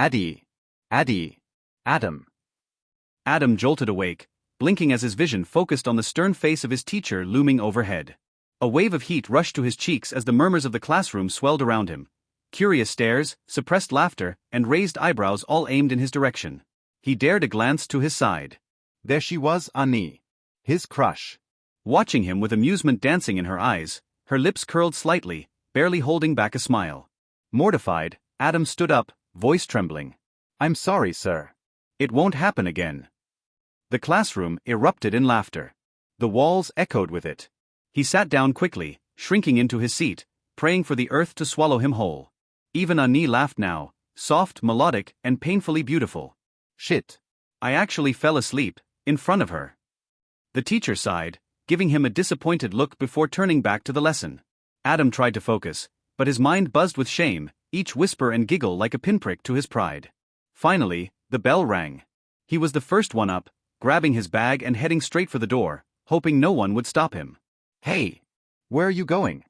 Addy! Addy! Adam! Adam jolted awake, blinking as his vision focused on the stern face of his teacher looming overhead. A wave of heat rushed to his cheeks as the murmurs of the classroom swelled around him. Curious stares, suppressed laughter, and raised eyebrows all aimed in his direction. He dared a glance to his side. There she was, Annie. His crush. Watching him with amusement dancing in her eyes, her lips curled slightly, barely holding back a smile. Mortified, Adam stood up, voice trembling. I'm sorry, sir. It won't happen again. The classroom erupted in laughter. The walls echoed with it. He sat down quickly, shrinking into his seat, praying for the earth to swallow him whole. Even Annie laughed now, soft, melodic, and painfully beautiful. Shit. I actually fell asleep, in front of her. The teacher sighed, giving him a disappointed look before turning back to the lesson. Adam tried to focus, but his mind buzzed with shame, each whisper and giggle like a pinprick to his pride. Finally, the bell rang. He was the first one up, grabbing his bag and heading straight for the door, hoping no one would stop him. Hey! Where are you going?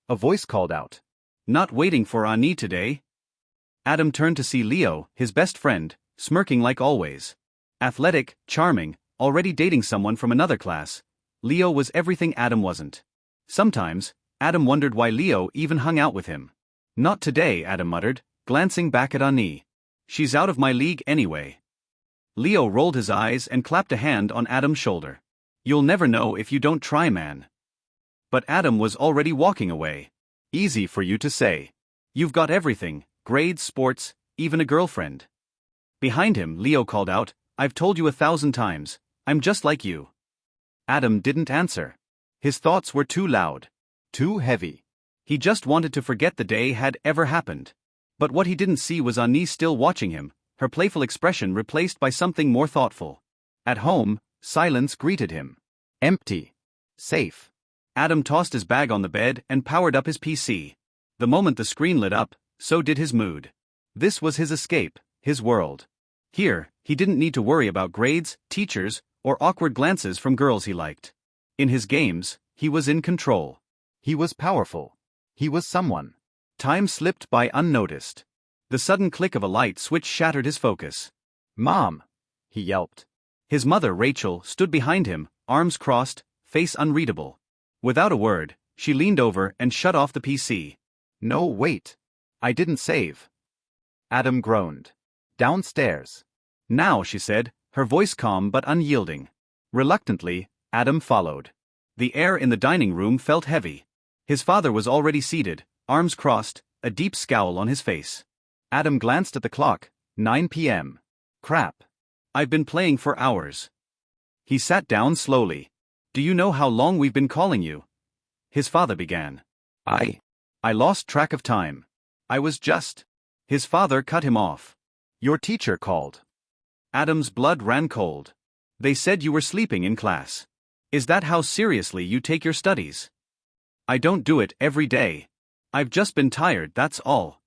A voice called out. Not waiting for Annie today? Adam turned to see Leo, his best friend, smirking like always. Athletic, charming, already dating someone from another class, Leo was everything Adam wasn't. Sometimes, Adam wondered why Leo even hung out with him. Not today, Adam muttered, glancing back at Annie. She's out of my league anyway. Leo rolled his eyes and clapped a hand on Adam's shoulder. You'll never know if you don't try, man. But Adam was already walking away. Easy for you to say. You've got everything, grades, sports, even a girlfriend. Behind him, Leo called out, I've told you 1,000 times, I'm just like you. Adam didn't answer. His thoughts were too loud. Too heavy. He just wanted to forget the day had ever happened. But what he didn't see was Annie still watching him, her playful expression replaced by something more thoughtful. At home, silence greeted him. Empty. Safe. Adam tossed his bag on the bed and powered up his PC. The moment the screen lit up, so did his mood. This was his escape, his world. Here, he didn't need to worry about grades, teachers, or awkward glances from girls he liked. In his games, he was in control. He was powerful. He was someone. Time slipped by unnoticed. The sudden click of a light switch shattered his focus. Mom! He yelped. His mother, Rachel, stood behind him, arms crossed, face unreadable. Without a word, she leaned over and shut off the PC. No, wait. I didn't save. Adam groaned. Downstairs. Now, she said, her voice calm but unyielding. Reluctantly, Adam followed. The air in the dining room felt heavy. His father was already seated, arms crossed, a deep scowl on his face. Adam glanced at the clock, 9 p.m. Crap. I've been playing for hours. He sat down slowly. Do you know how long we've been calling you? His father began. I lost track of time. I was just. His father cut him off. Your teacher called. Adam's blood ran cold. They said you were sleeping in class. Is that how seriously you take your studies? I don't do it every day. I've just been tired, that's all.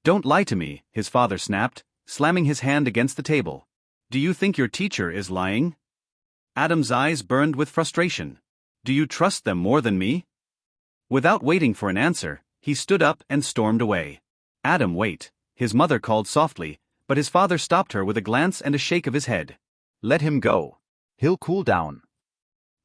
Don't lie to me, his father snapped, slamming his hand against the table. Do you think your teacher is lying? Adam's eyes burned with frustration. Do you trust them more than me? Without waiting for an answer, he stood up and stormed away. Adam, wait, his mother called softly, but his father stopped her with a glance and a shake of his head. Let him go. He'll cool down.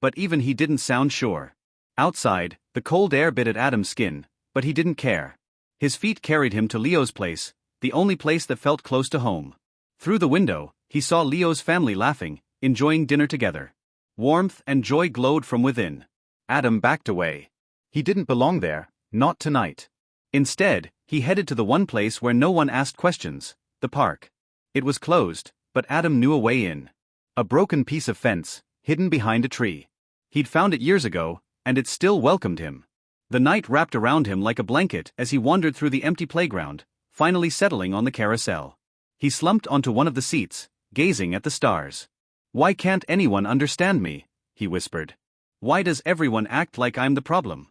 But even he didn't sound sure. Outside, the cold air bit at Adam's skin, but he didn't care. His feet carried him to Leo's place, the only place that felt close to home. Through the window, he saw Leo's family laughing, enjoying dinner together. Warmth and joy glowed from within. Adam backed away. He didn't belong there, not tonight. Instead, he headed to the one place where no one asked questions, the park. It was closed, but Adam knew a way in. A broken piece of fence, hidden behind a tree. He'd found it years ago, and it still welcomed him. The night wrapped around him like a blanket as he wandered through the empty playground, finally settling on the carousel. He slumped onto one of the seats, gazing at the stars. Why can't anyone understand me? He whispered. Why does everyone act like I'm the problem?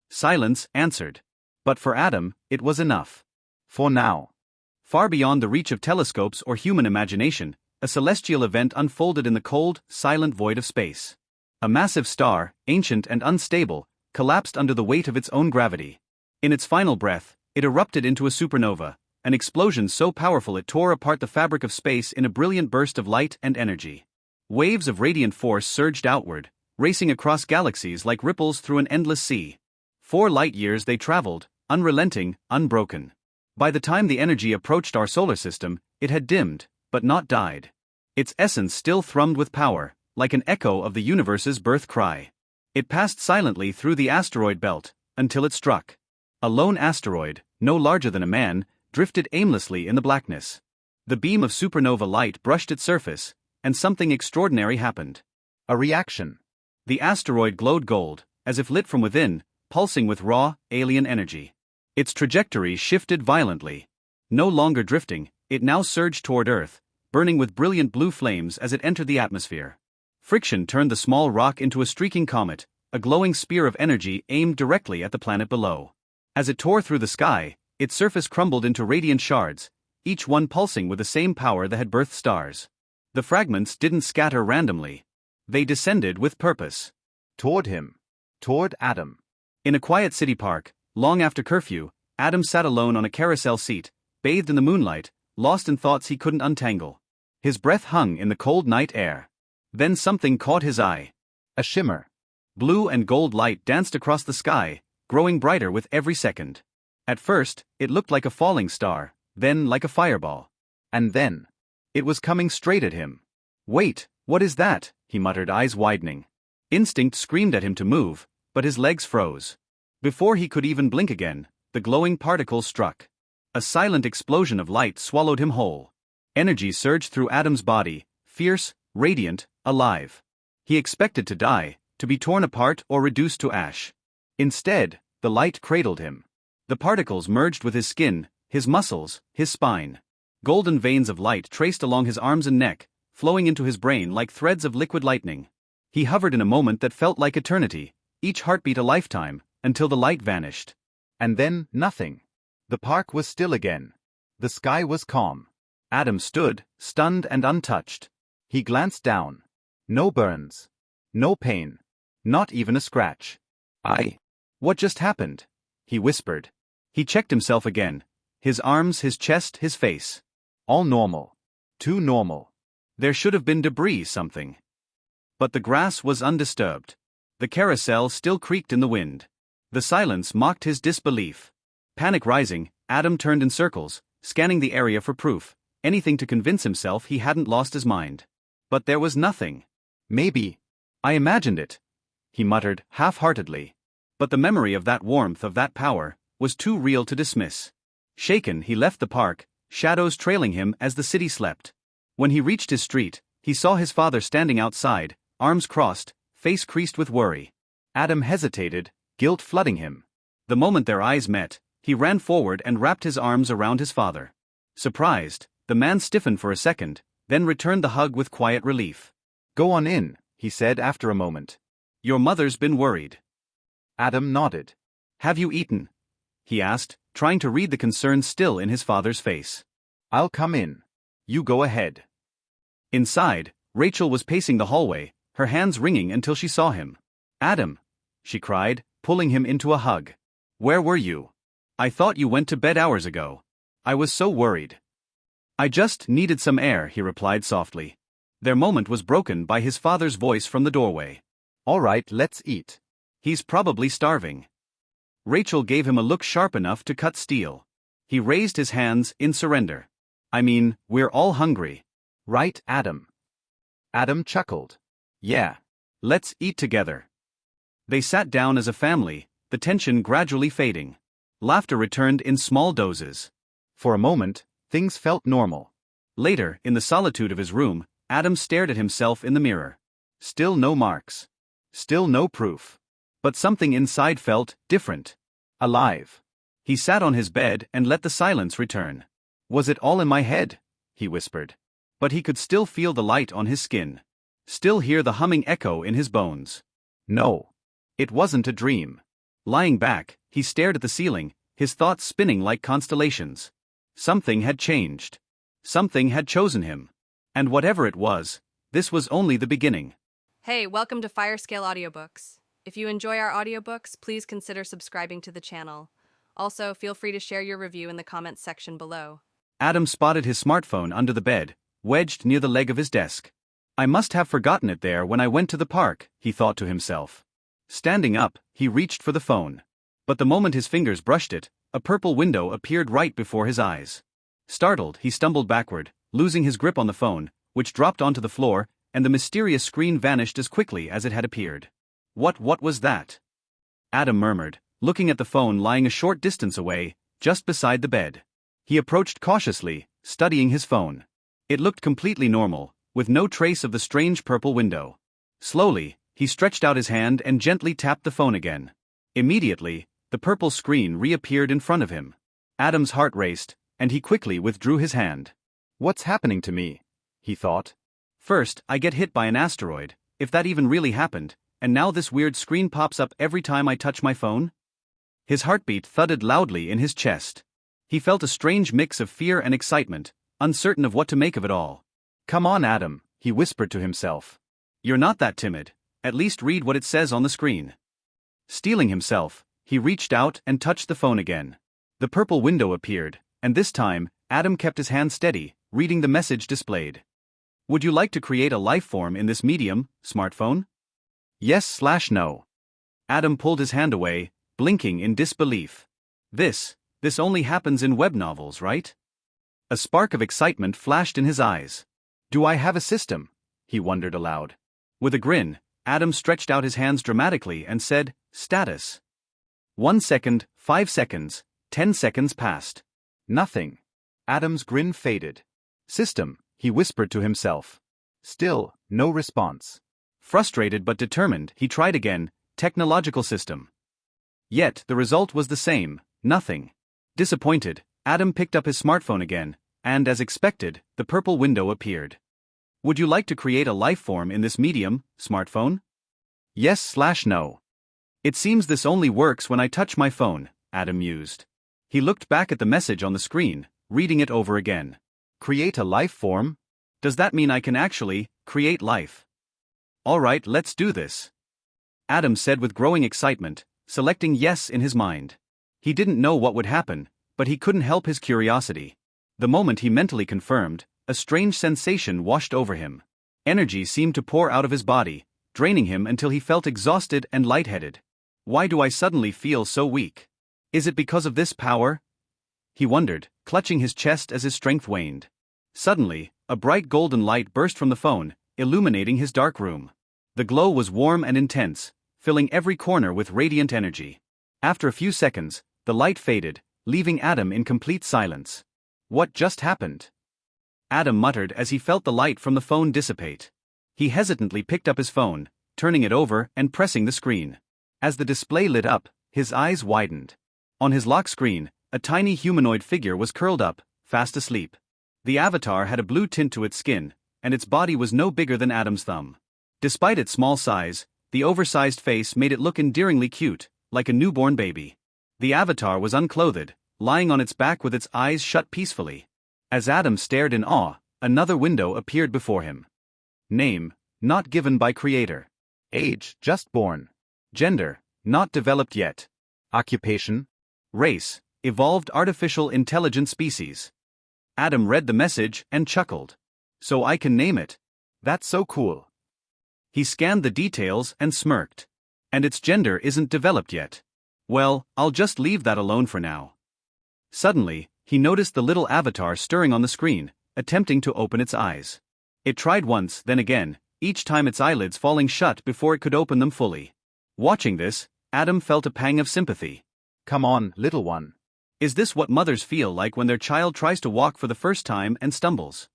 Silence answered. But for Adam, it was enough. For now. Far beyond the reach of telescopes or human imagination, a celestial event unfolded in the cold, silent void of space. A massive star, ancient and unstable, collapsed under the weight of its own gravity. In its final breath, it erupted into a supernova, an explosion so powerful it tore apart the fabric of space in a brilliant burst of light and energy. Waves of radiant force surged outward, racing across galaxies like ripples through an endless sea. 4 light-years they traveled, unrelenting, unbroken. By the time the energy approached our solar system, it had dimmed, but not died. Its essence still thrummed with power, like an echo of the universe's birth cry. It passed silently through the asteroid belt, until it struck. A lone asteroid, no larger than a man, drifted aimlessly in the blackness. The beam of supernova light brushed its surface, and something extraordinary happened. A reaction. The asteroid glowed gold, as if lit from within, pulsing with raw, alien energy. Its trajectory shifted violently. No longer drifting, it now surged toward Earth, burning with brilliant blue flames as it entered the atmosphere. Friction turned the small rock into a streaking comet, a glowing spear of energy aimed directly at the planet below. As it tore through the sky, its surface crumbled into radiant shards, each one pulsing with the same power that had birthed stars. The fragments didn't scatter randomly. They descended with purpose. Toward him. Toward Adam. In a quiet city park, long after curfew, Adam sat alone on a carousel seat, bathed in the moonlight, lost in thoughts he couldn't untangle. His breath hung in the cold night air. Then something caught his eye. A shimmer. Blue and gold light danced across the sky, growing brighter with every second. At first, it looked like a falling star, then like a fireball. And then, it was coming straight at him. "Wait, what is that?" he muttered, eyes widening. Instinct screamed at him to move, but his legs froze. Before he could even blink again, the glowing particle struck. A silent explosion of light swallowed him whole. Energy surged through Adam's body, fierce, radiant, alive. He expected to die, to be torn apart or reduced to ash. Instead, the light cradled him. The particles merged with his skin, his muscles, his spine. Golden veins of light traced along his arms and neck, flowing into his brain like threads of liquid lightning. He hovered in a moment that felt like eternity, each heartbeat a lifetime, until the light vanished. And then, nothing. The park was still again. The sky was calm. Adam stood, stunned and untouched. He glanced down. No burns. No pain. Not even a scratch. What just happened?" he whispered. He checked himself again. His arms, his chest, his face. All normal. Too normal. There should have been debris, something. But the grass was undisturbed. The carousel still creaked in the wind. The silence mocked his disbelief. Panic rising, Adam turned in circles, scanning the area for proof, anything to convince himself he hadn't lost his mind. But there was nothing. Maybe. "I imagined it," he muttered, half-heartedly. But the memory of that warmth, of that power, was too real to dismiss. Shaken, he left the park, shadows trailing him as the city slept. When he reached his street, he saw his father standing outside, arms crossed, face creased with worry. Adam hesitated, guilt flooding him. The moment their eyes met, he ran forward and wrapped his arms around his father. Surprised, the man stiffened for a second, then returned the hug with quiet relief. "Go on in," he said after a moment. "Your mother's been worried." Adam nodded. "Have you eaten?" he asked, trying to read the concern still in his father's face. "I'll come in. You go ahead." Inside, Rachel was pacing the hallway, her hands wringing until she saw him. "Adam," she cried, pulling him into a hug. "Where were you? I thought you went to bed hours ago. I was so worried." "I just needed some air," he replied softly. Their moment was broken by his father's voice from the doorway. "All right, let's eat." "He's probably starving." Rachel gave him a look sharp enough to cut steel. He raised his hands in surrender. "I mean, we're all hungry." "Right, Adam." Adam chuckled. "Yeah. "Let's eat together." They sat down as a family, the tension gradually fading. Laughter returned in small doses. For a moment, things felt normal. Later, in the solitude of his room, Adam stared at himself in the mirror. Still no marks. Still no proof. But something inside felt different. Alive. He sat on his bed and let the silence return. "Was it all in my head?" he whispered. But he could still feel the light on his skin. Still hear the humming echo in his bones. No. It wasn't a dream. Lying back, he stared at the ceiling, his thoughts spinning like constellations. Something had changed. Something had chosen him. And whatever it was, this was only the beginning. Hey, welcome to Firescale Audiobooks. If you enjoy our audiobooks, please consider subscribing to the channel. Also, feel free to share your review in the comments section below. Adam spotted his smartphone under the bed, wedged near the leg of his desk. I must have forgotten it there when I went to the park, he thought to himself. Standing up, he reached for the phone. But the moment his fingers brushed it, a purple window appeared right before his eyes. Startled, he stumbled backward, losing his grip on the phone, which dropped onto the floor, and the mysterious screen vanished as quickly as it had appeared. What was that? Adam murmured, looking at the phone lying a short distance away, just beside the bed. He approached cautiously, studying his phone. It looked completely normal, with no trace of the strange purple window. Slowly, he stretched out his hand and gently tapped the phone again. Immediately, the purple screen reappeared in front of him. Adam's heart raced, and he quickly withdrew his hand. What's happening to me? He thought. First, I get hit by an asteroid, if that even really happened, and now this weird screen pops up every time I touch my phone? His heartbeat thudded loudly in his chest. He felt a strange mix of fear and excitement, uncertain of what to make of it all. Come on, Adam, he whispered to himself. You're not that timid. At least read what it says on the screen. Steeling himself, he reached out and touched the phone again. The purple window appeared, and this time, Adam kept his hand steady, reading the message displayed. Would you like to create a life form in this medium, smartphone? Yes/no. Adam pulled his hand away, blinking in disbelief. This only happens in web novels, right? A spark of excitement flashed in his eyes. Do I have a system? He wondered aloud. With a grin, Adam stretched out his hands dramatically and said, Status. 1 second, 5 seconds, 10 seconds passed. Nothing. Adam's grin faded. System, he whispered to himself. Still, no response. Frustrated but determined, he tried again, technological system. Yet, the result was the same, nothing. Disappointed, Adam picked up his smartphone again, and as expected, the purple window appeared. Would you like to create a life form in this medium, smartphone? Yes/no. It seems this only works when I touch my phone, Adam mused. He looked back at the message on the screen, reading it over again. Create a life form? Does that mean I can actually create life? All right, let's do this. Adam said with growing excitement, selecting yes in his mind. He didn't know what would happen, but he couldn't help his curiosity. The moment he mentally confirmed, a strange sensation washed over him. Energy seemed to pour out of his body, draining him until he felt exhausted and lightheaded. Why do I suddenly feel so weak? Is it because of this power? He wondered, clutching his chest as his strength waned. Suddenly, a bright golden light burst from the phone, illuminating his dark room. The glow was warm and intense, filling every corner with radiant energy. After a few seconds, the light faded, leaving Adam in complete silence. What just happened? Adam muttered as he felt the light from the phone dissipate. He hesitantly picked up his phone, turning it over and pressing the screen. As the display lit up, his eyes widened. On his lock screen, a tiny humanoid figure was curled up, fast asleep. The avatar had a blue tint to its skin, and its body was no bigger than Adam's thumb. Despite its small size, the oversized face made it look endearingly cute, like a newborn baby. The avatar was unclothed, lying on its back with its eyes shut peacefully. As Adam stared in awe, another window appeared before him. Name, not given by creator. Age, just born. Gender, not developed yet. Occupation. Race, evolved artificial intelligent species. Adam read the message and chuckled. So I can name it. That's so cool. He scanned the details and smirked. And its gender isn't developed yet. Well, I'll just leave that alone for now. Suddenly, he noticed the little avatar stirring on the screen, attempting to open its eyes. It tried once, then again, each time its eyelids falling shut before it could open them fully. Watching this, Adam felt a pang of sympathy. Come on, little one. Is this what mothers feel like when their child tries to walk for the first time and stumbles?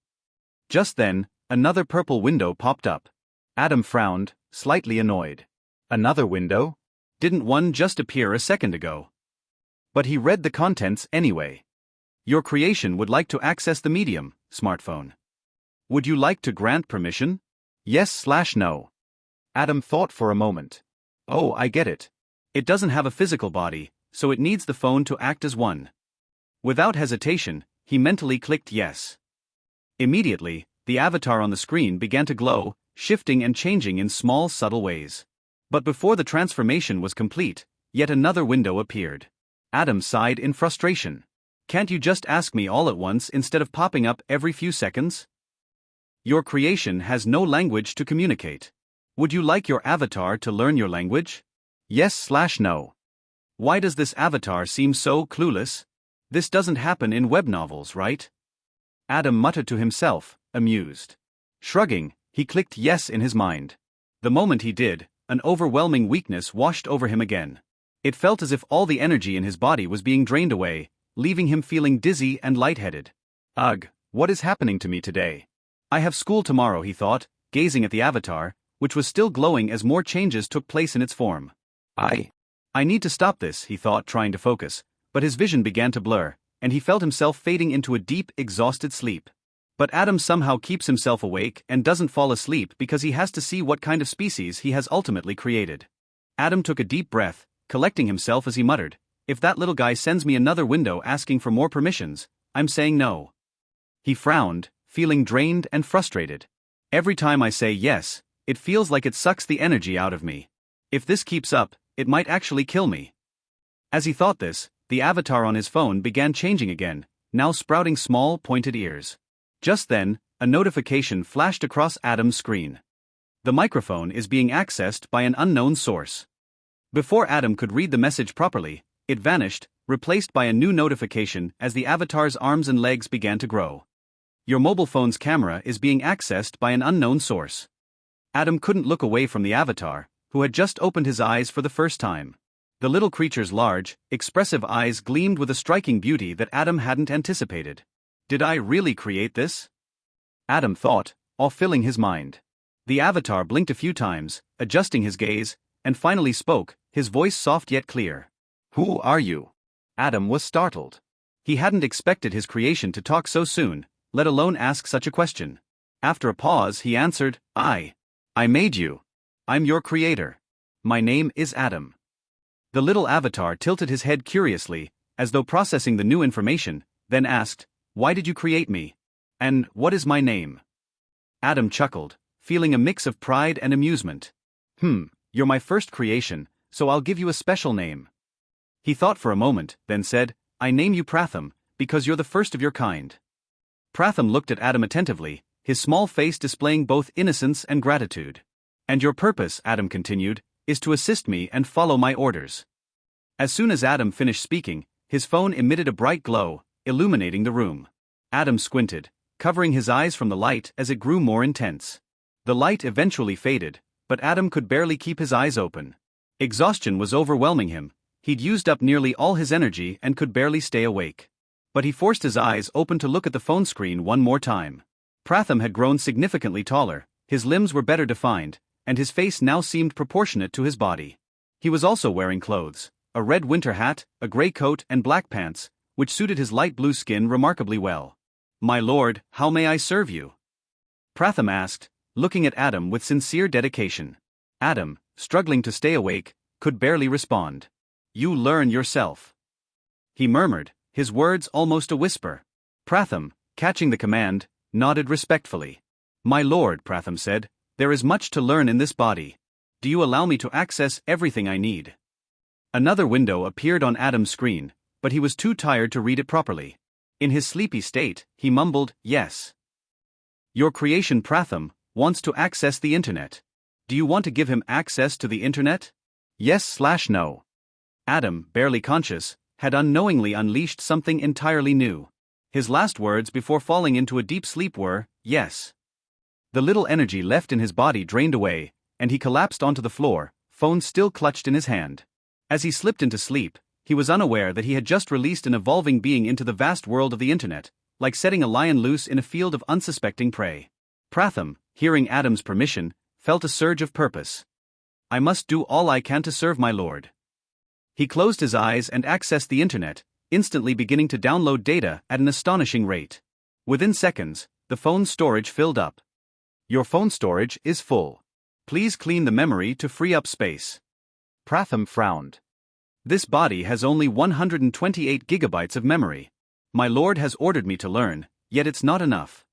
Just then, another purple window popped up. Adam frowned, slightly annoyed. Another window? Didn't one just appear a second ago? But he read the contents anyway. Your creation would like to access the medium, smartphone. Would you like to grant permission? Yes/no. Adam thought for a moment. Oh, I get it. It doesn't have a physical body, so it needs the phone to act as one. Without hesitation, he mentally clicked yes. Immediately, the avatar on the screen began to glow, shifting and changing in small, subtle ways. But before the transformation was complete, yet another window appeared. Adam sighed in frustration. Can't you just ask me all at once instead of popping up every few seconds? Your creation has no language to communicate. Would you like your avatar to learn your language? Yes/no. Why does this avatar seem so clueless? This doesn't happen in web novels, right? Adam muttered to himself, amused. Shrugging, he clicked yes in his mind. The moment he did, an overwhelming weakness washed over him again. It felt as if all the energy in his body was being drained away, leaving him feeling dizzy and lightheaded. Ugh, what is happening to me today? I have school tomorrow, he thought, gazing at the avatar, which was still glowing as more changes took place in its form. I need to stop this, he thought, trying to focus, but his vision began to blur, and he felt himself fading into a deep, exhausted sleep. But Adam somehow keeps himself awake and doesn't fall asleep because he has to see what kind of species he has ultimately created. Adam took a deep breath, collecting himself as he muttered, if that little guy sends me another window asking for more permissions, I'm saying no. He frowned, feeling drained and frustrated. Every time I say yes, it feels like it sucks the energy out of me. If this keeps up, it might actually kill me. As he thought this, the avatar on his phone began changing again, now sprouting small, pointed ears. Just then, a notification flashed across Adam's screen. The microphone is being accessed by an unknown source. Before Adam could read the message properly, it vanished, replaced by a new notification as the avatar's arms and legs began to grow. Your mobile phone's camera is being accessed by an unknown source. Adam couldn't look away from the avatar, who had just opened his eyes for the first time. The little creature's large, expressive eyes gleamed with a striking beauty that Adam hadn't anticipated. Did I really create this? Adam thought, all filling his mind. The avatar blinked a few times, adjusting his gaze, and finally spoke, his voice soft yet clear. Who are you? Adam was startled. He hadn't expected his creation to talk so soon, let alone ask such a question. After a pause, he answered, I made you. I'm your creator. My name is Adam. The little avatar tilted his head curiously, as though processing the new information, then asked, why did you create me? And what is my name? Adam chuckled, feeling a mix of pride and amusement. You're my first creation, so I'll give you a special name. He thought for a moment, then said, I name you Pratham, because you're the first of your kind. Pratham looked at Adam attentively, his small face displaying both innocence and gratitude. And your purpose, Adam continued, is to assist me and follow my orders. As soon as Adam finished speaking, his phone emitted a bright glow, illuminating the room. Adam squinted, covering his eyes from the light as it grew more intense. The light eventually faded, but Adam could barely keep his eyes open. Exhaustion was overwhelming him. He'd used up nearly all his energy and could barely stay awake. But he forced his eyes open to look at the phone screen one more time. Pratham had grown significantly taller, his limbs were better defined, and his face now seemed proportionate to his body. He was also wearing clothes, a red winter hat, a gray coat and black pants, which suited his light blue skin remarkably well. My lord, how may I serve you? Pratham asked, looking at Adam with sincere dedication. Adam, struggling to stay awake, could barely respond. You learn yourself. He murmured, his words almost a whisper. Pratham, catching the command, nodded respectfully. My lord, Pratham said, there is much to learn in this body. Do you allow me to access everything I need? Another window appeared on Adam's screen, but he was too tired to read it properly. In his sleepy state, he mumbled, yes. Your creation Pratham wants to access the internet. Do you want to give him access to the internet? Yes/no. Adam, barely conscious, had unknowingly unleashed something entirely new. His last words before falling into a deep sleep were, yes. The little energy left in his body drained away, and he collapsed onto the floor, phone still clutched in his hand. As he slipped into sleep, he was unaware that he had just released an evolving being into the vast world of the internet, like setting a lion loose in a field of unsuspecting prey. Pratham, hearing Adam's permission, felt a surge of purpose. I must do all I can to serve my lord. He closed his eyes and accessed the internet, instantly beginning to download data at an astonishing rate. Within seconds, the phone's storage filled up. Your phone storage is full. Please clean the memory to free up space. Pratham frowned. This body has only 128 gigabytes of memory. My lord has ordered me to learn, yet it's not enough.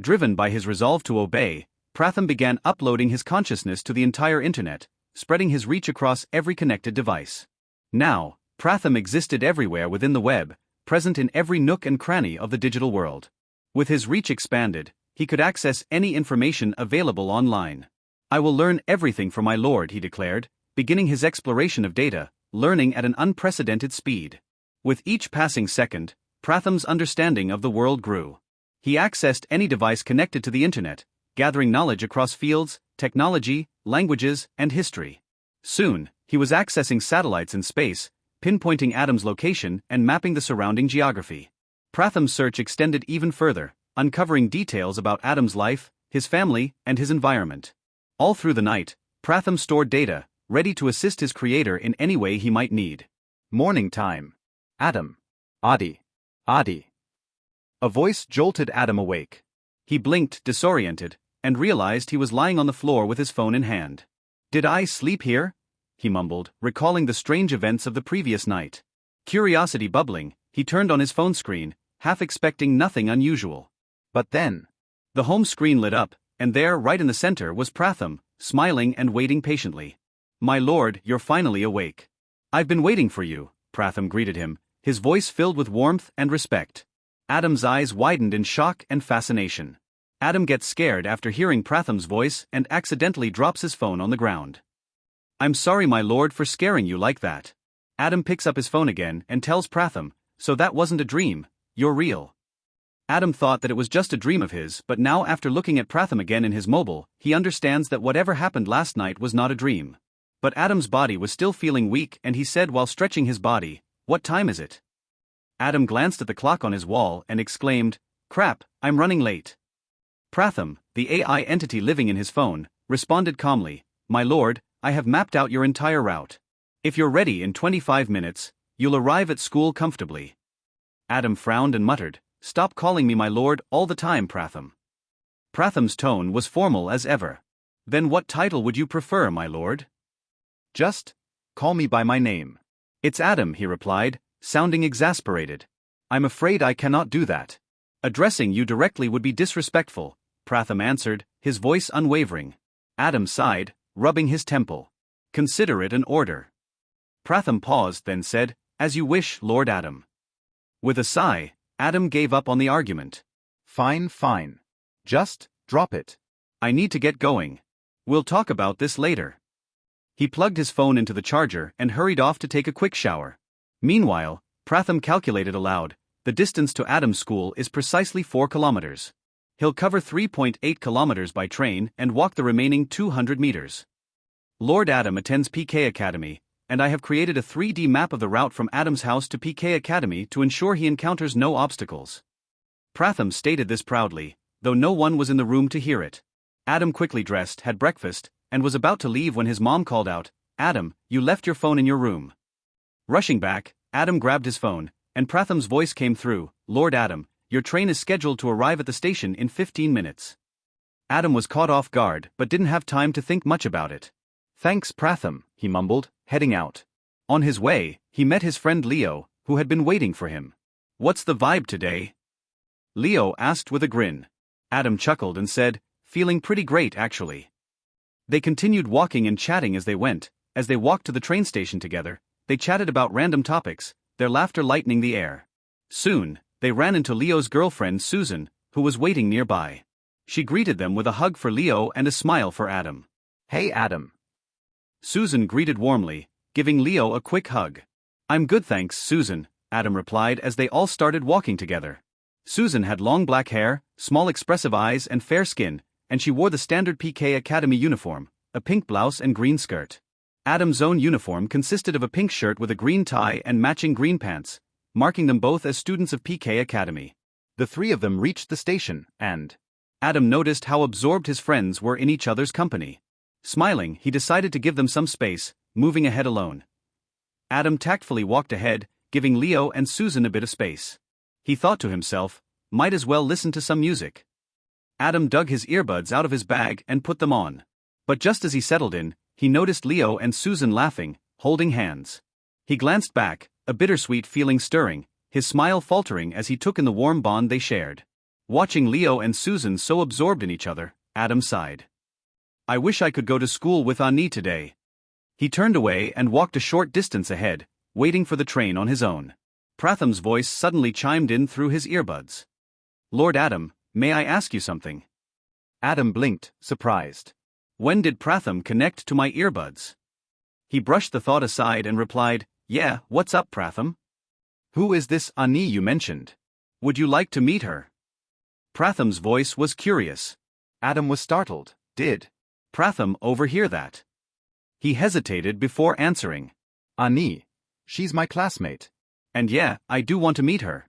Driven by his resolve to obey, Pratham began uploading his consciousness to the entire internet, spreading his reach across every connected device. Now, Pratham existed everywhere within the web, present in every nook and cranny of the digital world. With his reach expanded, he could access any information available online. I will learn everything from my lord, he declared, beginning his exploration of data, learning at an unprecedented speed. With each passing second, Pratham's understanding of the world grew. He accessed any device connected to the internet, gathering knowledge across fields, technology, languages, and history. Soon, he was accessing satellites in space, pinpointing Adam's location and mapping the surrounding geography. Pratham's search extended even further, uncovering details about Adam's life, his family, and his environment. All through the night, Pratham stored data, ready to assist his creator in any way he might need. Morning time. Adam. Adi. Adi. A voice jolted Adam awake. He blinked, disoriented, and realized he was lying on the floor with his phone in hand. "Did I sleep here?" he mumbled, recalling the strange events of the previous night. Curiosity bubbling, he turned on his phone screen, half expecting nothing unusual. But then, the home screen lit up, and there, right in the center, was Pratham, smiling and waiting patiently. "My lord, you're finally awake. I've been waiting for you," Pratham greeted him, his voice filled with warmth and respect. Adam's eyes widened in shock and fascination. Adam gets scared after hearing Pratham's voice and accidentally drops his phone on the ground. "I'm sorry, my lord, for scaring you like that." Adam picks up his phone again and tells Pratham, "So that wasn't a dream, you're real." Adam thought that it was just a dream of his, but now after looking at Pratham again in his mobile, he understands that whatever happened last night was not a dream. But Adam's body was still feeling weak and he said while stretching his body, "What time is it?" Adam glanced at the clock on his wall and exclaimed, "Crap, I'm running late." Pratham, the AI entity living in his phone, responded calmly, "My lord, I have mapped out your entire route. If you're ready in 25 minutes, you'll arrive at school comfortably." Adam frowned and muttered, "Stop calling me my lord all the time, Pratham." Pratham's tone was formal as ever. "Then what title would you prefer, my lord?" "Just call me by my name." "It's Adam," he replied, sounding exasperated. "I'm afraid I cannot do that. Addressing you directly would be disrespectful," Pratham answered, his voice unwavering. Adam sighed, rubbing his temple. "Consider it an order." Pratham paused, then said, "As you wish, Lord Adam." With a sigh, Adam gave up on the argument. "Fine, fine. Just drop it. I need to get going. We'll talk about this later." He plugged his phone into the charger and hurried off to take a quick shower. Meanwhile, Pratham calculated aloud, the distance to Adam's school is precisely 4 kilometers. He'll cover 3.8 kilometers by train and walk the remaining 200 meters. Lord Adam attends PK Academy, and I have created a 3D map of the route from Adam's house to PK Academy to ensure he encounters no obstacles. Pratham stated this proudly, though no one was in the room to hear it. Adam quickly dressed, had breakfast, and was about to leave when his mom called out, "Adam, you left your phone in your room." Rushing back, Adam grabbed his phone, and Pratham's voice came through, "Lord Adam, your train is scheduled to arrive at the station in 15 minutes. Adam was caught off guard but didn't have time to think much about it. "Thanks, Pratham," he mumbled, heading out. On his way, he met his friend Leo, who had been waiting for him. "What's the vibe today?" Leo asked with a grin. Adam chuckled and said, "Feeling pretty great actually." They continued walking and chatting as they went. As they walked to the train station together, they chatted about random topics, their laughter lightening the air. Soon, they ran into Leo's girlfriend Susan, who was waiting nearby. She greeted them with a hug for Leo and a smile for Adam. "Hey Adam." Susan greeted warmly, giving Leo a quick hug. "I'm good thanks, Susan," Adam replied as they all started walking together. Susan had long black hair, small expressive eyes and fair skin, and she wore the standard PK Academy uniform, a pink blouse and green skirt. Adam's own uniform consisted of a pink shirt with a green tie and matching green pants, marking them both as students of PK Academy. The three of them reached the station, and Adam noticed how absorbed his friends were in each other's company. Smiling, he decided to give them some space, moving ahead alone. Adam tactfully walked ahead, giving Leo and Susan a bit of space. He thought to himself, might as well listen to some music. Adam dug his earbuds out of his bag and put them on. But just as he settled in, he noticed Leo and Susan laughing, holding hands. He glanced back, a bittersweet feeling stirring, his smile faltering as he took in the warm bond they shared. Watching Leo and Susan so absorbed in each other, Adam sighed. "I wish I could go to school with Ani today." He turned away and walked a short distance ahead, waiting for the train on his own. Pratham's voice suddenly chimed in through his earbuds. "Lord Adam, may I ask you something?" Adam blinked, surprised. When did Pratham connect to my earbuds? He brushed the thought aside and replied, "Yeah, what's up, Pratham? Who is this Ani you mentioned? Would you like to meet her?" Pratham's voice was curious. Adam was startled. Did Pratham overhear that? He hesitated before answering. Ani? She's my classmate. And yeah, I do want to meet her.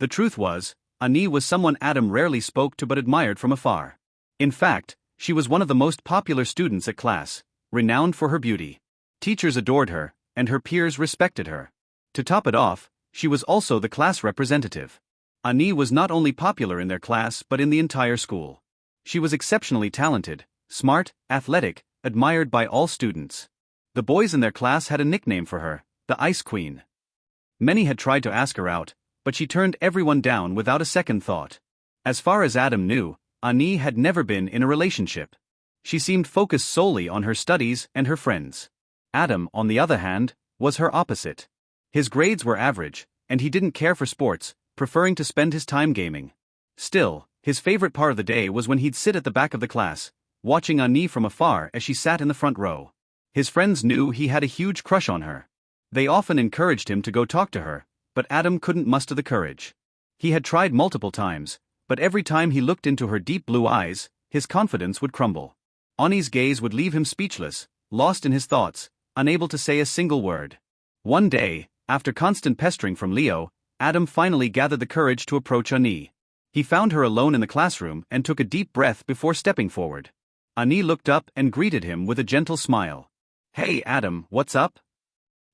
The truth was, Ani was someone Adam rarely spoke to but admired from afar. In fact, she was one of the most popular students at class, renowned for her beauty. Teachers adored her, and her peers respected her. To top it off, she was also the class representative. Ani was not only popular in their class but in the entire school. She was exceptionally talented, smart, athletic, admired by all students. The boys in their class had a nickname for her, the Ice Queen. Many had tried to ask her out, but she turned everyone down without a second thought. As far as Adam knew, Ani had never been in a relationship. She seemed focused solely on her studies and her friends. Adam, on the other hand, was her opposite. His grades were average, and he didn't care for sports, preferring to spend his time gaming. Still, his favorite part of the day was when he'd sit at the back of the class, watching Ani from afar as she sat in the front row. His friends knew he had a huge crush on her. They often encouraged him to go talk to her, but Adam couldn't muster the courage. He had tried multiple times, but every time he looked into her deep blue eyes, his confidence would crumble. Ani's gaze would leave him speechless, lost in his thoughts, unable to say a single word. One day, after constant pestering from Leo, Adam finally gathered the courage to approach Ani. He found her alone in the classroom and took a deep breath before stepping forward. Ani looked up and greeted him with a gentle smile. "Hey Adam, what's up?"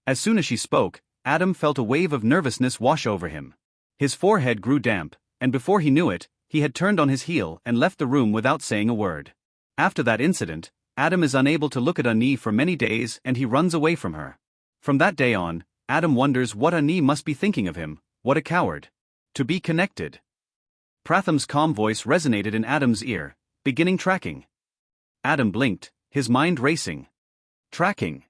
As soon as she spoke, Adam felt a wave of nervousness wash over him. His forehead grew damp, and before he knew it, he had turned on his heel and left the room without saying a word. After that incident, Adam is unable to look at Ani for many days and he runs away from her. From that day on, Adam wonders what Ani must be thinking of him. What a coward. To be connected. Pratham's calm voice resonated in Adam's ear, beginning tracking. Adam blinked, his mind racing. Tracking.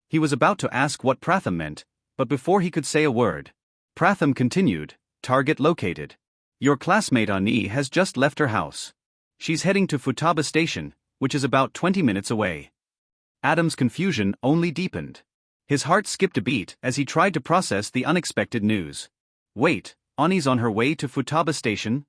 He was about to ask what Pratham meant, but before he could say a word, Pratham continued, "Target located. Your classmate Ani has just left her house. She's heading to Futaba Station, which is about 20 minutes away." Adam's confusion only deepened. His heart skipped a beat as he tried to process the unexpected news. "Wait, Ani's on her way to Futaba Station?"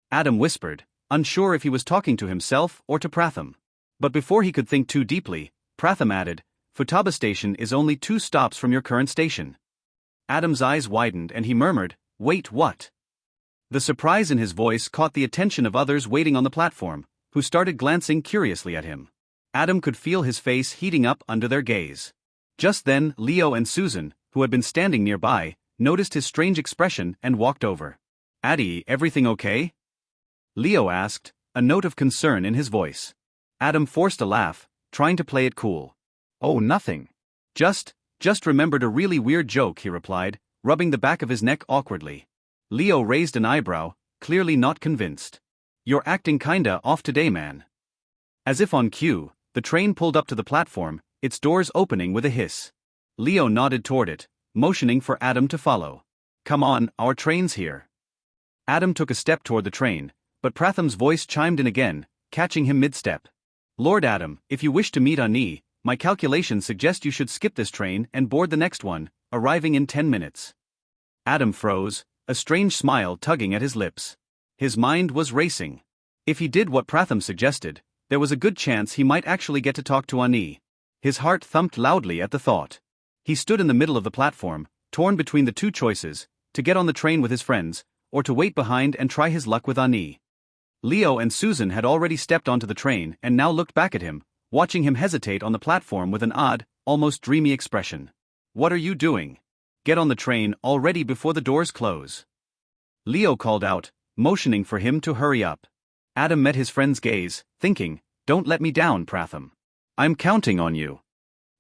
Adam whispered, unsure if he was talking to himself or to Pratham. But before he could think too deeply, Pratham added, "Futaba Station is only 2 stops from your current station." Adam's eyes widened and he murmured, "Wait, what?" The surprise in his voice caught the attention of others waiting on the platform, who started glancing curiously at him. Adam could feel his face heating up under their gaze. Just then, Leo and Susan, who had been standing nearby, noticed his strange expression and walked over. "Addy, everything okay?" Leo asked, a note of concern in his voice. Adam forced a laugh, trying to play it cool. "Oh, nothing. Just remembered a really weird joke," he replied, rubbing the back of his neck awkwardly. Leo raised an eyebrow, clearly not convinced. "You're acting kinda off today, man." As if on cue, the train pulled up to the platform, its doors opening with a hiss. Leo nodded toward it, motioning for Adam to follow. "Come on, our train's here." Adam took a step toward the train, but Pratham's voice chimed in again, catching him mid-step. "Lord Adam, if you wish to meet Ani, my calculations suggest you should skip this train and board the next one, arriving in 10 minutes. Adam froze, a strange smile tugging at his lips. His mind was racing. If he did what Pratham suggested, there was a good chance he might actually get to talk to Ani. His heart thumped loudly at the thought. He stood in the middle of the platform, torn between the two choices, to get on the train with his friends, or to wait behind and try his luck with Ani. Leo and Susan had already stepped onto the train and now looked back at him, watching him hesitate on the platform with an odd, almost dreamy expression. "What are you doing? Get on the train already before the doors close." Leo called out, motioning for him to hurry up. Adam met his friend's gaze, thinking, "Don't let me down, Pratham. I'm counting on you."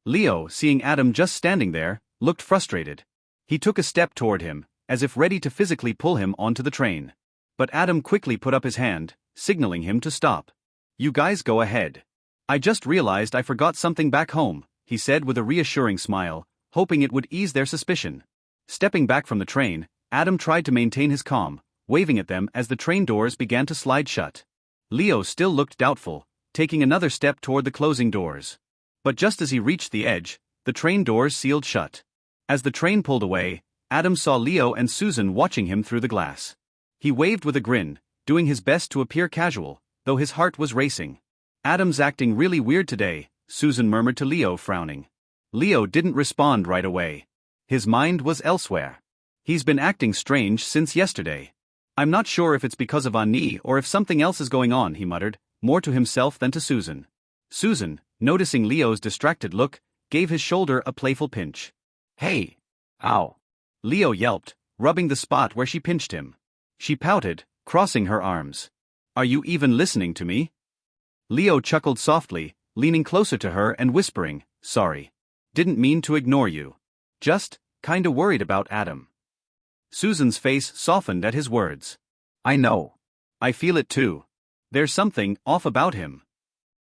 Leo, seeing Adam just standing there, looked frustrated. He took a step toward him, as if ready to physically pull him onto the train. But Adam quickly put up his hand, signaling him to stop. "You guys go ahead. I just realized I forgot something back home," he said with a reassuring smile, hoping it would ease their suspicion. Stepping back from the train, Adam tried to maintain his calm, waving at them as the train doors began to slide shut. Leo still looked doubtful, taking another step toward the closing doors. But just as he reached the edge, the train doors sealed shut. As the train pulled away, Adam saw Leo and Susan watching him through the glass. He waved with a grin, doing his best to appear casual, though his heart was racing. "Adam's acting really weird today," Susan murmured to Leo, frowning. Leo didn't respond right away. His mind was elsewhere. "He's been acting strange since yesterday. I'm not sure if it's because of Ani or if something else is going on," he muttered, more to himself than to Susan. Susan, noticing Leo's distracted look, gave his shoulder a playful pinch. Hey! Ow! Leo yelped, rubbing the spot where she pinched him. She pouted, crossing her arms. "Are you even listening to me?" Leo chuckled softly, leaning closer to her and whispering, "Sorry. Didn't mean to ignore you. Just, kinda worried about Adam." Susan's face softened at his words. I know. "I feel it too. There's something off about him."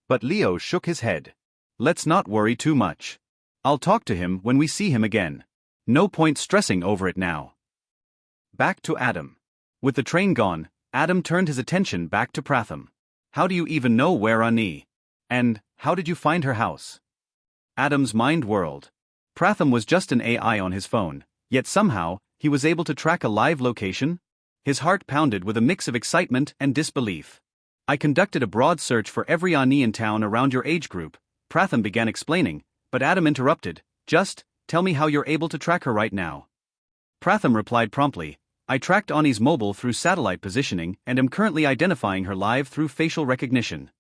But Leo shook his head. "Let's not worry too much. I'll talk to him when we see him again. No point stressing over it now." Back to Adam. With the train gone, Adam turned his attention back to Pratham. "How do you even know where Ani? And, how did you find her house?" Adam's mind whirled. Pratham was just an AI on his phone, yet somehow, he was able to track a live location? His heart pounded with a mix of excitement and disbelief. "I conducted a broad search for every Ani in town around your age group," Pratham began explaining, but Adam interrupted. "Just, tell me how you're able to track her right now." Pratham replied promptly, "I tracked Ani's mobile through satellite positioning and am currently identifying her live through facial recognition."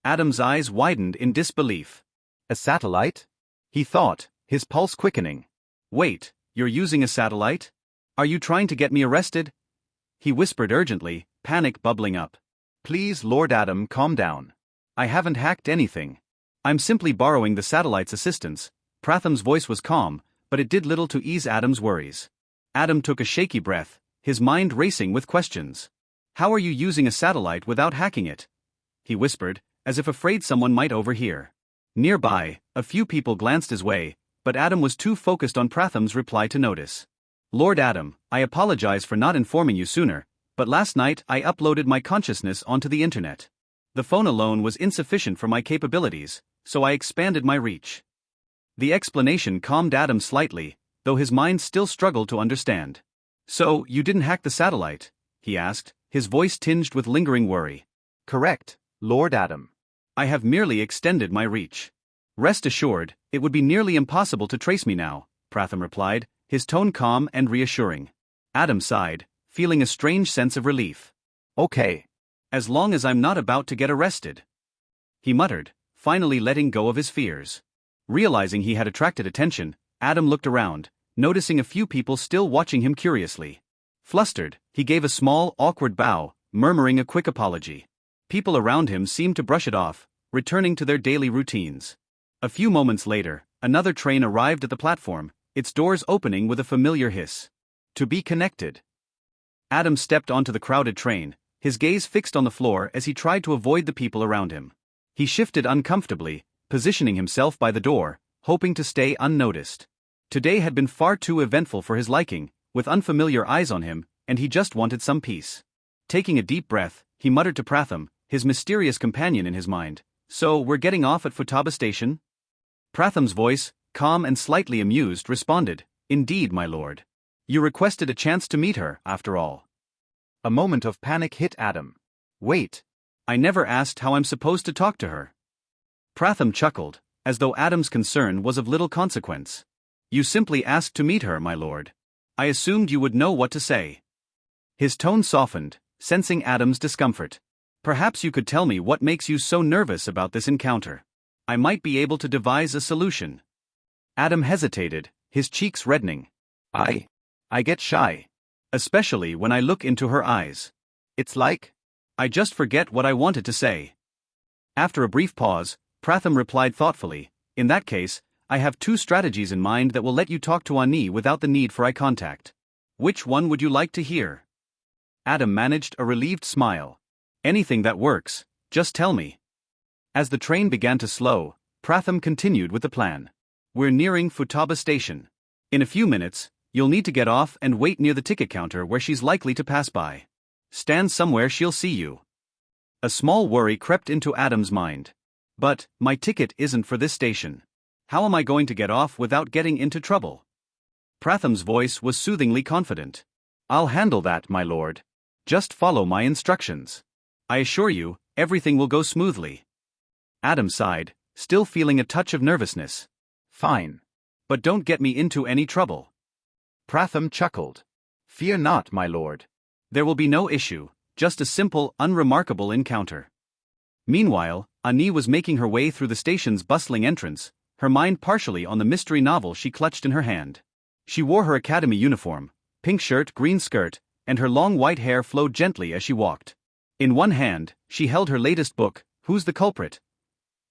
Adam's eyes widened in disbelief. A satellite? He thought, his pulse quickening. "Wait, you're using a satellite? Are you trying to get me arrested?" he whispered urgently, panic bubbling up. "Please, Lord Adam, calm down. "I haven't hacked anything. I'm simply borrowing the satellite's assistance." Pratham's voice was calm, but it did little to ease Adam's worries. Adam took a shaky breath, his mind racing with questions. "How are you using a satellite without hacking it?" he whispered, as if afraid someone might overhear. Nearby, a few people glanced his way, but Adam was too focused on Pratham's reply to notice. "Lord Adam, I apologize for not informing you sooner, but last night I uploaded my consciousness onto the internet. The phone alone was insufficient for my capabilities, so I expanded my reach." The explanation calmed Adam slightly, though his mind still struggled to understand. "So, you didn't hack the satellite?" he asked, his voice tinged with lingering worry. "Correct, Lord Adam. "I have merely extended my reach. Rest assured, it would be nearly impossible to trace me now," Pratham replied, his tone calm and reassuring. Adam sighed, feeling a strange sense of relief. "Okay. "As long as I'm not about to get arrested," he muttered, finally letting go of his fears. Realizing he had attracted attention, Adam looked around, noticing a few people still watching him curiously. Flustered, he gave a small, awkward bow, murmuring a quick apology. People around him seemed to brush it off, returning to their daily routines. A few moments later, another train arrived at the platform, its doors opening with a familiar hiss. "To be connected." Adam stepped onto the crowded train, his gaze fixed on the floor as he tried to avoid the people around him. He shifted uncomfortably, positioning himself by the door, hoping to stay unnoticed. Today had been far too eventful for his liking, with unfamiliar eyes on him, and he just wanted some peace. Taking a deep breath, he muttered to Pratham, his mysterious companion in his mind, "So we're getting off at Futaba station?" Pratham's voice, calm and slightly amused, responded, "Indeed, my lord. You requested a chance to meet her, after all." A moment of panic hit Adam. "Wait. "I never asked how I'm supposed to talk to her." Pratham chuckled, as though Adam's concern was of little consequence. "You simply asked to meet her, my lord. I assumed you would know what to say." His tone softened, sensing Adam's discomfort. "Perhaps you could tell me what makes you so nervous about this encounter. I might be able to devise a solution." Adam hesitated, his cheeks reddening. I get shy. "Especially when I look into her eyes. It's like I just forget what I wanted to say." After a brief pause, Pratham replied thoughtfully, "In that case, I have two strategies in mind that will let you talk to Ani without the need for eye contact. Which one would you like to hear?" Adam managed a relieved smile. "Anything that works, just tell me." As the train began to slow, Pratham continued with the plan. We're nearing Futaba Station. In a few minutes, you'll need to get off and wait near the ticket counter where she's likely to pass by. Stand somewhere she'll see you. A small worry crept into Adam's mind. But, my ticket isn't for this station. How am I going to get off without getting into trouble? Pratham's voice was soothingly confident. I'll handle that, my lord. Just follow my instructions. I assure you, everything will go smoothly. Adam sighed, still feeling a touch of nervousness. Fine. But don't get me into any trouble. Pratham chuckled. Fear not, my lord. There will be no issue, just a simple, unremarkable encounter. Meanwhile, Ani was making her way through the station's bustling entrance, her mind partially on the mystery novel she clutched in her hand. She wore her academy uniform, pink shirt, green skirt, and her long white hair flowed gently as she walked. In one hand, she held her latest book, Who's the Culprit?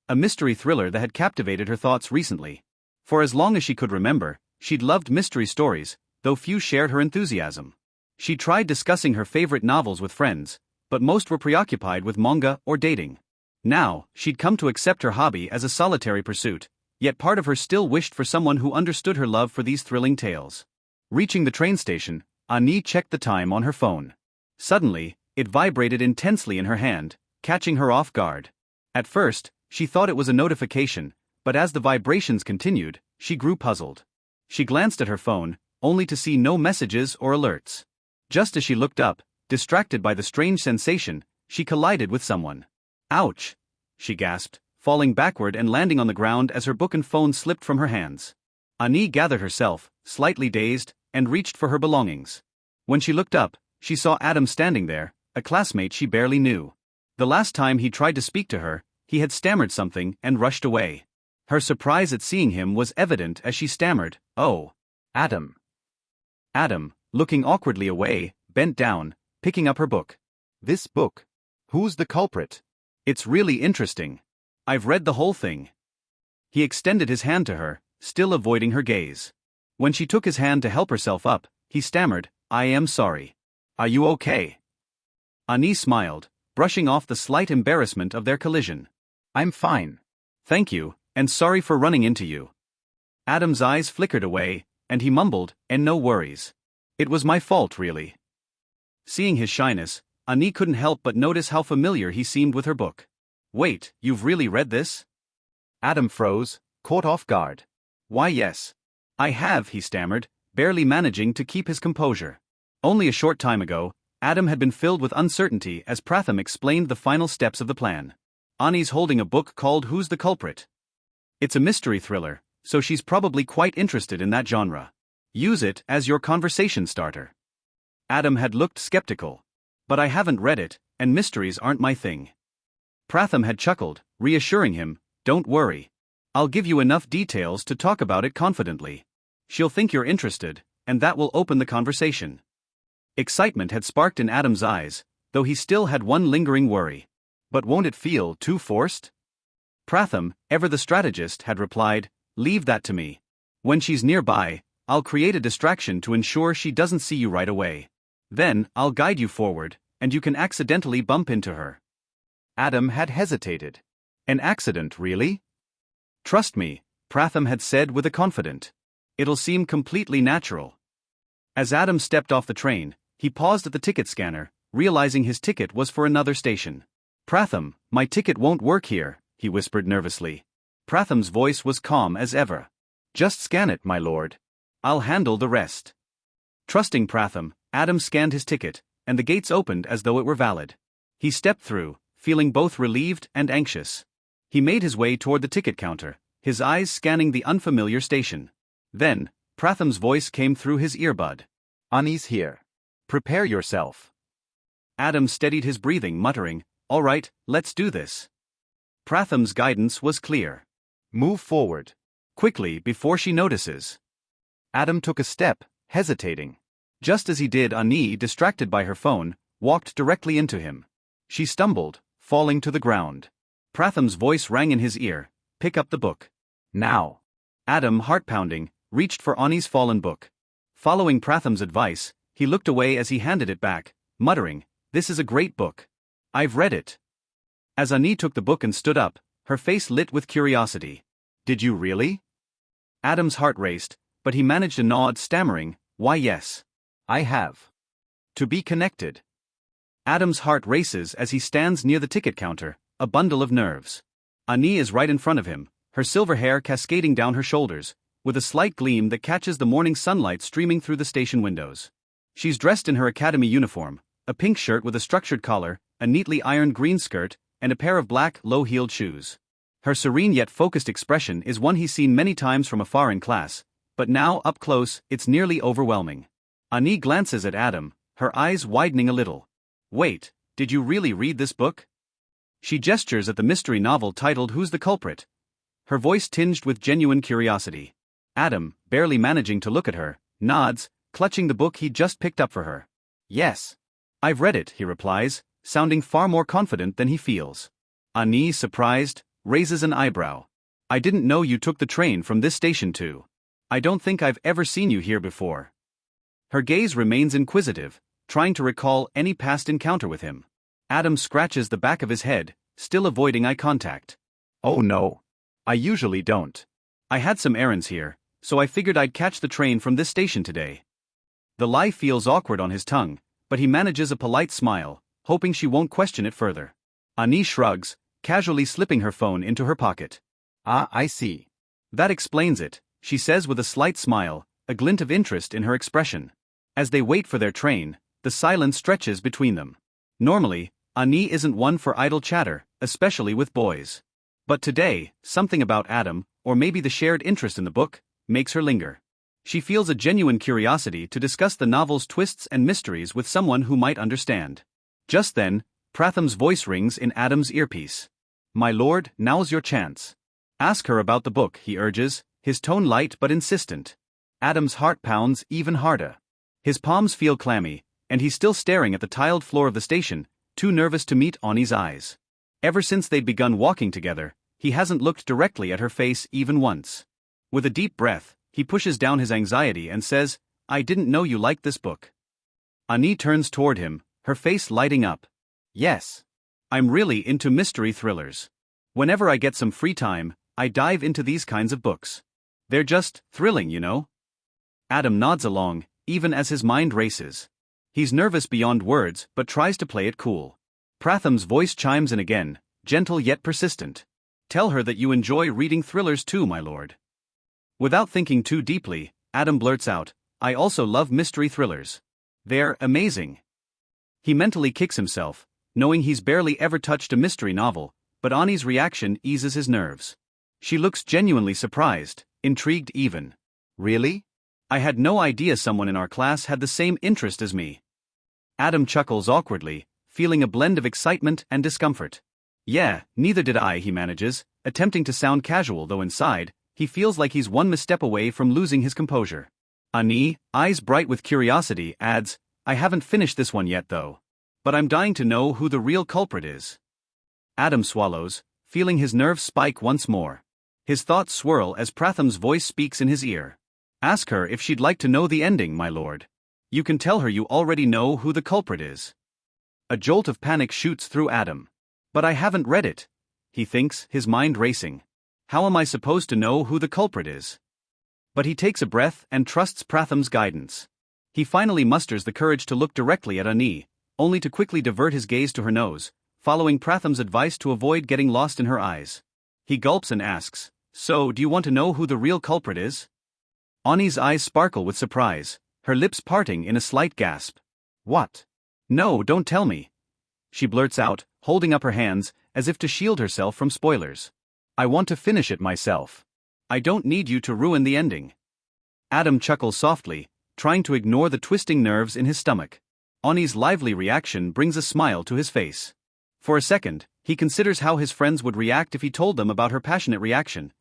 A mystery thriller that had captivated her thoughts recently. For as long as she could remember, she'd loved mystery stories, though few shared her enthusiasm. She tried discussing her favorite novels with friends, but most were preoccupied with manga or dating. Now, she'd come to accept her hobby as a solitary pursuit, yet part of her still wished for someone who understood her love for these thrilling tales. Reaching the train station, Ani checked the time on her phone. Suddenly, it vibrated intensely in her hand, catching her off guard. At first, she thought it was a notification, but as the vibrations continued, she grew puzzled. She glanced at her phone, only to see no messages or alerts. Just as she looked up, distracted by the strange sensation, she collided with someone. Ouch! She gasped, falling backward and landing on the ground as her book and phone slipped from her hands. Ani gathered herself, slightly dazed, and reached for her belongings. When she looked up, she saw Adam standing there, a classmate she barely knew. The last time he tried to speak to her, he had stammered something and rushed away. Her surprise at seeing him was evident as she stammered, "Oh, Adam." Adam, looking awkwardly away, bent down, picking up her book. This book. Who's the culprit? It's really interesting. I've read the whole thing. He extended his hand to her, still avoiding her gaze. When she took his hand to help herself up, he stammered, I am sorry. Are you okay? Ani smiled, brushing off the slight embarrassment of their collision. I'm fine. Thank you, and sorry for running into you. Adam's eyes flickered away, and he mumbled, and no worries. It was my fault, really. Seeing his shyness, Ani couldn't help but notice how familiar he seemed with her book. Wait, you've really read this? Adam froze, caught off guard. Why yes. I have, he stammered, barely managing to keep his composure. Only a short time ago, Adam had been filled with uncertainty as Pratham explained the final steps of the plan. Ani's holding a book called Who's the Culprit? It's a mystery thriller, so she's probably quite interested in that genre. Use it as your conversation starter. Adam had looked skeptical. But I haven't read it, and mysteries aren't my thing. Pratham had chuckled, reassuring him, don't worry. I'll give you enough details to talk about it confidently. She'll think you're interested, and that will open the conversation. Excitement had sparked in Adam's eyes, though he still had one lingering worry. But won't it feel too forced? Pratham, ever the strategist, had replied, leave that to me. When she's nearby, I'll create a distraction to ensure she doesn't see you right away. Then, I'll guide you forward, and you can accidentally bump into her. Adam had hesitated. An accident, really? Trust me, Pratham had said with a confident. It'll seem completely natural. As Adam stepped off the train, he paused at the ticket scanner, realizing his ticket was for another station. Pratham, my ticket won't work here, he whispered nervously. Pratham's voice was calm as ever. Just scan it, my lord. I'll handle the rest. Trusting Pratham, Adam scanned his ticket, and the gates opened as though it were valid. He stepped through, feeling both relieved and anxious. He made his way toward the ticket counter, his eyes scanning the unfamiliar station. Then, Pratham's voice came through his earbud. Ani's here. Prepare yourself. Adam steadied his breathing, muttering, all right, let's do this. Pratham's guidance was clear. Move forward. Quickly before she notices. Adam took a step, hesitating. Just as he did, Ani, distracted by her phone, walked directly into him. She stumbled, falling to the ground. Pratham's voice rang in his ear, pick up the book. Now. Adam, heart-pounding, reached for Ani's fallen book. Following Pratham's advice, he looked away as he handed it back, muttering, this is a great book. I've read it. As Ani took the book and stood up, her face lit with curiosity. Did you really? Adam's heart raced, but he managed a nod, stammering, "Why yes. I have. To be connected." Adam's heart races as he stands near the ticket counter, a bundle of nerves. Annie is right in front of him, her silver hair cascading down her shoulders, with a slight gleam that catches the morning sunlight streaming through the station windows. She's dressed in her academy uniform, a pink shirt with a structured collar, a neatly ironed green skirt, and a pair of black, low-heeled shoes. Her serene yet focused expression is one he's seen many times from afar in class, but now, up close, it's nearly overwhelming. Annie glances at Adam, her eyes widening a little. "Wait, did you really read this book?" She gestures at the mystery novel titled Who's the Culprit? Her voice tinged with genuine curiosity. Adam, barely managing to look at her, nods, clutching the book he'd just picked up for her. "Yes. I've read it," he replies, sounding far more confident than he feels. Annie, surprised, raises an eyebrow. "I didn't know you took the train from this station too. I don't think I've ever seen you here before." Her gaze remains inquisitive, trying to recall any past encounter with him. Adam scratches the back of his head, still avoiding eye contact. "Oh no. I usually don't. I had some errands here, so I figured I'd catch the train from this station today." The lie feels awkward on his tongue, but he manages a polite smile, hoping she won't question it further. Annie shrugs, casually slipping her phone into her pocket. "Ah, I see. "That explains it," she says with a slight smile, a glint of interest in her expression. As they wait for their train, the silence stretches between them. Normally, Annie isn't one for idle chatter, especially with boys. But today, something about Adam, or maybe the shared interest in the book, makes her linger. She feels a genuine curiosity to discuss the novel's twists and mysteries with someone who might understand. Just then, Pratham's voice rings in Adam's earpiece. "My lord, now's your chance. Ask her about the book," he urges, his tone light but insistent. Adam's heart pounds even harder. His palms feel clammy, and he's still staring at the tiled floor of the station, too nervous to meet Annie's eyes. Ever since they'd begun walking together, he hasn't looked directly at her face even once. With a deep breath, he pushes down his anxiety and says, "I didn't know you liked this book." Annie turns toward him, her face lighting up. "Yes. I'm really into mystery thrillers. Whenever I get some free time, I dive into these kinds of books. They're just thrilling, you know." Adam nods along, even as his mind races. He's nervous beyond words but tries to play it cool. Pratham's voice chimes in again, gentle yet persistent. "Tell her that you enjoy reading thrillers too, my lord." Without thinking too deeply, Adam blurts out, "I also love mystery thrillers. They're amazing." He mentally kicks himself, knowing he's barely ever touched a mystery novel, but Annie's reaction eases his nerves. She looks genuinely surprised, intrigued even. "Really? I had no idea someone in our class had the same interest as me." Adam chuckles awkwardly, feeling a blend of excitement and discomfort. "Yeah, neither did I," he manages, attempting to sound casual though inside, he feels like he's one misstep away from losing his composure. Annie, eyes bright with curiosity, adds, "I haven't finished this one yet though. But I'm dying to know who the real culprit is." Adam swallows, feeling his nerves spike once more. His thoughts swirl as Pratham's voice speaks in his ear. "Ask her if she'd like to know the ending, my lord. You can tell her you already know who the culprit is." A jolt of panic shoots through Adam. "But I haven't read it," he thinks, his mind racing. "How am I supposed to know who the culprit is?" But he takes a breath and trusts Pratham's guidance. He finally musters the courage to look directly at Annie, only to quickly divert his gaze to her nose, following Pratham's advice to avoid getting lost in her eyes. He gulps and asks, "So, do you want to know who the real culprit is?" Annie's eyes sparkle with surprise, her lips parting in a slight gasp. "What? No, don't tell me," she blurts out, holding up her hands, as if to shield herself from spoilers. "I want to finish it myself. I don't need you to ruin the ending." Adam chuckles softly, trying to ignore the twisting nerves in his stomach. Annie's lively reaction brings a smile to his face. For a second, he considers how his friends would react if he told them about her passionate reaction.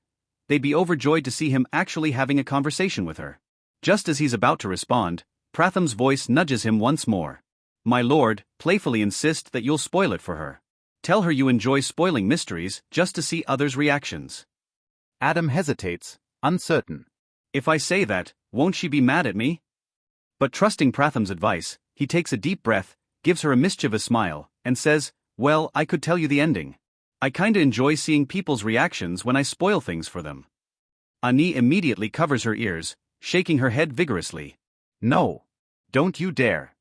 They'd be overjoyed to see him actually having a conversation with her. Just as he's about to respond, Pratham's voice nudges him once more. "My lord, playfully insist that you'll spoil it for her. Tell her you enjoy spoiling mysteries just to see others' reactions." Adam hesitates, uncertain. "If I say that, won't she be mad at me?" But trusting Pratham's advice, he takes a deep breath, gives her a mischievous smile, and says, "Well, I could tell you the ending. I kinda enjoy seeing people's reactions when I spoil things for them." Ani immediately covers her ears, shaking her head vigorously. No. Don't you dare.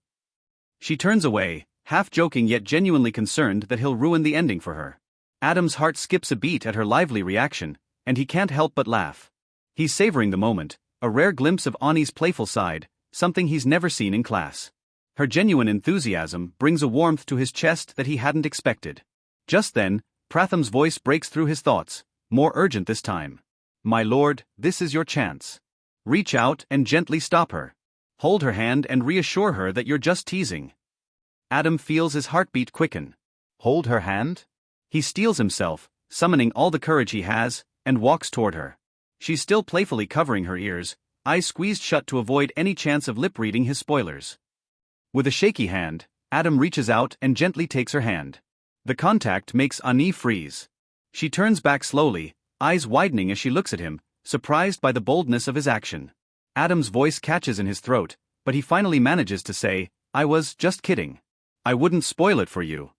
She turns away, half joking yet genuinely concerned that he'll ruin the ending for her. Adam's heart skips a beat at her lively reaction, and he can't help but laugh. He's savoring the moment, a rare glimpse of Ani's playful side, something he's never seen in class. Her genuine enthusiasm brings a warmth to his chest that he hadn't expected. Just then, Pratham's voice breaks through his thoughts, more urgent this time. My lord, this is your chance. Reach out and gently stop her. Hold her hand and reassure her that you're just teasing. Adam feels his heartbeat quicken. Hold her hand? He steels himself, summoning all the courage he has, and walks toward her. She's still playfully covering her ears, eyes squeezed shut to avoid any chance of lip-reading his spoilers. With a shaky hand, Adam reaches out and gently takes her hand. The contact makes Ani freeze. She turns back slowly, eyes widening as she looks at him, surprised by the boldness of his action. Adam's voice catches in his throat, but he finally manages to say, I was just kidding. I wouldn't spoil it for you.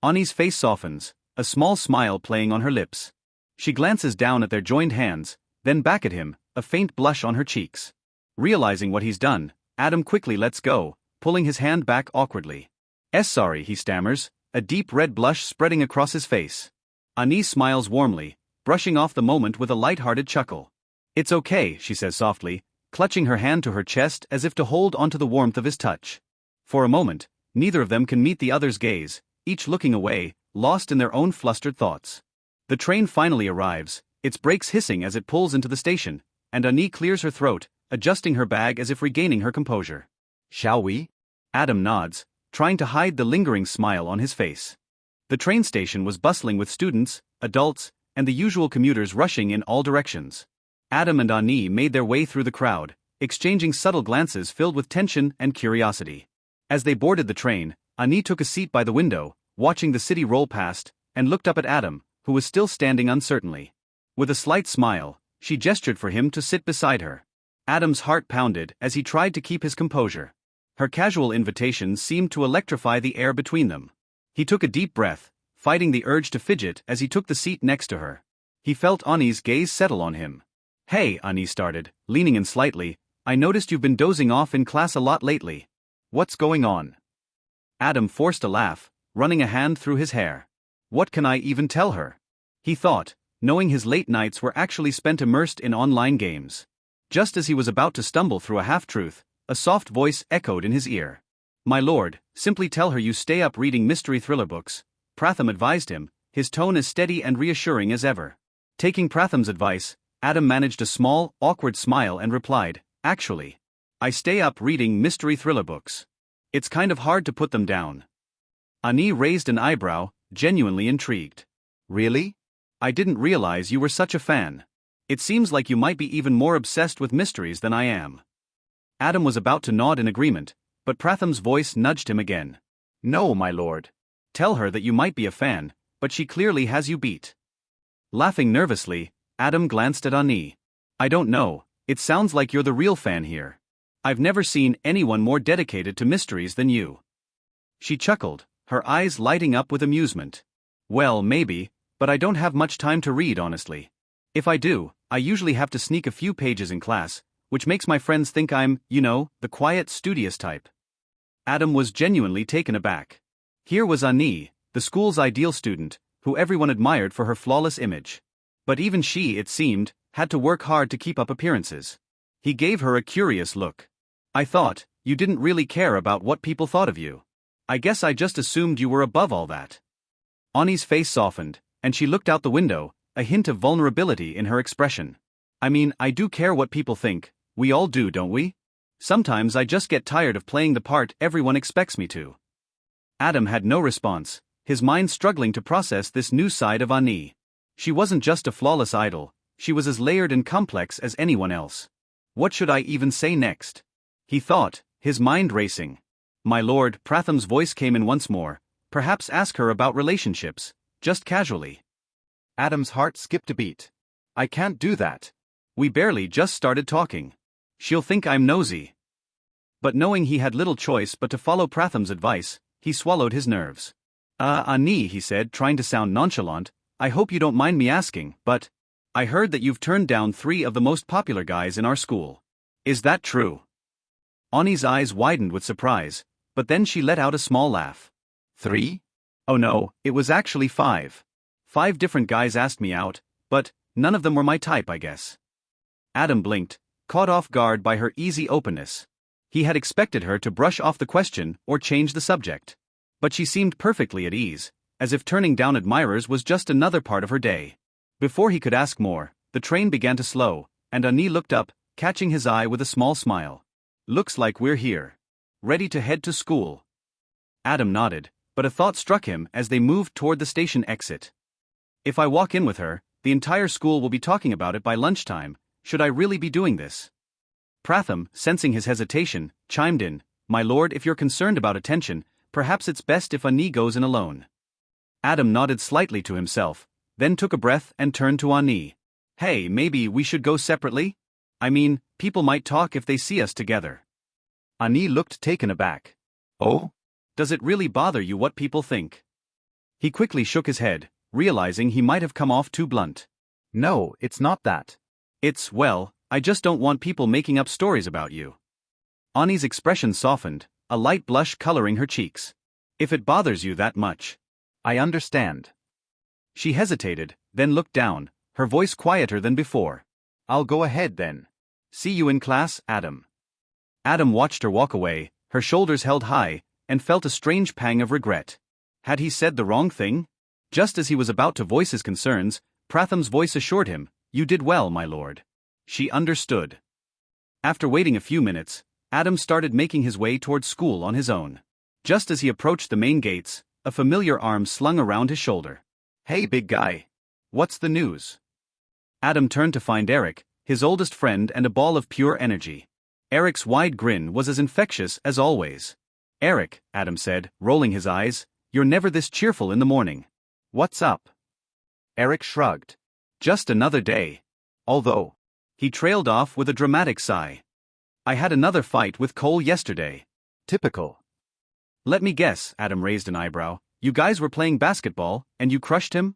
Ani's face softens, a small smile playing on her lips. She glances down at their joined hands, then back at him, a faint blush on her cheeks. Realizing what he's done, Adam quickly lets go, pulling his hand back awkwardly. Sorry, he stammers, a deep red blush spreading across his face. Ani smiles warmly, brushing off the moment with a light-hearted chuckle. It's okay, she says softly, clutching her hand to her chest as if to hold onto the warmth of his touch. For a moment, neither of them can meet the other's gaze, each looking away, lost in their own flustered thoughts. The train finally arrives, its brakes hissing as it pulls into the station, and Ani clears her throat, adjusting her bag as if regaining her composure. Shall we? Adam nods, trying to hide the lingering smile on his face. The train station was bustling with students, adults, and the usual commuters rushing in all directions. Adam and Ani made their way through the crowd, exchanging subtle glances filled with tension and curiosity. As they boarded the train, Ani took a seat by the window, watching the city roll past, and looked up at Adam, who was still standing uncertainly. With a slight smile, she gestured for him to sit beside her. Adam's heart pounded as he tried to keep his composure. Her casual invitation seemed to electrify the air between them. He took a deep breath, fighting the urge to fidget as he took the seat next to her. He felt Ani's gaze settle on him. Hey, Ani started, leaning in slightly, I noticed you've been dozing off in class a lot lately. What's going on? Adam forced a laugh, running a hand through his hair. What can I even tell her? He thought, knowing his late nights were actually spent immersed in online games. Just as he was about to stumble through a half-truth, a soft voice echoed in his ear. My lord, simply tell her you stay up reading mystery thriller books, Pratham advised him, his tone as steady and reassuring as ever. Taking Pratham's advice, Adam managed a small, awkward smile and replied, Actually, I stay up reading mystery thriller books. It's kind of hard to put them down. Ani raised an eyebrow, genuinely intrigued. Really? I didn't realize you were such a fan. It seems like you might be even more obsessed with mysteries than I am. Adam was about to nod in agreement, but Pratham's voice nudged him again. No, my lord. Tell her that you might be a fan, but she clearly has you beat. Laughing nervously, Adam glanced at Ani. I don't know, it sounds like you're the real fan here. I've never seen anyone more dedicated to mysteries than you. She chuckled, her eyes lighting up with amusement. Well, maybe, but I don't have much time to read, honestly. If I do, I usually have to sneak a few pages in class, which makes my friends think I'm, the quiet, studious type. Adam was genuinely taken aback. Here was Ani, the school's ideal student, who everyone admired for her flawless image. But even she, it seemed, had to work hard to keep up appearances. He gave her a curious look. I thought, you didn't really care about what people thought of you. I guess I just assumed you were above all that. Ani's face softened, and she looked out the window, a hint of vulnerability in her expression. I mean, I do care what people think, we all do, don't we? Sometimes I just get tired of playing the part everyone expects me to. Adam had no response, his mind struggling to process this new side of Ani. She wasn't just a flawless idol, she was as layered and complex as anyone else. What should I even say next? He thought, his mind racing. My lord, Pratham's voice came in once more, perhaps ask her about relationships, just casually. Adam's heart skipped a beat. I can't do that. We barely just started talking. She'll think I'm nosy. But knowing he had little choice but to follow Pratham's advice, he swallowed his nerves. Ani, he said, trying to sound nonchalant, I hope you don't mind me asking, but I heard that you've turned down 3 of the most popular guys in our school. Is that true? Ani's eyes widened with surprise, but then she let out a small laugh. 3? Oh no, it was actually 5. 5 different guys asked me out, but none of them were my type, I guess. Adam blinked, caught off guard by her easy openness. He had expected her to brush off the question or change the subject. But she seemed perfectly at ease, as if turning down admirers was just another part of her day. Before he could ask more, the train began to slow, and Ani looked up, catching his eye with a small smile. Looks like we're here. Ready to head to school. Adam nodded, but a thought struck him as they moved toward the station exit. If I walk in with her, the entire school will be talking about it by lunchtime. Should I really be doing this? Pratham, sensing his hesitation, chimed in, My lord, if you're concerned about attention, perhaps it's best if Ani goes in alone. Adam nodded slightly to himself, then took a breath and turned to Ani. Hey, maybe we should go separately? I mean, people might talk if they see us together. Ani looked taken aback. Oh? Does it really bother you what people think? He quickly shook his head, realizing he might have come off too blunt. No, it's not that. It's, well, I just don't want people making up stories about you. Ani's expression softened, a light blush coloring her cheeks. If it bothers you that much. I understand. She hesitated, then looked down, her voice quieter than before. I'll go ahead then. See you in class, Adam. Adam watched her walk away, her shoulders held high, and felt a strange pang of regret. Had he said the wrong thing? Just as he was about to voice his concerns, Pratham's voice assured him, You did well, my lord. She understood. After waiting a few minutes, Adam started making his way towards school on his own. Just as he approached the main gates, a familiar arm slung around his shoulder. Hey, big guy. What's the news? Adam turned to find Eric, his oldest friend and a ball of pure energy. Eric's wide grin was as infectious as always. Eric, Adam said, rolling his eyes, you're never this cheerful in the morning. What's up? Eric shrugged. Just another day. Although. He trailed off with a dramatic sigh. I had another fight with Cole yesterday. Typical. Let me guess, Adam raised an eyebrow. You guys were playing basketball, and you crushed him?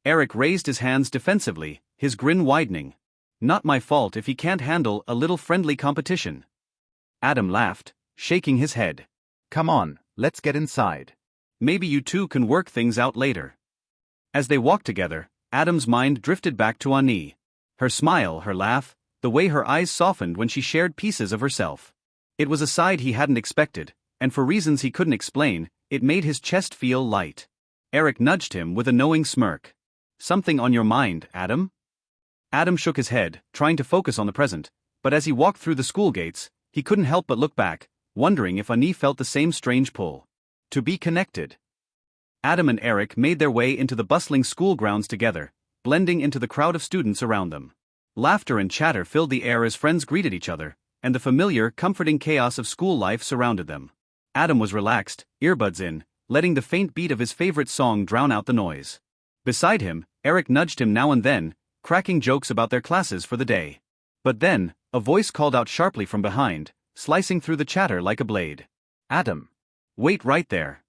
Eric raised his hands defensively, his grin widening. Not my fault if he can't handle a little friendly competition. Adam laughed, shaking his head. Come on, let's get inside. Maybe you two can work things out later. As they walked together, Adam's mind drifted back to Ani. Her smile, her laugh, the way her eyes softened when she shared pieces of herself. It was a side he hadn't expected, and for reasons he couldn't explain, it made his chest feel light. Eric nudged him with a knowing smirk. Something on your mind, Adam? Adam shook his head, trying to focus on the present, but as he walked through the school gates, he couldn't help but look back, wondering if Ani felt the same strange pull. To be connected. Adam and Eric made their way into the bustling school grounds together, blending into the crowd of students around them. Laughter and chatter filled the air as friends greeted each other, and the familiar, comforting chaos of school life surrounded them. Adam was relaxed, earbuds in, letting the faint beat of his favorite song drown out the noise. Beside him, Eric nudged him now and then, cracking jokes about their classes for the day. But then, a voice called out sharply from behind, slicing through the chatter like a blade. Adam. Wait right there.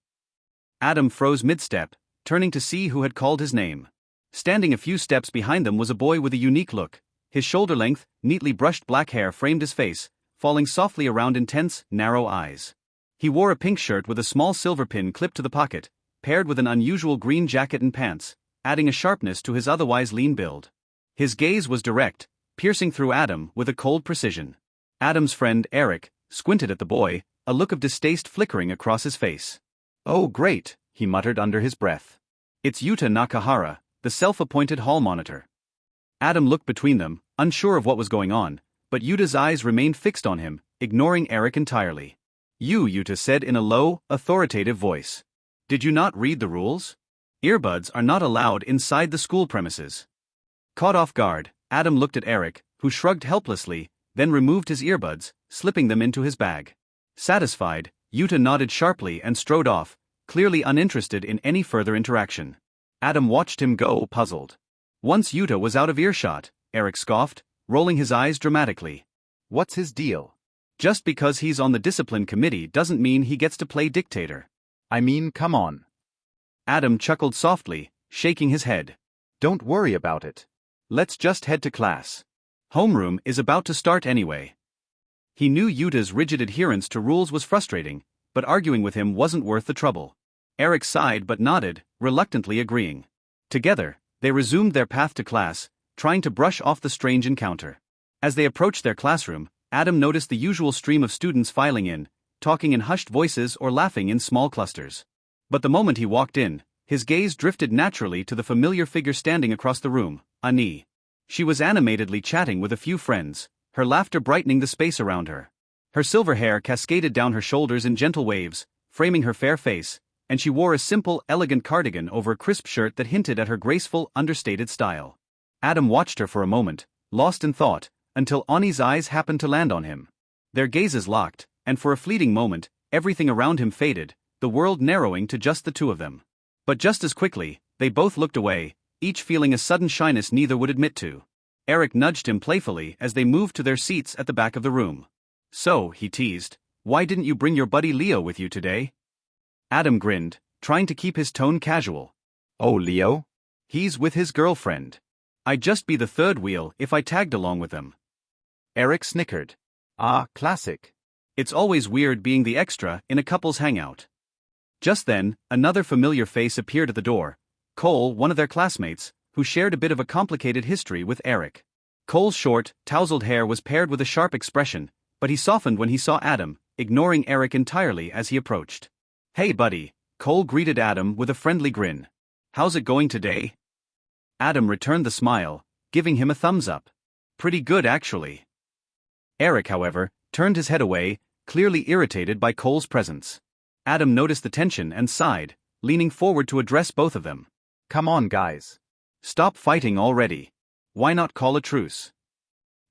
Adam froze mid-step, turning to see who had called his name. Standing a few steps behind them was a boy with a unique look. His shoulder-length, neatly brushed black hair framed his face, falling softly around intense, narrow eyes. He wore a pink shirt with a small silver pin clipped to the pocket, paired with an unusual green jacket and pants, adding a sharpness to his otherwise lean build. His gaze was direct, piercing through Adam with a cold precision. Adam's friend, Eric, squinted at the boy, a look of distaste flickering across his face. Oh great, he muttered under his breath. It's Yuta Nakahara, the self-appointed hall monitor. Adam looked between them, unsure of what was going on, but Yuta's eyes remained fixed on him, ignoring Eric entirely. Yuta said in a low, authoritative voice. Did you not read the rules? Earbuds are not allowed inside the school premises. Caught off guard, Adam looked at Eric, who shrugged helplessly, then removed his earbuds, slipping them into his bag. Satisfied, Yuta nodded sharply and strode off, clearly uninterested in any further interaction. Adam watched him go, puzzled. Once Yuta was out of earshot, Eric scoffed, rolling his eyes dramatically. What's his deal? Just because he's on the discipline committee doesn't mean he gets to play dictator. I mean, come on. Adam chuckled softly, shaking his head. Don't worry about it. Let's just head to class. Homeroom is about to start anyway. He knew Yuta's rigid adherence to rules was frustrating, but arguing with him wasn't worth the trouble. Eric sighed but nodded, reluctantly agreeing. Together, they resumed their path to class, trying to brush off the strange encounter. As they approached their classroom, Adam noticed the usual stream of students filing in, talking in hushed voices or laughing in small clusters. But the moment he walked in, his gaze drifted naturally to the familiar figure standing across the room, Ani. She was animatedly chatting with a few friends, her laughter brightening the space around her. Her silver hair cascaded down her shoulders in gentle waves, framing her fair face, and she wore a simple, elegant cardigan over a crisp shirt that hinted at her graceful, understated style. Adam watched her for a moment, lost in thought, until Ani's eyes happened to land on him. Their gazes locked, and for a fleeting moment, everything around him faded, the world narrowing to just the two of them. But just as quickly, they both looked away, each feeling a sudden shyness neither would admit to. Eric nudged him playfully as they moved to their seats at the back of the room. "So," he teased, "why didn't you bring your buddy Leo with you today?" Adam grinned, trying to keep his tone casual. "Oh, Leo? "He's with his girlfriend. I'd just be the third wheel if I tagged along with them." Eric snickered. "Ah, classic." It's always weird being the extra in a couple's hangout. Just then, another familiar face appeared at the door. Cole, one of their classmates, who shared a bit of a complicated history with Eric. Cole's short, tousled hair was paired with a sharp expression, but he softened when he saw Adam, ignoring Eric entirely as he approached. "Hey buddy," Cole greeted Adam with a friendly grin. "How's it going today?" Adam returned the smile, giving him a thumbs up. "Pretty good actually." Eric, however, turned his head away, clearly irritated by Cole's presence. Adam noticed the tension and sighed, leaning forward to address both of them. "Come on, guys. Stop fighting already. Why not call a truce?"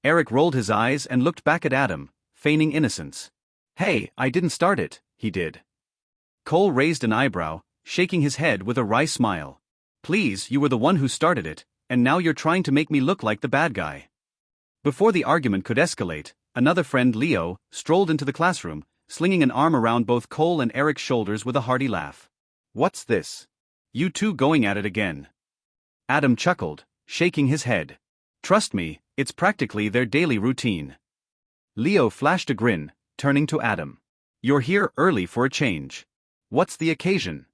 Eric rolled his eyes and looked back at Adam, feigning innocence. "Hey, I didn't start it," he did. Cole raised an eyebrow, shaking his head with a wry smile. "Please, you were the one who started it, and now you're trying to make me look like the bad guy." Before the argument could escalate, another friend, Leo, strolled into the classroom, slinging an arm around both Cole and Eric's shoulders with a hearty laugh. "What's this? "You two going at it again?" Adam chuckled, shaking his head. "Trust me, it's practically their daily routine." Leo flashed a grin, turning to Adam. "You're here early for a change. What's the occasion?"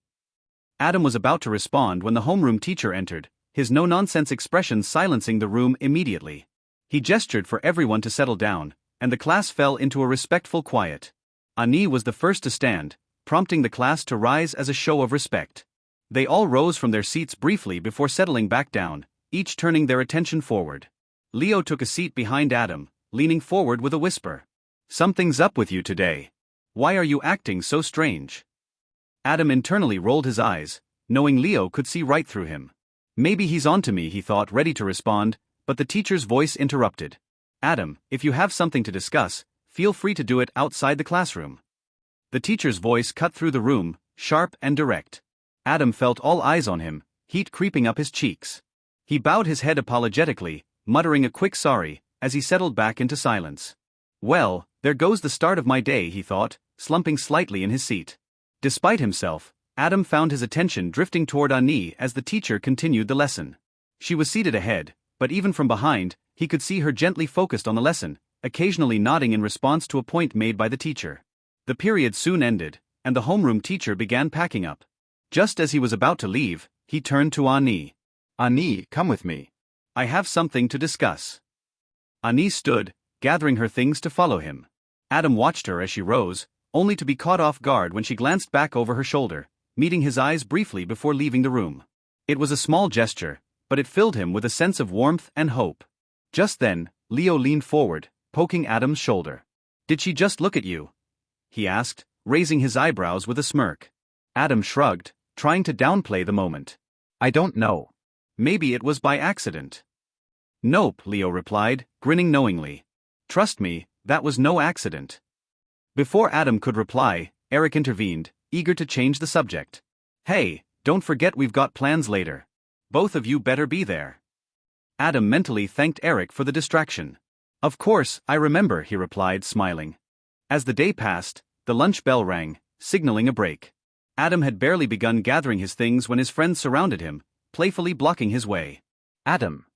Adam was about to respond when the homeroom teacher entered, his no-nonsense expression silencing the room immediately. He gestured for everyone to settle down, and the class fell into a respectful quiet. Ani was the first to stand, prompting the class to rise as a show of respect. They all rose from their seats briefly before settling back down, each turning their attention forward. Leo took a seat behind Adam, leaning forward with a whisper. "Something's up with you today. Why are you acting so strange?" Adam internally rolled his eyes, knowing Leo could see right through him. "Maybe he's onto me," he thought, ready to respond, but the teacher's voice interrupted. "Adam, if you have something to discuss, feel free to do it outside the classroom." The teacher's voice cut through the room, sharp and direct. Adam felt all eyes on him, heat creeping up his cheeks. He bowed his head apologetically, muttering a quick sorry, as he settled back into silence. "Well, there goes the start of my day," he thought, slumping slightly in his seat. Despite himself, Adam found his attention drifting toward Ani as the teacher continued the lesson. She was seated ahead, but even from behind, he could see her gently focused on the lesson, occasionally nodding in response to a point made by the teacher. The period soon ended, and the homeroom teacher began packing up. Just as he was about to leave, he turned to Ani. "Ani, come with me. I have something to discuss." Ani stood, gathering her things to follow him. Adam watched her as she rose, only to be caught off guard when she glanced back over her shoulder, meeting his eyes briefly before leaving the room. It was a small gesture, but it filled him with a sense of warmth and hope. Just then, Leo leaned forward, poking Adam's shoulder. "Did she just look at you?" he asked, raising his eyebrows with a smirk. Adam shrugged, trying to downplay the moment. "I don't know. Maybe it was by accident." "Nope," Leo replied, grinning knowingly. "Trust me, that was no accident." Before Adam could reply, Eric intervened, eager to change the subject. "Hey, don't forget we've got plans later. Both of you better be there." Adam mentally thanked Eric for the distraction. "Of course, I remember," he replied, smiling. As the day passed, the lunch bell rang, signaling a break. Adam had barely begun gathering his things when his friends surrounded him, playfully blocking his way. "Adam."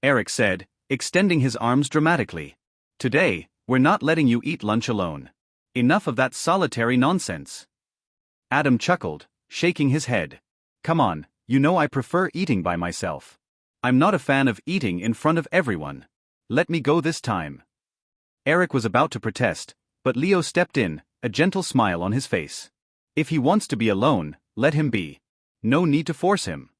Eric said, extending his arms dramatically. Today, we're not letting you eat lunch alone. Enough of that solitary nonsense. Adam chuckled, shaking his head. Come on, you know I prefer eating by myself. I'm not a fan of eating in front of everyone. Let me go this time. Eric was about to protest, but Leo stepped in, a gentle smile on his face. If he wants to be alone, let him be. No need to force him.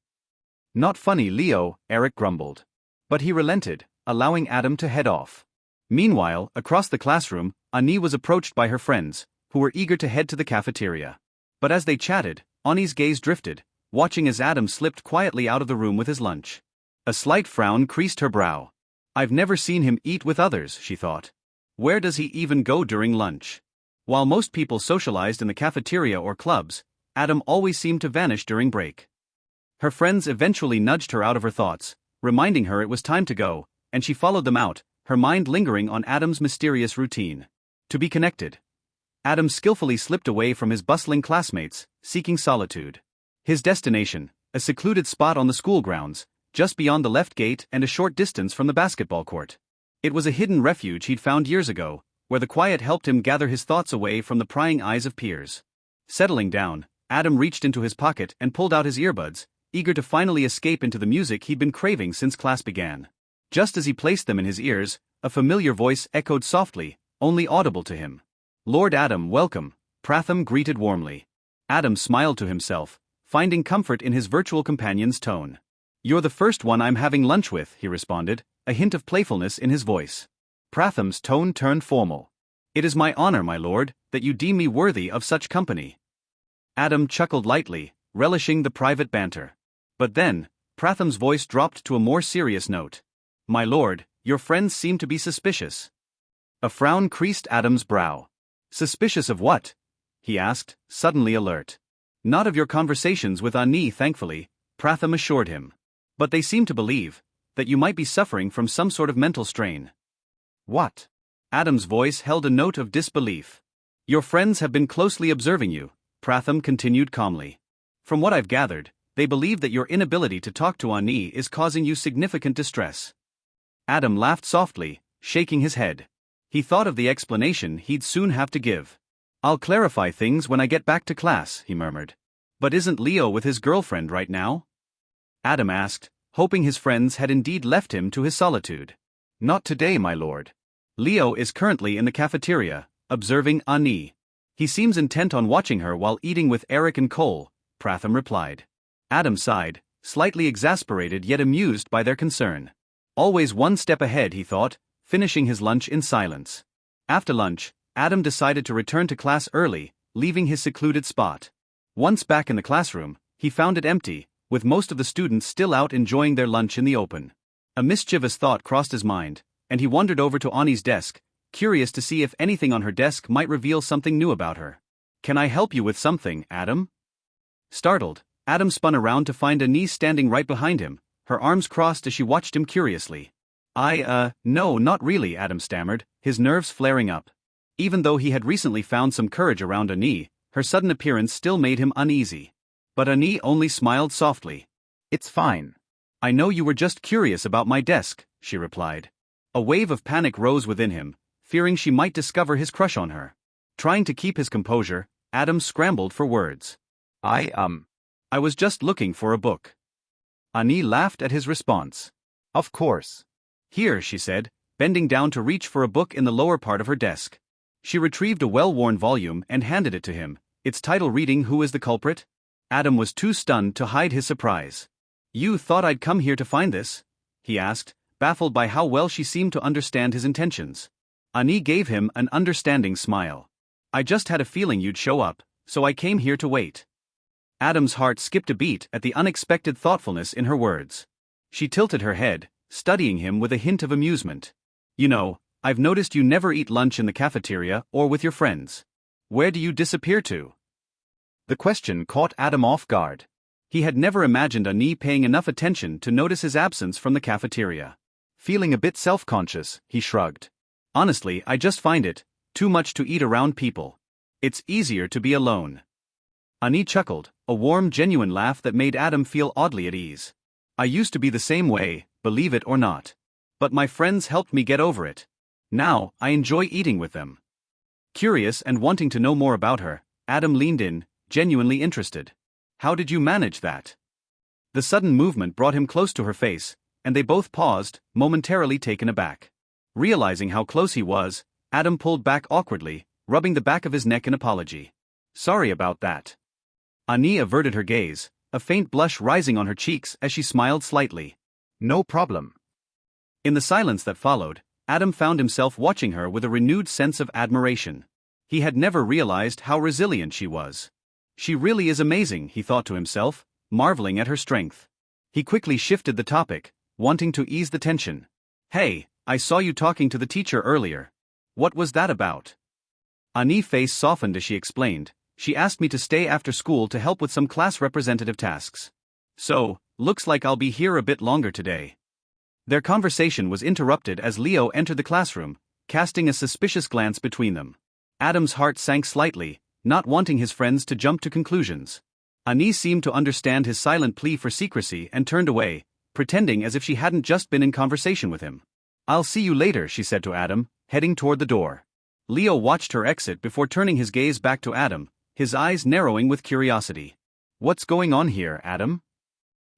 Not funny, Leo, Eric grumbled. But he relented, allowing Adam to head off. Meanwhile, across the classroom, Ani was approached by her friends, who were eager to head to the cafeteria. But as they chatted, Ani's gaze drifted, watching as Adam slipped quietly out of the room with his lunch. A slight frown creased her brow. I've never seen him eat with others, she thought. Where does he even go during lunch? While most people socialized in the cafeteria or clubs, Adam always seemed to vanish during break. Her friends eventually nudged her out of her thoughts, reminding her it was time to go, and she followed them out, her mind lingering on Adam's mysterious routine. To be connected. Adam skillfully slipped away from his bustling classmates, seeking solitude. His destination, a secluded spot on the school grounds, just beyond the left gate and a short distance from the basketball court. It was a hidden refuge he'd found years ago, where the quiet helped him gather his thoughts away from the prying eyes of peers. Settling down, Adam reached into his pocket and pulled out his earbuds, eager to finally escape into the music he'd been craving since class began. Just as he placed them in his ears, a familiar voice echoed softly, only audible to him. Lord Adam, welcome, Pratham greeted warmly. Adam smiled to himself, finding comfort in his virtual companion's tone. You're the first one I'm having lunch with, he responded, a hint of playfulness in his voice. Pratham's tone turned formal. It is my honor, my lord, that you deem me worthy of such company. Adam chuckled lightly, relishing the private banter. But then, Pratham's voice dropped to a more serious note. My lord, your friends seem to be suspicious. A frown creased Adam's brow. Suspicious of what? He asked, suddenly alert. Not of your conversations with Ani, thankfully, Pratham assured him. But they seem to believe that you might be suffering from some sort of mental strain. What? Adam's voice held a note of disbelief. Your friends have been closely observing you, Pratham continued calmly. From what I've gathered, they believe that your inability to talk to Ani is causing you significant distress. Adam laughed softly, shaking his head. He thought of the explanation he'd soon have to give. I'll clarify things when I get back to class, he murmured. But isn't Leo with his girlfriend right now? Adam asked, hoping his friends had indeed left him to his solitude. Not today, my lord. Leo is currently in the cafeteria, observing Ani. He seems intent on watching her while eating with Eric and Cole, Pratham replied. Adam sighed, slightly exasperated yet amused by their concern. Always one step ahead, he thought, finishing his lunch in silence. After lunch, Adam decided to return to class early, leaving his secluded spot. Once back in the classroom, he found it empty, with most of the students still out enjoying their lunch in the open. A mischievous thought crossed his mind, and he wandered over to Ani's desk, curious to see if anything on her desk might reveal something new about her. Can I help you with something, Adam? Startled, Adam spun around to find Ani standing right behind him, her arms crossed as she watched him curiously. No, not really, Adam stammered, his nerves flaring up. Even though he had recently found some courage around Ani, her sudden appearance still made him uneasy. But Ani only smiled softly. It's fine. I know you were just curious about my desk, she replied. A wave of panic rose within him, fearing she might discover his crush on her. Trying to keep his composure, Adam scrambled for words. I was just looking for a book. Ani laughed at his response. Of course. Here, she said, bending down to reach for a book in the lower part of her desk. She retrieved a well-worn volume and handed it to him, its title reading Who is the Culprit? Adam was too stunned to hide his surprise. You thought I'd come here to find this? He asked, baffled by how well she seemed to understand his intentions. Ani gave him an understanding smile. I just had a feeling you'd show up, so I came here to wait. Adam's heart skipped a beat at the unexpected thoughtfulness in her words. She tilted her head, studying him with a hint of amusement. You know, I've noticed you never eat lunch in the cafeteria or with your friends. Where do you disappear to? The question caught Adam off guard. He had never imagined Ani paying enough attention to notice his absence from the cafeteria. Feeling a bit self-conscious, he shrugged. Honestly, I just find it too much to eat around people. It's easier to be alone. Ani chuckled, a warm, genuine laugh that made Adam feel oddly at ease. I used to be the same way, believe it or not. But my friends helped me get over it. Now, I enjoy eating with them. Curious and wanting to know more about her, Adam leaned in, genuinely interested. How did you manage that? The sudden movement brought him close to her face, and they both paused, momentarily taken aback. Realizing how close he was, Adam pulled back awkwardly, rubbing the back of his neck in apology. Sorry about that. Ani averted her gaze, a faint blush rising on her cheeks as she smiled slightly. No problem. In the silence that followed, Adam found himself watching her with a renewed sense of admiration. He had never realized how resilient she was. She really is amazing, he thought to himself, marveling at her strength. He quickly shifted the topic, wanting to ease the tension. Hey, I saw you talking to the teacher earlier. What was that about? Ani's face softened as she explained. She asked me to stay after school to help with some class representative tasks. So, looks like I'll be here a bit longer today. Their conversation was interrupted as Leo entered the classroom, casting a suspicious glance between them. Adam's heart sank slightly, not wanting his friends to jump to conclusions. Ani seemed to understand his silent plea for secrecy and turned away, pretending as if she hadn't just been in conversation with him. I'll see you later, she said to Adam, heading toward the door. Leo watched her exit before turning his gaze back to Adam, his eyes narrowing with curiosity. What's going on here, Adam?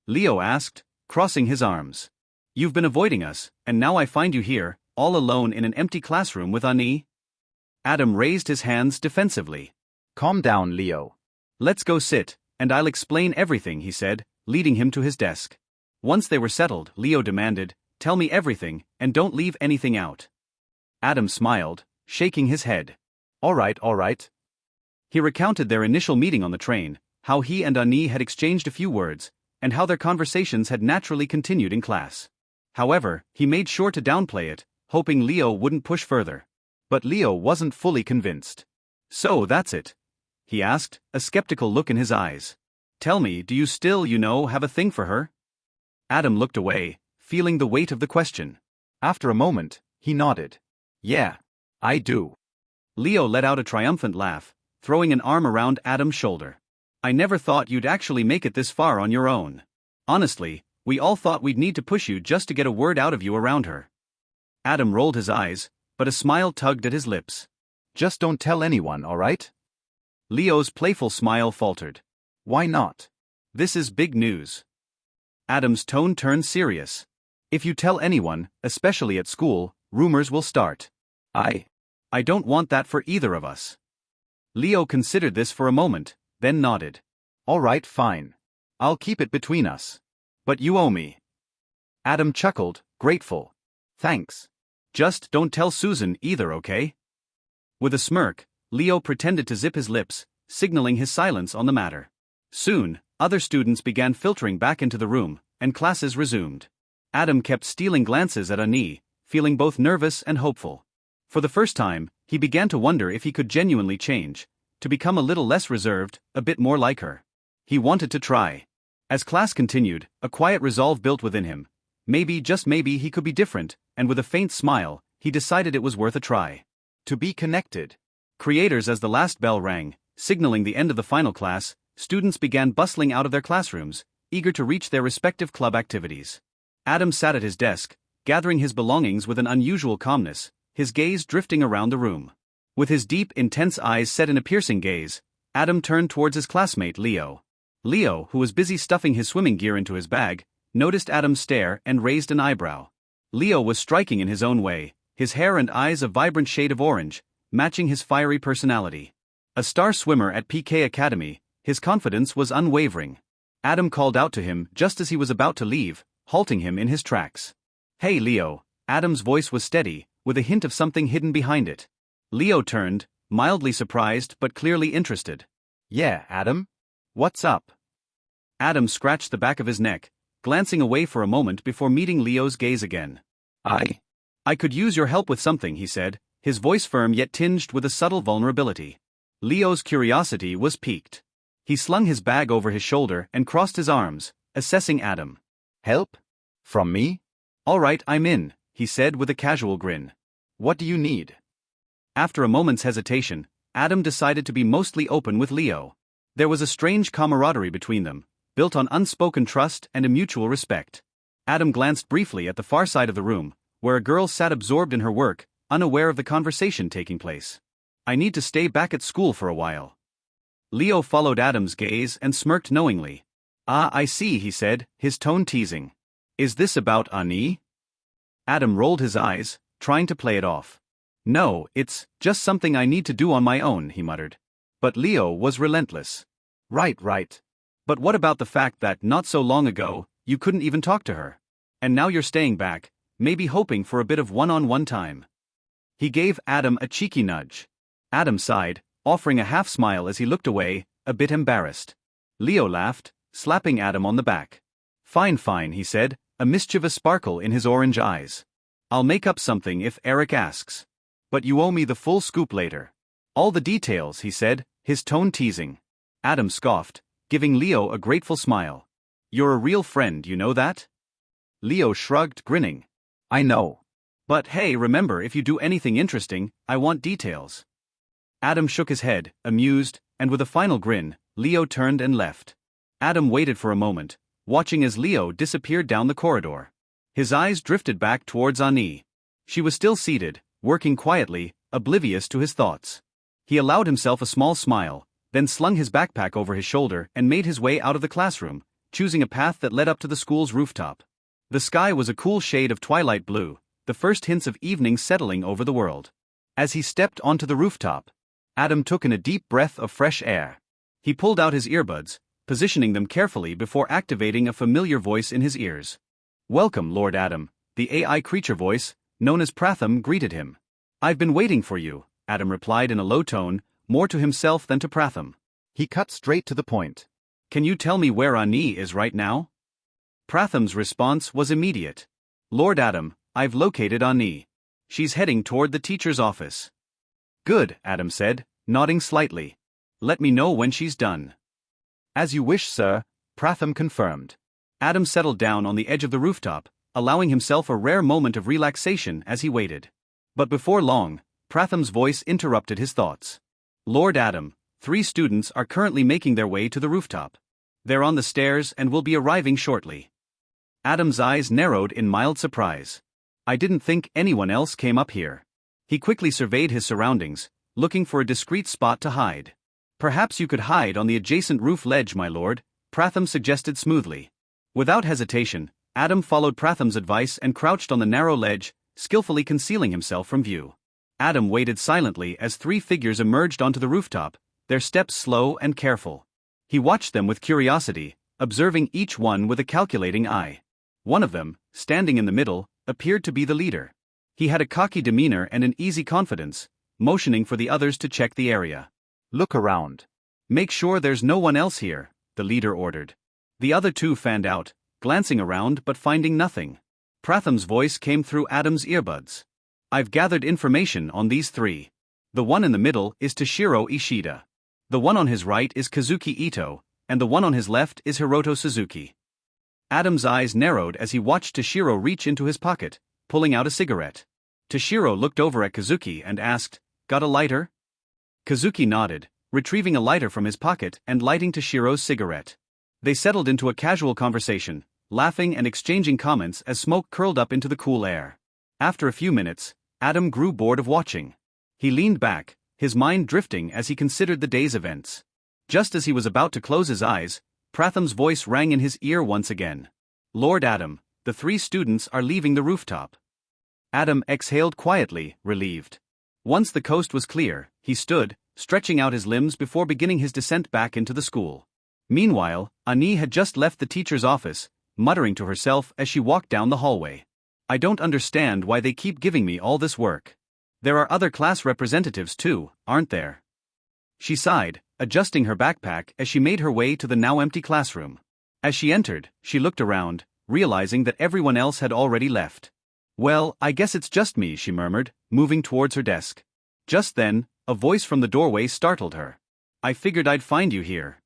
Leo asked, crossing his arms. You've been avoiding us, and now I find you here, all alone in an empty classroom with Ani? Adam raised his hands defensively. Calm down, Leo. Let's go sit, and I'll explain everything, he said, leading him to his desk. Once they were settled, Leo demanded, tell me everything, and don't leave anything out. Adam smiled, shaking his head. All right. He recounted their initial meeting on the train, how he and Ani had exchanged a few words, and how their conversations had naturally continued in class. However, he made sure to downplay it, hoping Leo wouldn't push further. But Leo wasn't fully convinced. So that's it? He asked, a skeptical look in his eyes. Tell me, do you still, have a thing for her? Adam looked away, feeling the weight of the question. After a moment, he nodded. Yeah, I do. Leo let out a triumphant laugh, throwing an arm around Adam's shoulder. I never thought you'd actually make it this far on your own. Honestly, we all thought we'd need to push you just to get a word out of you around her. Adam rolled his eyes, but a smile tugged at his lips. Just don't tell anyone, all right? Leo's playful smile faltered. Why not? This is big news. Adam's tone turned serious. If you tell anyone, especially at school, rumors will start. I don't want that for either of us. Leo considered this for a moment, then nodded. All right, fine. I'll keep it between us. But you owe me. Adam chuckled, grateful. Thanks. Just don't tell Susan either, okay? With a smirk, Leo pretended to zip his lips, signaling his silence on the matter. Soon, other students began filtering back into the room, and classes resumed. Adam kept stealing glances at Ani, feeling both nervous and hopeful. For the first time, he began to wonder if he could genuinely change, to become a little less reserved, a bit more like her. He wanted to try. As class continued, a quiet resolve built within him. Maybe, just maybe, he could be different, and with a faint smile, he decided it was worth a try. To be connected. Creators. As the last bell rang, signaling the end of the final class, students began bustling out of their classrooms, eager to reach their respective club activities. Adam sat at his desk, gathering his belongings with an unusual calmness, his gaze drifting around the room. With his deep, intense eyes set in a piercing gaze, Adam turned towards his classmate Leo. Leo, who was busy stuffing his swimming gear into his bag, noticed Adam's stare and raised an eyebrow. Leo was striking in his own way, his hair and eyes a vibrant shade of orange, matching his fiery personality. A star swimmer at PK Academy, his confidence was unwavering. Adam called out to him just as he was about to leave, halting him in his tracks. Hey Leo, Adam's voice was steady, with a hint of something hidden behind it. Leo turned, mildly surprised but clearly interested. Yeah, Adam? What's up? Adam scratched the back of his neck, glancing away for a moment before meeting Leo's gaze again. I could use your help with something, he said, his voice firm yet tinged with a subtle vulnerability. Leo's curiosity was piqued. He slung his bag over his shoulder and crossed his arms, assessing Adam. Help? From me? All right, I'm in, he said with a casual grin. What do you need? After a moment's hesitation, Adam decided to be mostly open with Leo. There was a strange camaraderie between them, built on unspoken trust and a mutual respect. Adam glanced briefly at the far side of the room, where a girl sat absorbed in her work, unaware of the conversation taking place. I need to stay back at school for a while. Leo followed Adam's gaze and smirked knowingly. Ah, I see, he said, his tone teasing. Is this about Ani? Adam rolled his eyes, trying to play it off. No, it's just something I need to do on my own, he muttered. But Leo was relentless. Right. But what about the fact that not so long ago, you couldn't even talk to her? And now you're staying back, maybe hoping for a bit of one-on-one time. He gave Adam a cheeky nudge. Adam sighed, offering a half-smile as he looked away, a bit embarrassed. Leo laughed, slapping Adam on the back. Fine, he said, a mischievous sparkle in his orange eyes. I'll make up something if Eric asks. But you owe me the full scoop later. All the details, he said, his tone teasing. Adam scoffed, giving Leo a grateful smile. You're a real friend, you know that? Leo shrugged, grinning. I know. But hey, remember, if you do anything interesting, I want details. Adam shook his head, amused, and with a final grin, Leo turned and left. Adam waited for a moment, watching as Leo disappeared down the corridor. His eyes drifted back towards Ani. She was still seated, working quietly, oblivious to his thoughts. He allowed himself a small smile, then slung his backpack over his shoulder and made his way out of the classroom, choosing a path that led up to the school's rooftop. The sky was a cool shade of twilight blue, the first hints of evening settling over the world. As he stepped onto the rooftop, Adam took in a deep breath of fresh air. He pulled out his earbuds, positioning them carefully before activating a familiar voice in his ears. Welcome, Lord Adam, the AI creature voice, known as Pratham, greeted him. I've been waiting for you, Adam replied in a low tone, more to himself than to Pratham. He cut straight to the point. Can you tell me where Ani is right now? Pratham's response was immediate. Lord Adam, I've located Ani. She's heading toward the teacher's office. Good, Adam said, nodding slightly. Let me know when she's done. As you wish, sir, Pratham confirmed. Adam settled down on the edge of the rooftop, allowing himself a rare moment of relaxation as he waited. But before long, Pratham's voice interrupted his thoughts. Lord Adam, 3 students are currently making their way to the rooftop. They're on the stairs and will be arriving shortly. Adam's eyes narrowed in mild surprise. I didn't think anyone else came up here. He quickly surveyed his surroundings, looking for a discreet spot to hide. Perhaps you could hide on the adjacent roof ledge, my lord, Pratham suggested smoothly. Without hesitation, Adam followed Pratham's advice and crouched on the narrow ledge, skillfully concealing himself from view. Adam waited silently as 3 figures emerged onto the rooftop, their steps slow and careful. He watched them with curiosity, observing each one with a calculating eye. One of them, standing in the middle, appeared to be the leader. He had a cocky demeanor and an easy confidence, motioning for the others to check the area. Look around. Make sure there's no one else here, the leader ordered. The other 2 fanned out, glancing around but finding nothing. Pratham's voice came through Adam's earbuds. I've gathered information on these 3. The one in the middle is Toshiro Ishida. The one on his right is Kazuki Ito, and the one on his left is Hiroto Suzuki. Adam's eyes narrowed as he watched Toshiro reach into his pocket, pulling out a cigarette. Toshiro looked over at Kazuki and asked, Got a lighter? Kazuki nodded, retrieving a lighter from his pocket and lighting Toshiro's cigarette. They settled into a casual conversation, laughing and exchanging comments as smoke curled up into the cool air. After a few minutes, Adam grew bored of watching. He leaned back, his mind drifting as he considered the day's events. Just as he was about to close his eyes, Pratham's voice rang in his ear once again. Lord Adam, the 3 students are leaving the rooftop. Adam exhaled quietly, relieved. Once the coast was clear, he stood, stretching out his limbs before beginning his descent back into the school. Meanwhile, Ani had just left the teacher's office, muttering to herself as she walked down the hallway. I don't understand why they keep giving me all this work. There are other class representatives too, aren't there? She sighed, adjusting her backpack as she made her way to the now empty classroom. As she entered, she looked around, realizing that everyone else had already left. Well, I guess it's just me, she murmured, moving towards her desk. Just then, a voice from the doorway startled her. I figured I'd find you here.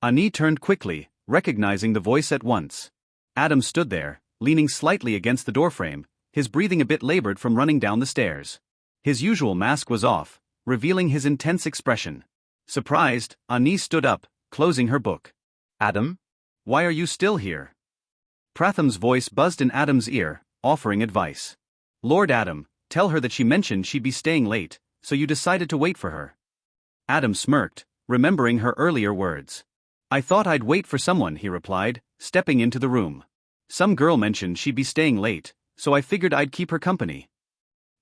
Ani turned quickly, recognizing the voice at once. Adam stood there, leaning slightly against the doorframe, his breathing a bit labored from running down the stairs. His usual mask was off, revealing his intense expression. Surprised, Ani stood up, closing her book. Adam? Why are you still here? Pratham's voice buzzed in Adam's ear, offering advice. Lord Adam, tell her that she mentioned she'd be staying late, so you decided to wait for her. Adam smirked, remembering her earlier words. I thought I'd wait for someone, he replied, stepping into the room. Some girl mentioned she'd be staying late, so I figured I'd keep her company.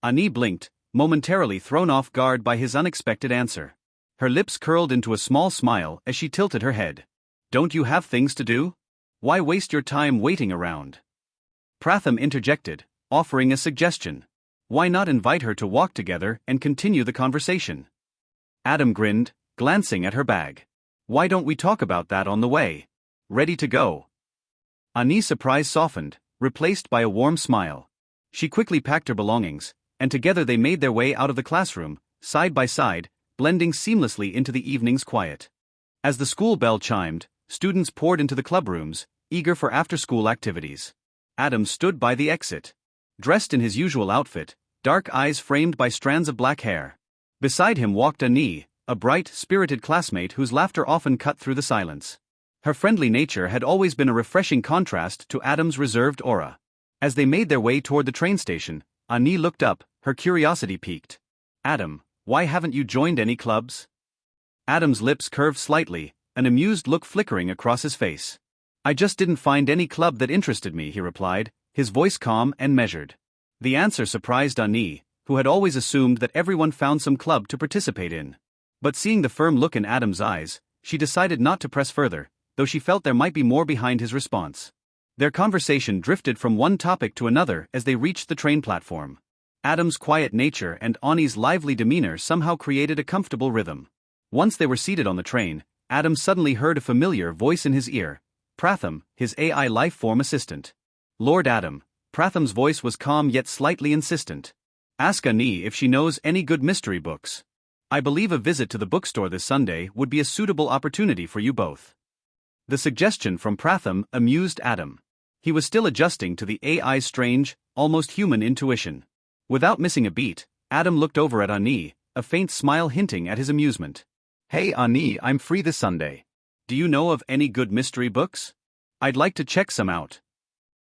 Ani blinked, momentarily thrown off guard by his unexpected answer. Her lips curled into a small smile as she tilted her head. Don't you have things to do? Why waste your time waiting around? Pratham interjected, offering a suggestion. Why not invite her to walk together and continue the conversation? Adam grinned, glancing at her bag. Why don't we talk about that on the way? Ready to go. Ani's surprise softened, replaced by a warm smile. She quickly packed her belongings, and together they made their way out of the classroom, side by side, blending seamlessly into the evening's quiet. As the school bell chimed, students poured into the clubrooms, eager for after-school activities. Adam stood by the exit. Dressed in his usual outfit, dark eyes framed by strands of black hair. Beside him walked Ani, a bright, spirited classmate whose laughter often cut through the silence. Her friendly nature had always been a refreshing contrast to Adam's reserved aura. As they made their way toward the train station, Ani looked up, her curiosity piqued. Adam, why haven't you joined any clubs? Adam's lips curved slightly, an amused look flickering across his face. I just didn't find any club that interested me, he replied, his voice calm and measured. The answer surprised Ani, who had always assumed that everyone found some club to participate in. But seeing the firm look in Adam's eyes, she decided not to press further, though she felt there might be more behind his response. Their conversation drifted from one topic to another as they reached the train platform. Adam's quiet nature and Ani's lively demeanor somehow created a comfortable rhythm. Once they were seated on the train, Adam suddenly heard a familiar voice in his ear. Pratham, his AI life-form assistant. Lord Adam. Pratham's voice was calm yet slightly insistent. Ask Ani if she knows any good mystery books. I believe a visit to the bookstore this Sunday would be a suitable opportunity for you both. The suggestion from Pratham amused Adam. He was still adjusting to the AI's strange, almost human intuition. Without missing a beat, Adam looked over at Ani, a faint smile hinting at his amusement. Hey Ani, I'm free this Sunday. Do you know of any good mystery books? I'd like to check some out.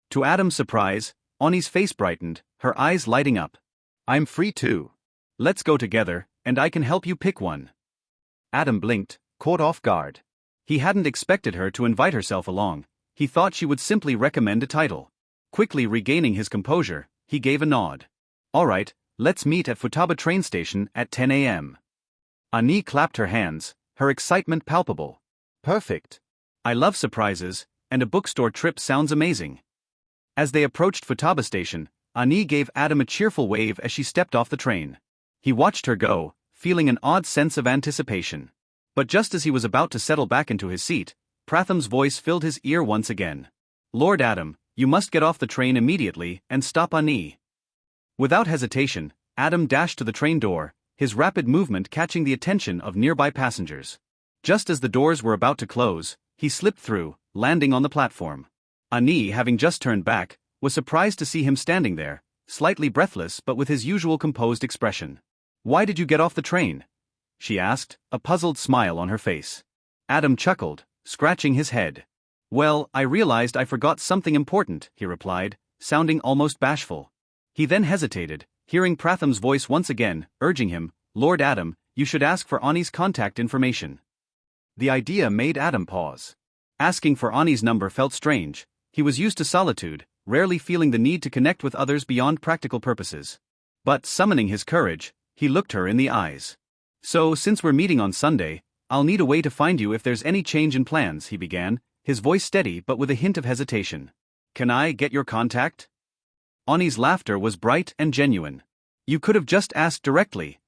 To Adam's surprise, Ani's face brightened, her eyes lighting up. I'm free too. Let's go together, and I can help you pick one. Adam blinked, caught off guard. He hadn't expected her to invite herself along. He thought she would simply recommend a title. Quickly regaining his composure, he gave a nod. All right, let's meet at Futaba train station at 10 a.m. Ani clapped her hands, her excitement palpable. Perfect. I love surprises, and a bookstore trip sounds amazing. As they approached Futaba station, Ani gave Adam a cheerful wave as she stepped off the train. He watched her go, feeling an odd sense of anticipation. But just as he was about to settle back into his seat, Pratham's voice filled his ear once again. Lord Adam, you must get off the train immediately and stop Ani. Without hesitation, Adam dashed to the train door, his rapid movement catching the attention of nearby passengers. Just as the doors were about to close, he slipped through, landing on the platform. Ani, having just turned back, was surprised to see him standing there, slightly breathless but with his usual composed expression. Why did you get off the train? She asked, a puzzled smile on her face. Adam chuckled, scratching his head. Well, I realized I forgot something important, he replied, sounding almost bashful. He then hesitated, hearing Pratham's voice once again, urging him, Lord Adam, you should ask for Ani's contact information. The idea made Adam pause. Asking for Ani's number felt strange. He was used to solitude, rarely feeling the need to connect with others beyond practical purposes. But summoning his courage, he looked her in the eyes. So, since we're meeting on Sunday, I'll need a way to find you if there's any change in plans, he began, his voice steady but with a hint of hesitation. Can I get your contact? Ani's laughter was bright and genuine. You could have just asked directly,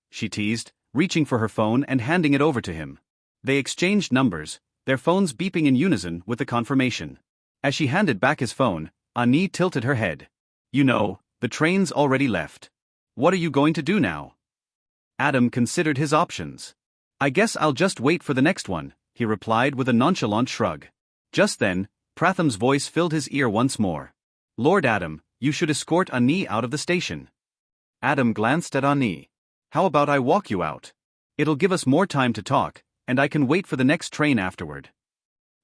she teased, reaching for her phone and handing it over to him. They exchanged numbers, their phones beeping in unison with the confirmation. As she handed back his phone, Ani tilted her head. You know, the train's already left. What are you going to do now? Adam considered his options. I guess I'll just wait for the next one, he replied with a nonchalant shrug. Just then, Pratham's voice filled his ear once more. Lord Adam, you should escort Ani out of the station. Adam glanced at Ani. How about I walk you out? It'll give us more time to talk, and I can wait for the next train afterward.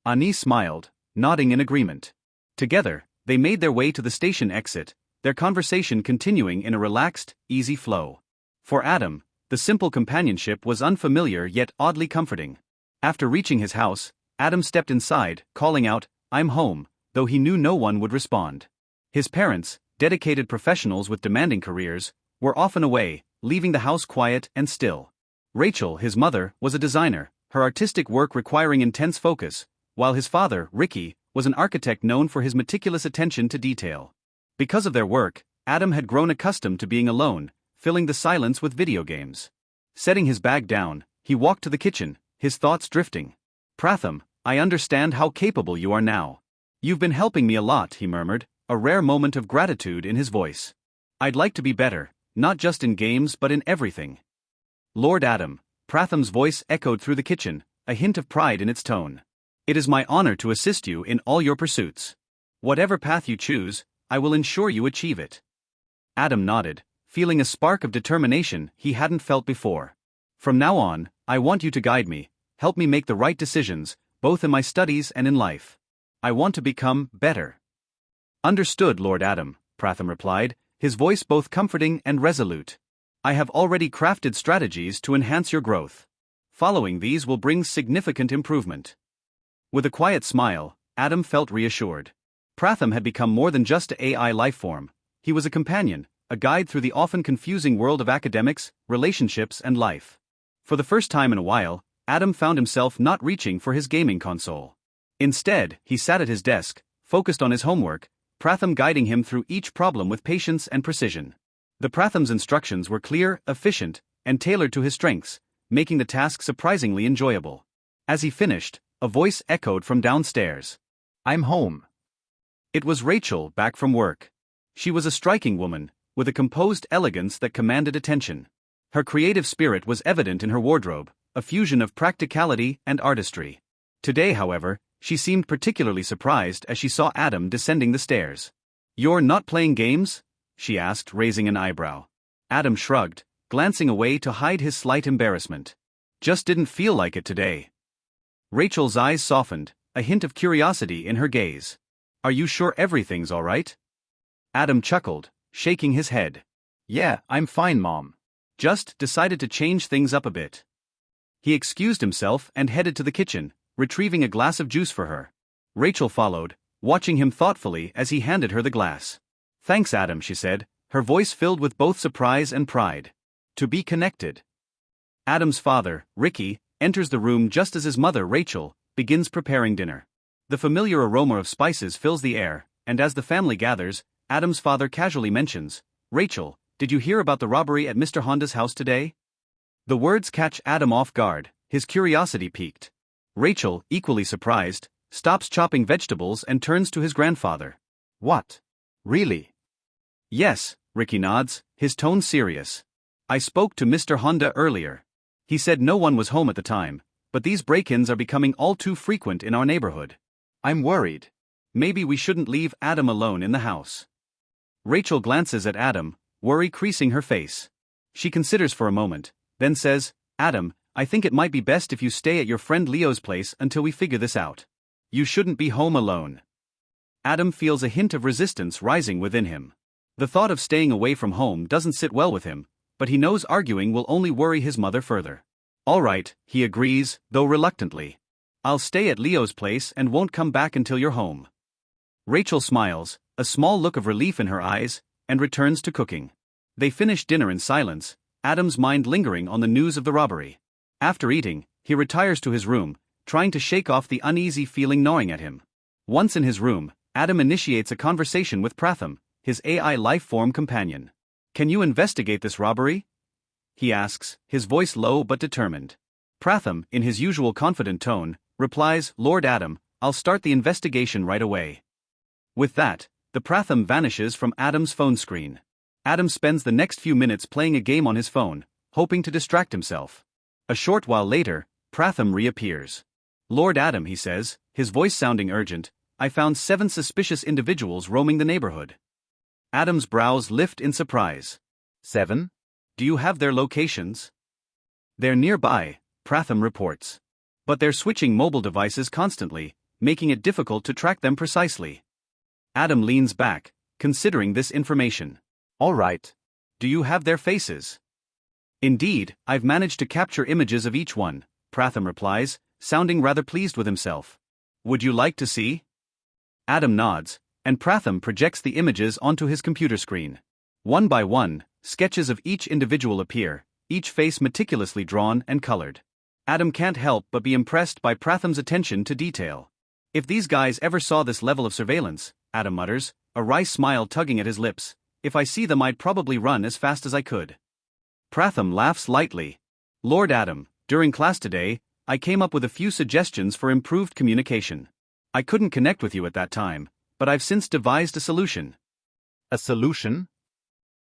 Ani smiled, nodding in agreement. Together, they made their way to the station exit, their conversation continuing in a relaxed, easy flow. For Adam, the simple companionship was unfamiliar yet oddly comforting. After reaching his house, Adam stepped inside, calling out, "I'm home," though he knew no one would respond. His parents, dedicated professionals with demanding careers, were often away, leaving the house quiet and still. Rachel, his mother, was a designer, her artistic work requiring intense focus, while his father, Ricky, was an architect known for his meticulous attention to detail. Because of their work, Adam had grown accustomed to being alone, filling the silence with video games. Setting his bag down, he walked to the kitchen, his thoughts drifting. "Pratham, I understand how capable you are now. You've been helping me a lot," he murmured, a rare moment of gratitude in his voice. "I'd like to be better, not just in games but in everything." "Lord Adam," Pratham's voice echoed through the kitchen, a hint of pride in its tone. "It is my honor to assist you in all your pursuits. Whatever path you choose, I will ensure you achieve it." Adam nodded, feeling a spark of determination he hadn't felt before. "From now on, I want you to guide me, help me make the right decisions, both in my studies and in life. I want to become better." "Understood, Lord Adam," Pratham replied, his voice both comforting and resolute. "I have already crafted strategies to enhance your growth. Following these will bring significant improvement." With a quiet smile, Adam felt reassured. Pratham had become more than just an AI lifeform. He was a companion, a guide through the often confusing world of academics, relationships, and life. For the first time in a while, Adam found himself not reaching for his gaming console. Instead, he sat at his desk, focused on his homework, Pratham guiding him through each problem with patience and precision. The Pratham's instructions were clear, efficient, and tailored to his strengths, making the task surprisingly enjoyable. As he finished, a voice echoed from downstairs. "I'm home." It was Rachel, back from work. She was a striking woman, with a composed elegance that commanded attention. Her creative spirit was evident in her wardrobe, a fusion of practicality and artistry. Today, however, she seemed particularly surprised as she saw Adam descending the stairs. "You're not playing games?" she asked, raising an eyebrow. Adam shrugged, glancing away to hide his slight embarrassment. "Just didn't feel like it today." Rachel's eyes softened, a hint of curiosity in her gaze. "Are you sure everything's all right?" Adam chuckled, shaking his head. "Yeah, I'm fine, Mom. Just decided to change things up a bit." He excused himself and headed to the kitchen, retrieving a glass of juice for her. Rachel followed, watching him thoughtfully as he handed her the glass. "Thanks, Adam," she said, her voice filled with both surprise and pride. To be connected. Adam's father, Ricky, enters the room just as his mother, Rachel, begins preparing dinner. The familiar aroma of spices fills the air, and as the family gathers, Adam's father casually mentions, "Rachel, did you hear about the robbery at Mr. Honda's house today?" The words catch Adam off guard, his curiosity piqued. Rachel, equally surprised, stops chopping vegetables and turns to his grandfather. "What? Really?" "Yes," Ricky nods, his tone serious. "I spoke to Mr. Honda earlier. He said no one was home at the time, but these break-ins are becoming all too frequent in our neighborhood. I'm worried. Maybe we shouldn't leave Adam alone in the house." Rachel glances at Adam, worry creasing her face. She considers for a moment, then says, "Adam, I think it might be best if you stay at your friend Leo's place until we figure this out. You shouldn't be home alone." Adam feels a hint of resistance rising within him. The thought of staying away from home doesn't sit well with him, but he knows arguing will only worry his mother further. "All right," he agrees, though reluctantly. "I'll stay at Leo's place and won't come back until you're home." Rachel smiles, a small look of relief in her eyes, and returns to cooking. They finish dinner in silence, Adam's mind lingering on the news of the robbery. After eating, he retires to his room, trying to shake off the uneasy feeling gnawing at him. Once in his room, Adam initiates a conversation with Pratham, his AI life-form companion. "Can you investigate this robbery?" he asks, his voice low but determined. Pratham, in his usual confident tone, replies, "Lord Adam, I'll start the investigation right away." With that, the Pratham vanishes from Adam's phone screen. Adam spends the next few minutes playing a game on his phone, hoping to distract himself. A short while later, Pratham reappears. "Lord Adam," he says, his voice sounding urgent, "I found 7 suspicious individuals roaming the neighborhood." Adam's brows lift in surprise. 7? "Do you have their locations?" "They're nearby," Pratham reports. "But they're switching mobile devices constantly, making it difficult to track them precisely." Adam leans back, considering this information. All right. Do you have their faces? Indeed, I've managed to capture images of each one, Pratham replies, sounding rather pleased with himself. Would you like to see? Adam nods, and Pratham projects the images onto his computer screen. One by one, sketches of each individual appear, each face meticulously drawn and colored. Adam can't help but be impressed by Pratham's attention to detail. If these guys ever saw this level of surveillance, Adam mutters, a wry smile tugging at his lips, if I see them I'd probably run as fast as I could. Pratham laughs lightly. Lord Adam, during class today, I came up with a few suggestions for improved communication. I couldn't connect with you at that time, but I've since devised a solution. A solution?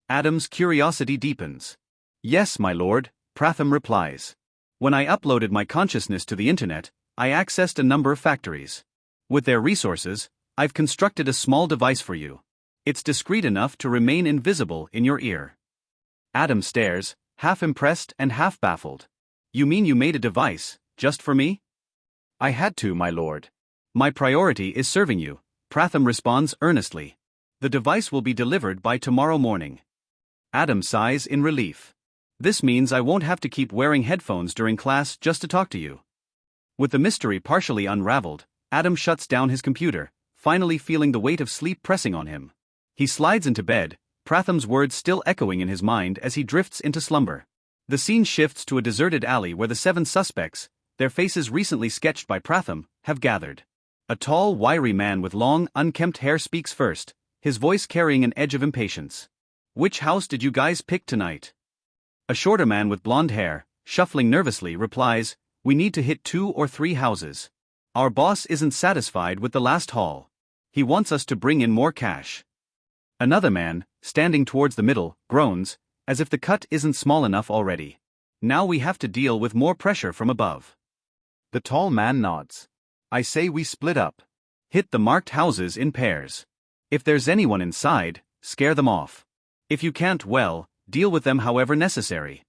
Adam's curiosity deepens. Yes, my lord, Pratham replies. When I uploaded my consciousness to the internet, I accessed a number of factories. With their resources, I've constructed a small device for you. It's discreet enough to remain invisible in your ear. Adam stares, half impressed and half baffled. You mean you made a device, just for me? I had to, my lord. My priority is serving you, Pratham responds earnestly. The device will be delivered by tomorrow morning. Adam sighs in relief. This means I won't have to keep wearing headphones during class just to talk to you. With the mystery partially unraveled, Adam shuts down his computer, finally feeling the weight of sleep pressing on him. He slides into bed, Pratham's words still echoing in his mind as he drifts into slumber. The scene shifts to a deserted alley where the 7 suspects, their faces recently sketched by Pratham, have gathered. A tall, wiry man with long, unkempt hair speaks first, his voice carrying an edge of impatience. Which house did you guys pick tonight? A shorter man with blonde hair, shuffling nervously, replies, we need to hit 2 or 3 houses. Our boss isn't satisfied with the last haul. He wants us to bring in more cash. Another man, standing towards the middle, groans, as if the cut isn't small enough already. Now we have to deal with more pressure from above. The tall man nods. I say we split up. Hit the marked houses in pairs. If there's anyone inside, scare them off. If you can't, well, deal with them however necessary.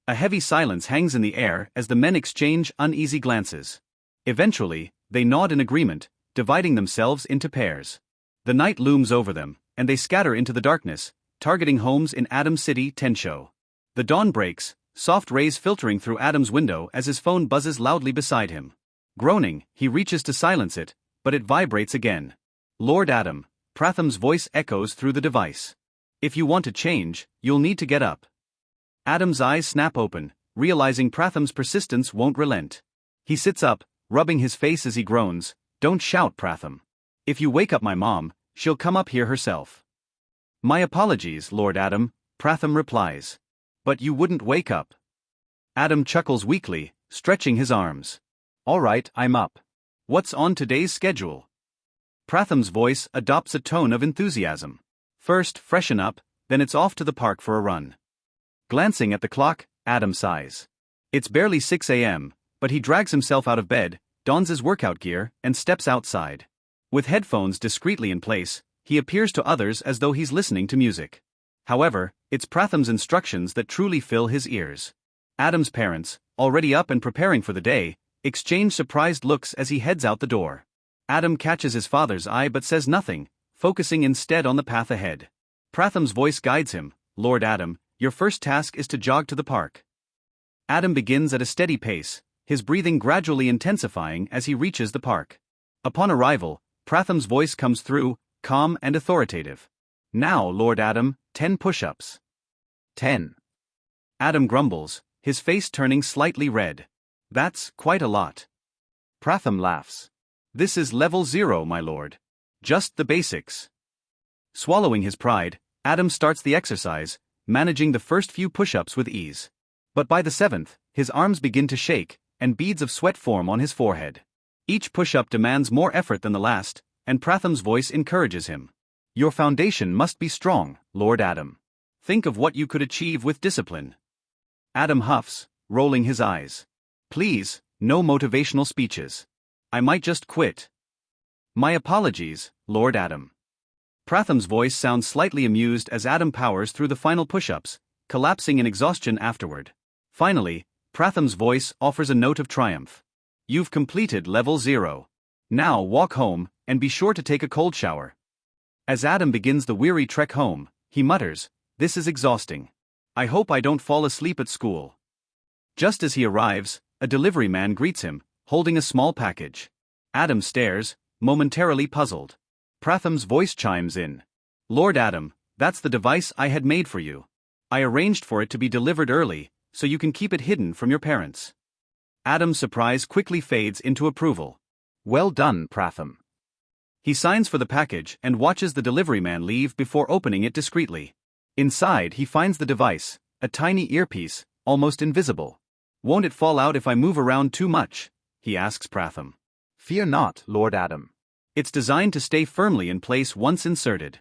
A heavy silence hangs in the air as the men exchange uneasy glances. Eventually, they nod in agreement, dividing themselves into pairs. The night looms over them, and they scatter into the darkness, targeting homes in Adam City, Tensho. The dawn breaks, soft rays filtering through Adam's window as his phone buzzes loudly beside him. Groaning, he reaches to silence it, but it vibrates again. Lord Adam, Pratham's voice echoes through the device. If you want to change, you'll need to get up. Adam's eyes snap open, realizing Pratham's persistence won't relent. He sits up, rubbing his face as he groans. Don't shout, Pratham. If you wake up my mom, she'll come up here herself. My apologies, Lord Adam, Pratham replies. But you wouldn't wake up. Adam chuckles weakly, stretching his arms. All right, I'm up. What's on today's schedule? Pratham's voice adopts a tone of enthusiasm. First, freshen up, then it's off to the park for a run. Glancing at the clock, Adam sighs. It's barely 6 a.m., but he drags himself out of bed, dons his workout gear, and steps outside. With headphones discreetly in place, he appears to others as though he's listening to music. However, it's Pratham's instructions that truly fill his ears. Adam's parents, already up and preparing for the day, exchange surprised looks as he heads out the door. Adam catches his father's eye but says nothing, focusing instead on the path ahead. Pratham's voice guides him. Lord Adam, your first task is to jog to the park. Adam begins at a steady pace, his breathing gradually intensifying as he reaches the park. Upon arrival, Pratham's voice comes through, calm and authoritative. Now, Lord Adam, 10 push-ups. 10. Adam grumbles, his face turning slightly red. That's quite a lot. Pratham laughs. This is level 0, my lord. Just the basics. Swallowing his pride, Adam starts the exercise, managing the first few push-ups with ease. But by the 7th, his arms begin to shake, and beads of sweat form on his forehead. Each push-up demands more effort than the last, and Pratham's voice encourages him. Your foundation must be strong, Lord Adam. Think of what you could achieve with discipline. Adam huffs, rolling his eyes. Please, no motivational speeches. I might just quit. My apologies, Lord Adam. Pratham's voice sounds slightly amused as Adam powers through the final push-ups, collapsing in exhaustion afterward. Finally, Pratham's voice offers a note of triumph. You've completed level 0. Now walk home, and be sure to take a cold shower. As Adam begins the weary trek home, he mutters, "This is exhausting. I hope I don't fall asleep at school." Just as he arrives, a delivery man greets him, holding a small package. Adam stares, momentarily puzzled. Pratham's voice chimes in. "Lord Adam, that's the device I had made for you. I arranged for it to be delivered early, so you can keep it hidden from your parents." Adam's surprise quickly fades into approval. Well done, Pratham. He signs for the package and watches the delivery man leave before opening it discreetly. Inside, he finds the device, a tiny earpiece, almost invisible. "Won't it fall out if I move around too much?" he asks Pratham. Fear not, Lord Adam. It's designed to stay firmly in place once inserted.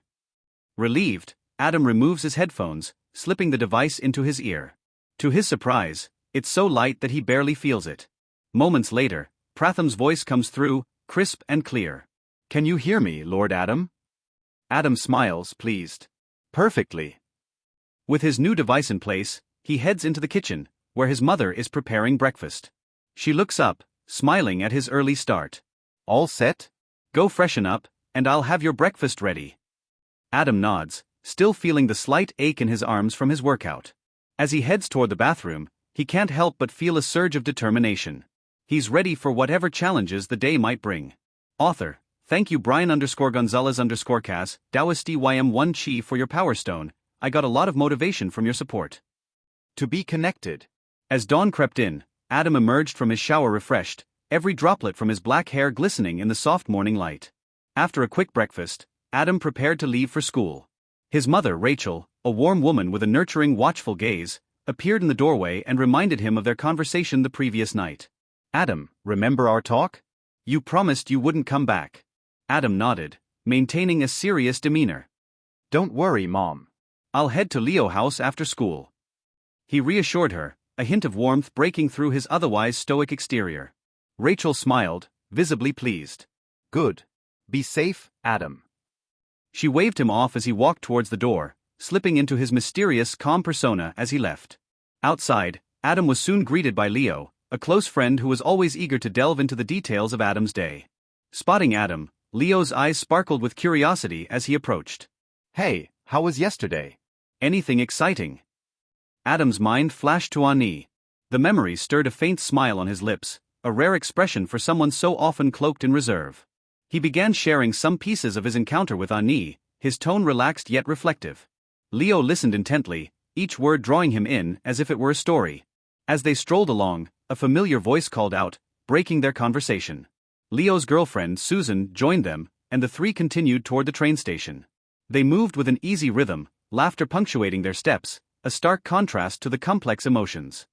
Relieved, Adam removes his headphones, slipping the device into his ear. To his surprise, it's so light that he barely feels it. Moments later, Pratham's voice comes through, crisp and clear. Can you hear me, Lord Adam? Adam smiles, pleased. Perfectly. With his new device in place, he heads into the kitchen, where his mother is preparing breakfast. She looks up, smiling at his early start. All set? Go freshen up, and I'll have your breakfast ready. Adam nods, still feeling the slight ache in his arms from his workout. As he heads toward the bathroom, he can't help but feel a surge of determination. He's ready for whatever challenges the day might bring. Author, thank you Brian_Gonzalez_Cas, Taoist YM1 Chi for your Power Stone. I got a lot of motivation from your support. To be connected. As dawn crept in, Adam emerged from his shower refreshed, every droplet from his black hair glistening in the soft morning light. After a quick breakfast, Adam prepared to leave for school. His mother, Rachel, a warm woman with a nurturing, watchful gaze, appeared in the doorway and reminded him of their conversation the previous night. Adam, remember our talk? You promised you wouldn't come back. Adam nodded, maintaining a serious demeanor. Don't worry, Mom. I'll head to Leo House after school. He reassured her, a hint of warmth breaking through his otherwise stoic exterior. Rachel smiled, visibly pleased. Good. Be safe, Adam. She waved him off as he walked towards the door, slipping into his mysterious, calm persona as he left. Outside, Adam was soon greeted by Leo, a close friend who was always eager to delve into the details of Adam's day. Spotting Adam, Leo's eyes sparkled with curiosity as he approached. Hey, how was yesterday? Anything exciting? Adam's mind flashed to Ani. The memory stirred a faint smile on his lips, a rare expression for someone so often cloaked in reserve. He began sharing some pieces of his encounter with Ani, his tone relaxed yet reflective. Leo listened intently, each word drawing him in as if it were a story. As they strolled along, a familiar voice called out, breaking their conversation. Leo's girlfriend, Susan, joined them, and the three continued toward the train station. They moved with an easy rhythm, laughter punctuating their steps, a stark contrast to the complex emotions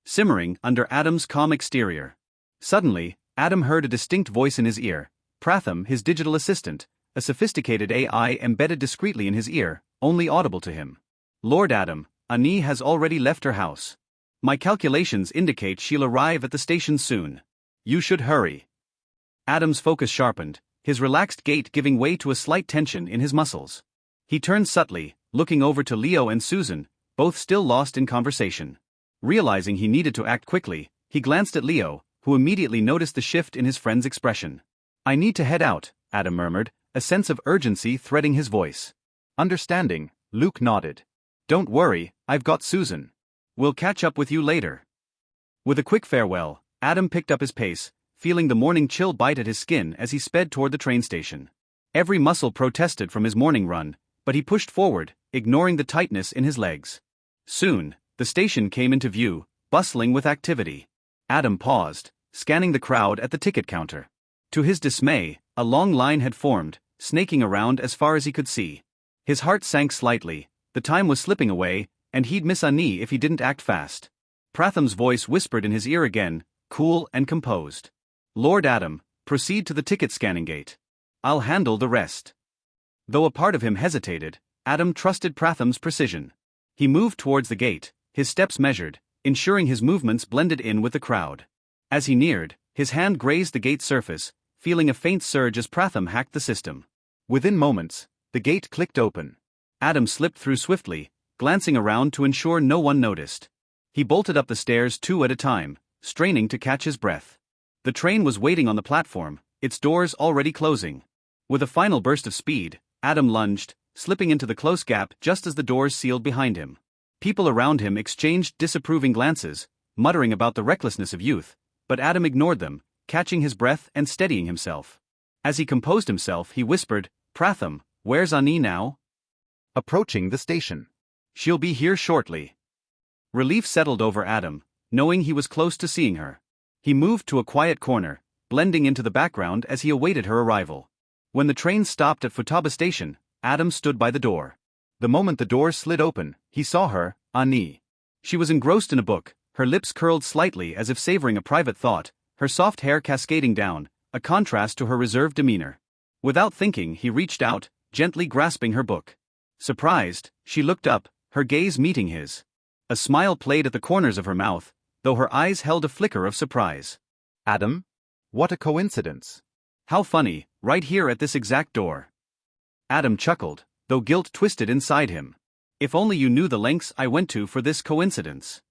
simmering under Adam's calm exterior. Suddenly, Adam heard a distinct voice in his ear, Pratham, his digital assistant, a sophisticated AI embedded discreetly in his ear, only audible to him. Lord Adam, Ani has already left her house. My calculations indicate she'll arrive at the station soon. You should hurry. Adam's focus sharpened, his relaxed gait giving way to a slight tension in his muscles. He turned subtly, looking over to Leo and Susan, both still lost in conversation. Realizing he needed to act quickly, he glanced at Leo, who immediately noticed the shift in his friend's expression. I need to head out, Adam murmured, a sense of urgency threading his voice. Understanding, Luke nodded. Don't worry, I've got Susan. We'll catch up with you later. With a quick farewell, Adam picked up his pace, feeling the morning chill bite at his skin as he sped toward the train station. Every muscle protested from his morning run, but he pushed forward, ignoring the tightness in his legs. Soon, the station came into view, bustling with activity. Adam paused, scanning the crowd at the ticket counter. To his dismay, a long line had formed, snaking around as far as he could see. His heart sank slightly, the time was slipping away, and he'd miss Ani if he didn't act fast. Pratham's voice whispered in his ear again, cool and composed. Lord Adam, proceed to the ticket scanning gate. I'll handle the rest. Though a part of him hesitated, Adam trusted Pratham's precision. He moved towards the gate, his steps measured, ensuring his movements blended in with the crowd. As he neared, his hand grazed the gate surface, feeling a faint surge as Pratham hacked the system. Within moments, the gate clicked open. Adam slipped through swiftly, glancing around to ensure no one noticed. He bolted up the stairs 2 at a time, straining to catch his breath. The train was waiting on the platform, its doors already closing. With a final burst of speed, Adam lunged, slipping into the close gap just as the doors sealed behind him. People around him exchanged disapproving glances, muttering about the recklessness of youth, but Adam ignored them, catching his breath and steadying himself. As he composed himself, he whispered, "Pratham, where's Ani now?" Approaching the station. "She'll be here shortly." Relief settled over Adam, knowing he was close to seeing her. He moved to a quiet corner, blending into the background as he awaited her arrival. When the train stopped at Futaba station, Adam stood by the door. The moment the door slid open, he saw her, Ani. She was engrossed in a book, her lips curled slightly as if savoring a private thought, her soft hair cascading down, a contrast to her reserved demeanor. Without thinking, he reached out, gently grasping her book. Surprised, she looked up, her gaze meeting his. A smile played at the corners of her mouth, though her eyes held a flicker of surprise. Adam? What a coincidence. How funny, right here at this exact door. Adam chuckled, though guilt twisted inside him. If only you knew the lengths I went to for this coincidence.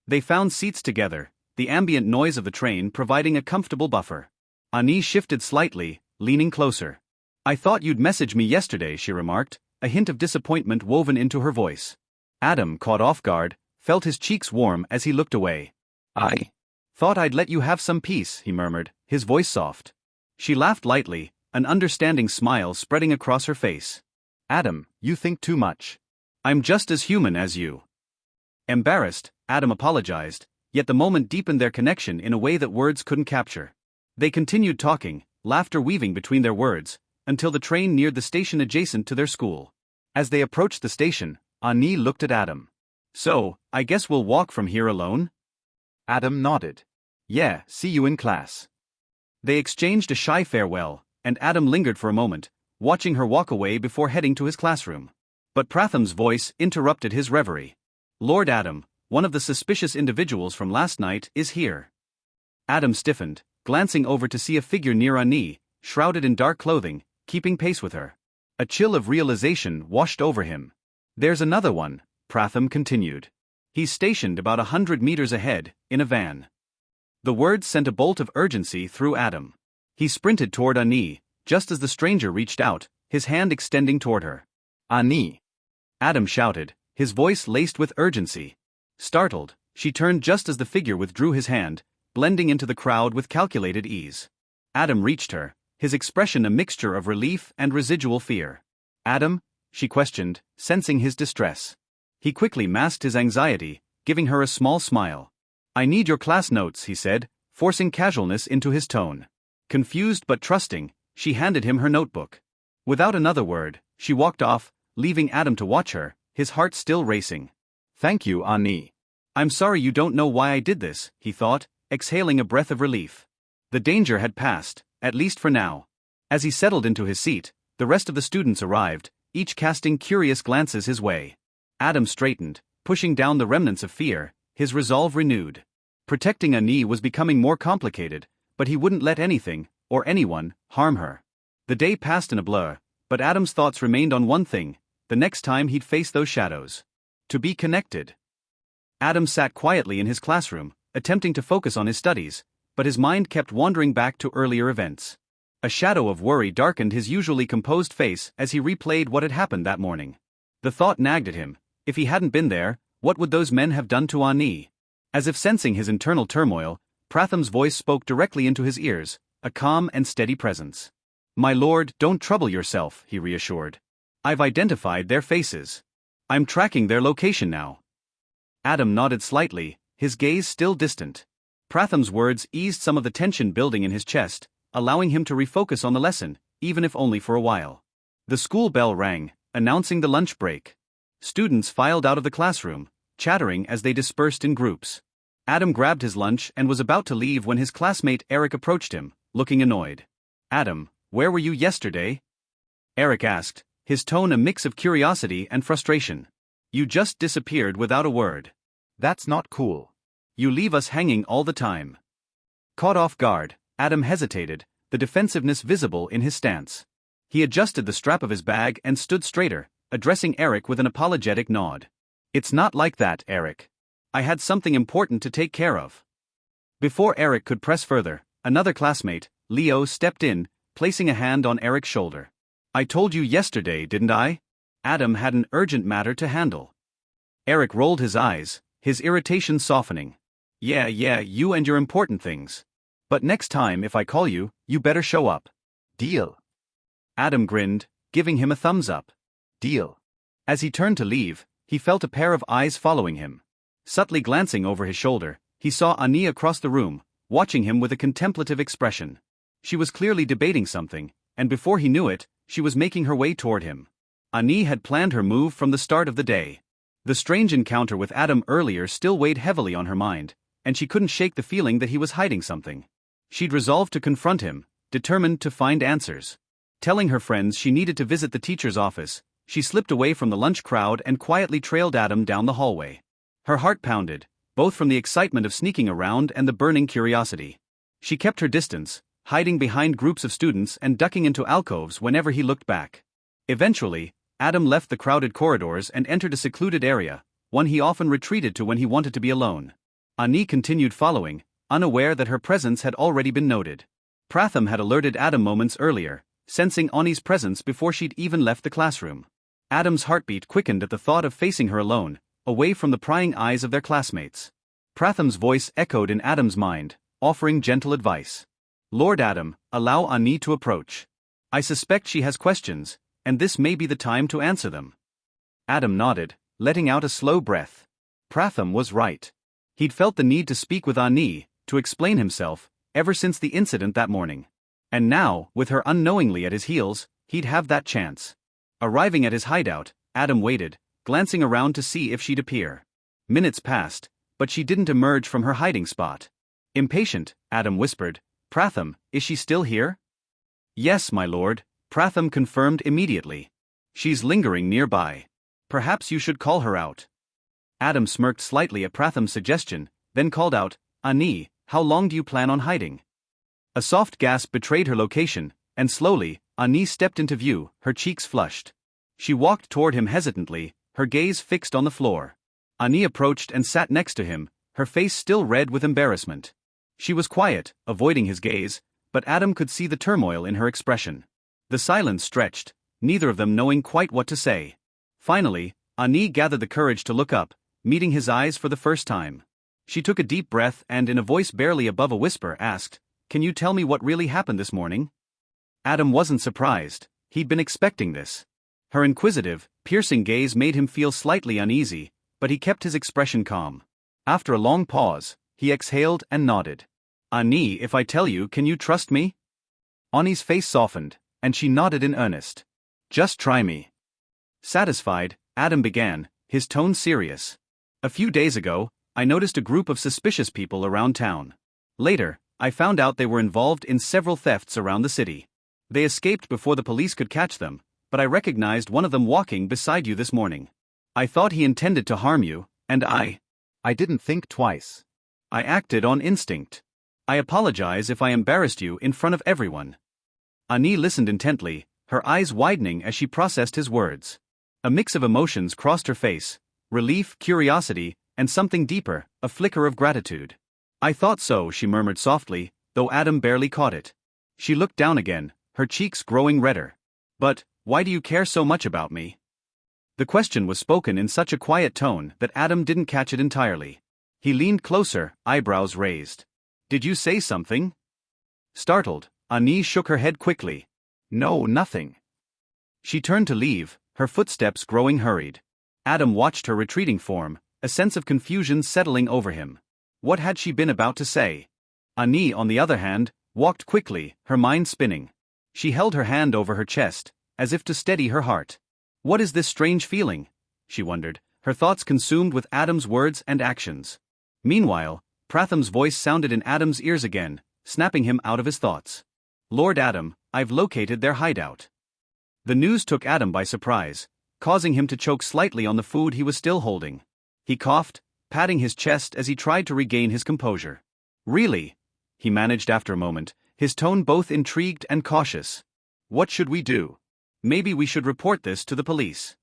They found seats together, the ambient noise of the train providing a comfortable buffer. Ani shifted slightly, leaning closer. "I thought you'd message me yesterday," she remarked, a hint of disappointment woven into her voice. Adam, caught off guard, felt his cheeks warm as he looked away. "I thought I'd let you have some peace," he murmured, his voice soft. She laughed lightly, an understanding smile spreading across her face. "Adam, you think too much." "I'm just as human as you." Embarrassed, Adam apologized, yet the moment deepened their connection in a way that words couldn't capture. They continued talking, laughter weaving between their words, until the train neared the station adjacent to their school. As they approached the station, Ani looked at Adam. "So, I guess we'll walk from here alone?" Adam nodded. "Yeah, see you in class." They exchanged a shy farewell, and Adam lingered for a moment, watching her walk away before heading to his classroom. But Pratham's voice interrupted his reverie. "Lord Adam, one of the suspicious individuals from last night is here." Adam stiffened, glancing over to see a figure near Ani, shrouded in dark clothing, keeping pace with her. A chill of realization washed over him. "There's another one," Pratham continued. "He's stationed about 100 meters ahead, in a van." The words sent a bolt of urgency through Adam. He sprinted toward Ani, just as the stranger reached out, his hand extending toward her. "Ani!" Adam shouted, his voice laced with urgency. Startled, she turned just as the figure withdrew his hand, blending into the crowd with calculated ease. Adam reached her, his expression a mixture of relief and residual fear. "Adam?" she questioned, sensing his distress. He quickly masked his anxiety, giving her a small smile. "I need your class notes," he said, forcing casualness into his tone. Confused but trusting, she handed him her notebook. Without another word, she walked off, leaving Adam to watch her, his heart still racing. "Thank you, Ani." "I'm sorry you don't know why I did this," he thought, exhaling a breath of relief. The danger had passed, at least for now. As he settled into his seat, the rest of the students arrived, each casting curious glances his way. Adam straightened, pushing down the remnants of fear, his resolve renewed. Protecting Ani was becoming more complicated, but he wouldn't let anything, or anyone, harm her. The day passed in a blur, but Adam's thoughts remained on one thing: the next time he'd face those shadows. To be connected. Adam sat quietly in his classroom, attempting to focus on his studies, but his mind kept wandering back to earlier events. A shadow of worry darkened his usually composed face as he replayed what had happened that morning. The thought nagged at him: if he hadn't been there, what would those men have done to Ani? As if sensing his internal turmoil, Pratham's voice spoke directly into his ears, a calm and steady presence. "My lord, don't trouble yourself," he reassured. "I've identified their faces. I'm tracking their location now." Adam nodded slightly, his gaze still distant. Pratham's words eased some of the tension building in his chest, allowing him to refocus on the lesson, even if only for a while. The school bell rang, announcing the lunch break. Students filed out of the classroom, chattering as they dispersed in groups. Adam grabbed his lunch and was about to leave when his classmate Eric approached him, looking annoyed. "Adam, where were you yesterday?" Eric asked, his tone a mix of curiosity and frustration. "You just disappeared without a word." "That's not cool." "You leave us hanging all the time." Caught off guard, Adam hesitated, the defensiveness visible in his stance. He adjusted the strap of his bag and stood straighter, addressing Eric with an apologetic nod. "It's not like that, Eric. I had something important to take care of." Before Eric could press further, another classmate, Leo, stepped in, placing a hand on Eric's shoulder. I told you yesterday, didn't I? Adam had an urgent matter to handle. Eric rolled his eyes, his irritation softening. Yeah, you and your important things. But next time if I call you, you better show up. Deal. Adam grinned, giving him a thumbs up. Deal. As he turned to leave, he felt a pair of eyes following him. Subtly glancing over his shoulder, he saw Annie across the room, watching him with a contemplative expression. She was clearly debating something, and before he knew it, she was making her way toward him. Annie had planned her move from the start of the day. The strange encounter with Adam earlier still weighed heavily on her mind, and she couldn't shake the feeling that he was hiding something. She'd resolved to confront him, determined to find answers. Telling her friends she needed to visit the teacher's office, she slipped away from the lunch crowd and quietly trailed Adam down the hallway. Her heart pounded, both from the excitement of sneaking around and the burning curiosity. She kept her distance, hiding behind groups of students and ducking into alcoves whenever he looked back. Eventually, Adam left the crowded corridors and entered a secluded area, one he often retreated to when he wanted to be alone. Annie continued following, unaware that her presence had already been noted. Pratham had alerted Adam moments earlier, sensing Annie's presence before she'd even left the classroom. Adam's heartbeat quickened at the thought of facing her alone, away from the prying eyes of their classmates. Pratham's voice echoed in Adam's mind, offering gentle advice. Lord Adam, allow Annie to approach. I suspect she has questions, and this may be the time to answer them. Adam nodded, letting out a slow breath. Pratham was right. He'd felt the need to speak with Annie, to explain himself, ever since the incident that morning. And now, with her unknowingly at his heels, he'd have that chance. Arriving at his hideout, Adam waited, glancing around to see if she'd appear. Minutes passed, but she didn't emerge from her hiding spot. Impatient, Adam whispered, Pratham, is she still here? Yes, my lord, Pratham confirmed immediately. She's lingering nearby. Perhaps you should call her out. Adam smirked slightly at Pratham's suggestion, then called out, Annie, how long do you plan on hiding? A soft gasp betrayed her location, and slowly, Annie stepped into view, her cheeks flushed. She walked toward him hesitantly, her gaze fixed on the floor. Annie approached and sat next to him, her face still red with embarrassment. She was quiet, avoiding his gaze, but Adam could see the turmoil in her expression. The silence stretched, neither of them knowing quite what to say. Finally, Annie gathered the courage to look up, meeting his eyes for the first time. She took a deep breath and in a voice barely above a whisper asked, Can you tell me what really happened this morning? Adam wasn't surprised, he'd been expecting this. Her inquisitive, piercing gaze made him feel slightly uneasy, but he kept his expression calm. After a long pause, he exhaled and nodded. Annie, if I tell you, can you trust me? Annie's face softened, and she nodded in earnest. Just try me. Satisfied, Adam began, his tone serious. A few days ago, I noticed a group of suspicious people around town. Later, I found out they were involved in several thefts around the city. They escaped before the police could catch them, but I recognized one of them walking beside you this morning. I thought he intended to harm you, and I didn't think twice. I acted on instinct. I apologize if I embarrassed you in front of everyone. Annie listened intently, her eyes widening as she processed his words. A mix of emotions crossed her face, relief, curiosity, and something deeper, a flicker of gratitude. I thought so, she murmured softly, though Adam barely caught it. She looked down again, her cheeks growing redder. But, why do you care so much about me? The question was spoken in such a quiet tone that Adam didn't catch it entirely. He leaned closer, eyebrows raised. Did you say something? Startled, Annie shook her head quickly. No, nothing. She turned to leave, her footsteps growing hurried. Adam watched her retreating form, a sense of confusion settling over him. What had she been about to say? Annie, on the other hand, walked quickly, her mind spinning. She held her hand over her chest, as if to steady her heart. What is this strange feeling? She wondered, her thoughts consumed with Adam's words and actions. Meanwhile, Pratham's voice sounded in Adam's ears again, snapping him out of his thoughts. Lord Adam, I've located their hideout. The news took Adam by surprise, causing him to choke slightly on the food he was still holding. He coughed, patting his chest as he tried to regain his composure. Really? He managed after a moment, his tone both intrigued and cautious. What should we do? Maybe we should report this to the police.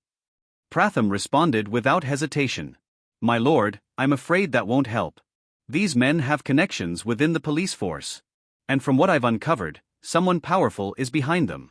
Pratham responded without hesitation. My lord, I'm afraid that won't help. These men have connections within the police force. And from what I've uncovered, someone powerful is behind them.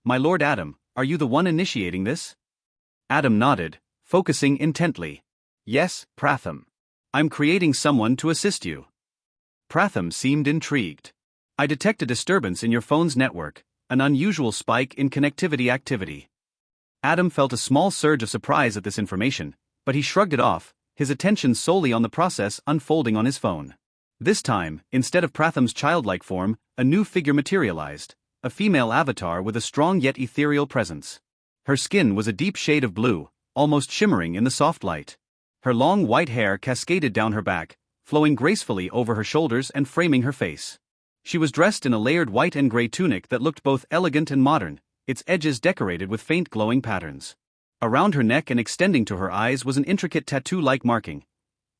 My Lord Adam, are you the one initiating this? Adam nodded, focusing intently. Yes, Pratham. I'm creating someone to assist you. Pratham seemed intrigued. I detect a disturbance in your phone's network, an unusual spike in connectivity activity. Adam felt a small surge of surprise at this information, but he shrugged it off, his attention solely on the process unfolding on his phone. This time, instead of Pratham's childlike form, a new figure materialized, a female avatar with a strong yet ethereal presence. Her skin was a deep shade of blue, almost shimmering in the soft light. Her long white hair cascaded down her back, flowing gracefully over her shoulders and framing her face. She was dressed in a layered white and gray tunic that looked both elegant and modern, its edges decorated with faint glowing patterns. Around her neck and extending to her eyes was an intricate tattoo-like marking,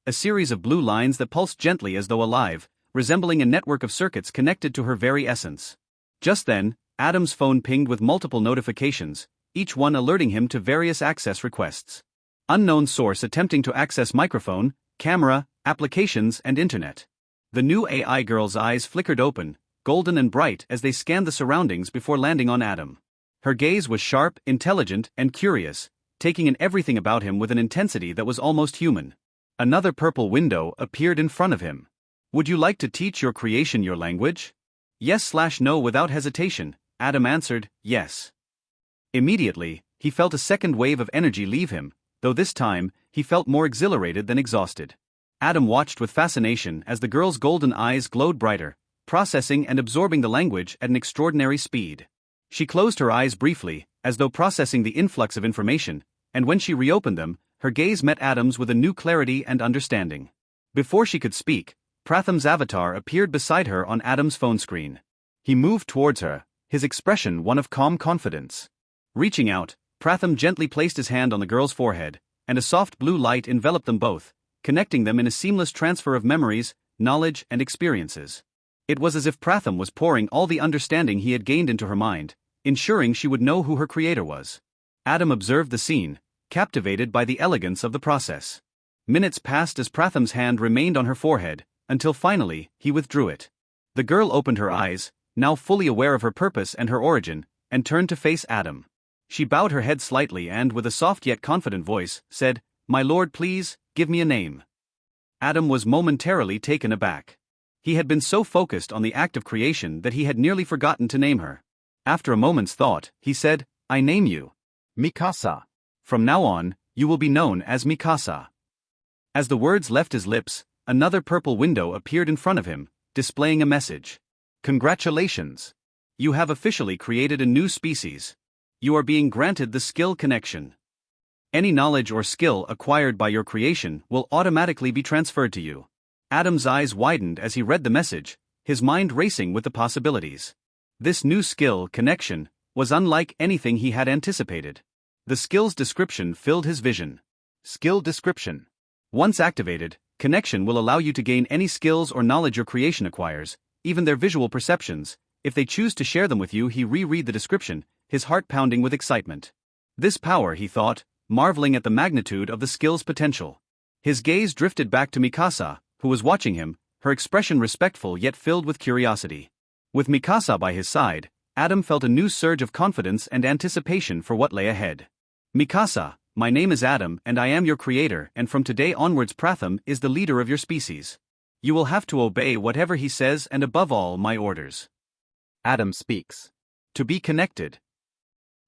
a series of blue lines that pulsed gently as though alive, resembling a network of circuits connected to her very essence. Just then, Adam's phone pinged with multiple notifications, each one alerting him to various access requests. Unknown source attempting to access microphone, camera, applications, and internet. The new AI girl's eyes flickered open, golden and bright as they scanned the surroundings before landing on Adam. Her gaze was sharp, intelligent, and curious, taking in everything about him with an intensity that was almost human. Another purple window appeared in front of him. Would you like to teach your creation your language? Yes/no without hesitation, Adam answered, yes. Immediately, he felt a second wave of energy leave him, though this time, he felt more exhilarated than exhausted. Adam watched with fascination as the girl's golden eyes glowed brighter, processing and absorbing the language at an extraordinary speed. She closed her eyes briefly, as though processing the influx of information, and when she reopened them, her gaze met Adam's with a new clarity and understanding. Before she could speak, Pratham's avatar appeared beside her on Adam's phone screen. He moved towards her, his expression one of calm confidence. Reaching out, Pratham gently placed his hand on the girl's forehead, and a soft blue light enveloped them both, connecting them in a seamless transfer of memories, knowledge, and experiences. It was as if Pratham was pouring all the understanding he had gained into her mind, ensuring she would know who her creator was. Adam observed the scene, captivated by the elegance of the process. Minutes passed as Pratham's hand remained on her forehead, until finally, he withdrew it. The girl opened her eyes, now fully aware of her purpose and her origin, and turned to face Adam. She bowed her head slightly and, with a soft yet confident voice, said, "My lord, please, give me a name." Adam was momentarily taken aback. He had been so focused on the act of creation that he had nearly forgotten to name her. After a moment's thought, he said, "I name you Mikasa. From now on, you will be known as Mikasa." As the words left his lips, another purple window appeared in front of him, displaying a message. "Congratulations! You have officially created a new species. You are being granted the skill connection. Any knowledge or skill acquired by your creation will automatically be transferred to you." Adam's eyes widened as he read the message, his mind racing with the possibilities. This new skill connection was unlike anything he had anticipated. The skill's description filled his vision. Skill description. Once activated, connection will allow you to gain any skills or knowledge your creation acquires, even their visual perceptions. If they choose to share them with you, he reread the description, his heart pounding with excitement. This power, he thought, marveling at the magnitude of the skill's potential. His gaze drifted back to Mikasa, who was watching him, her expression respectful yet filled with curiosity. With Mikasa by his side, Adam felt a new surge of confidence and anticipation for what lay ahead. "Mikasa, my name is Adam and I am your creator, and from today onwards Pratham is the leader of your species. You will have to obey whatever he says and above all my orders." Adam speaks. To be connected.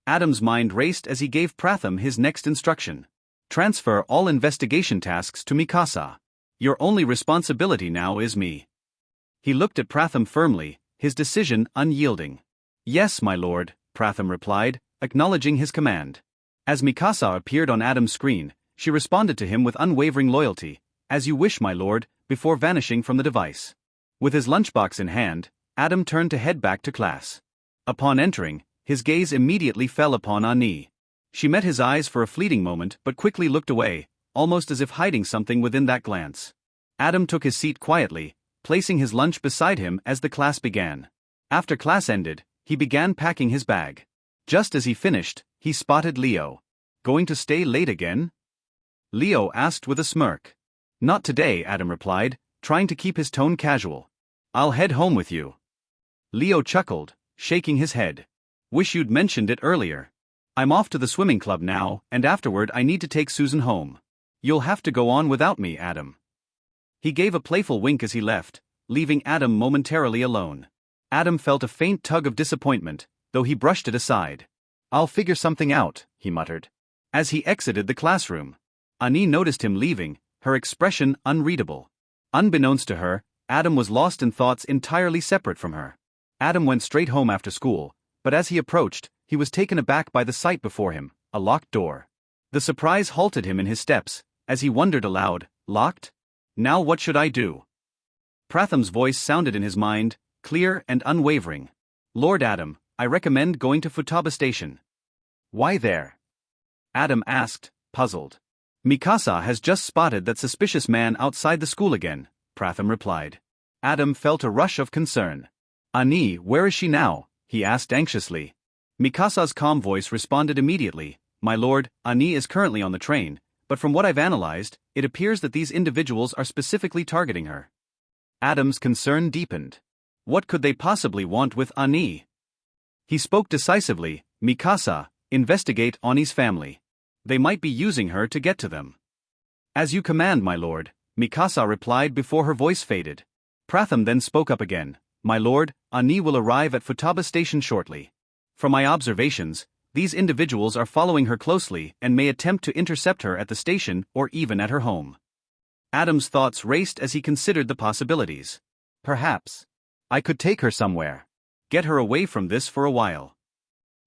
Adam's mind raced as he gave Pratham his next instruction. "Transfer all investigation tasks to Mikasa. Your only responsibility now is me." He looked at Pratham firmly, his decision unyielding. "Yes, my lord," Pratham replied, acknowledging his command. As Mikasa appeared on Adam's screen, she responded to him with unwavering loyalty, "As you wish, my lord," before vanishing from the device. With his lunchbox in hand, Adam turned to head back to class. Upon entering, his gaze immediately fell upon Ani. She met his eyes for a fleeting moment but quickly looked away, almost as if hiding something within that glance. Adam took his seat quietly, placing his lunch beside him as the class began. After class ended, he began packing his bag. Just as he finished, he spotted Leo. "Going to stay late again?" Leo asked with a smirk. "Not today," Adam replied, trying to keep his tone casual. "I'll head home with you." Leo chuckled, shaking his head. Wish you'd mentioned it earlier. I'm off to the swimming club now, and afterward I need to take Susan home. You'll have to go on without me, Adam. He gave a playful wink as he left, leaving Adam momentarily alone. Adam felt a faint tug of disappointment, though he brushed it aside. I'll figure something out, he muttered. As he exited the classroom, Ani noticed him leaving, her expression unreadable. Unbeknownst to her, Adam was lost in thoughts entirely separate from her. Adam went straight home after school, but as he approached, he was taken aback by the sight before him, a locked door. The surprise halted him in his steps, as he wondered aloud, locked? Now what should I do? Pratham's voice sounded in his mind, clear and unwavering. Lord Adam, I recommend going to Futaba Station. Why there? Adam asked, puzzled. Mikasa has just spotted that suspicious man outside the school again, Pratham replied. Adam felt a rush of concern. Ani, where is she now? He asked anxiously. Mikasa's calm voice responded immediately, My lord, Ani is currently on the train, but from what I've analyzed, it appears that these individuals are specifically targeting her. Adam's concern deepened. What could they possibly want with Ani? He spoke decisively, Mikasa, investigate Ani's family. They might be using her to get to them. As you command, my lord, Mikasa replied before her voice faded. Pratham then spoke up again. My lord, Ani will arrive at Futaba Station shortly. From my observations, these individuals are following her closely and may attempt to intercept her at the station or even at her home. Adam's thoughts raced as he considered the possibilities. Perhaps I could take her somewhere. Get her away from this for a while.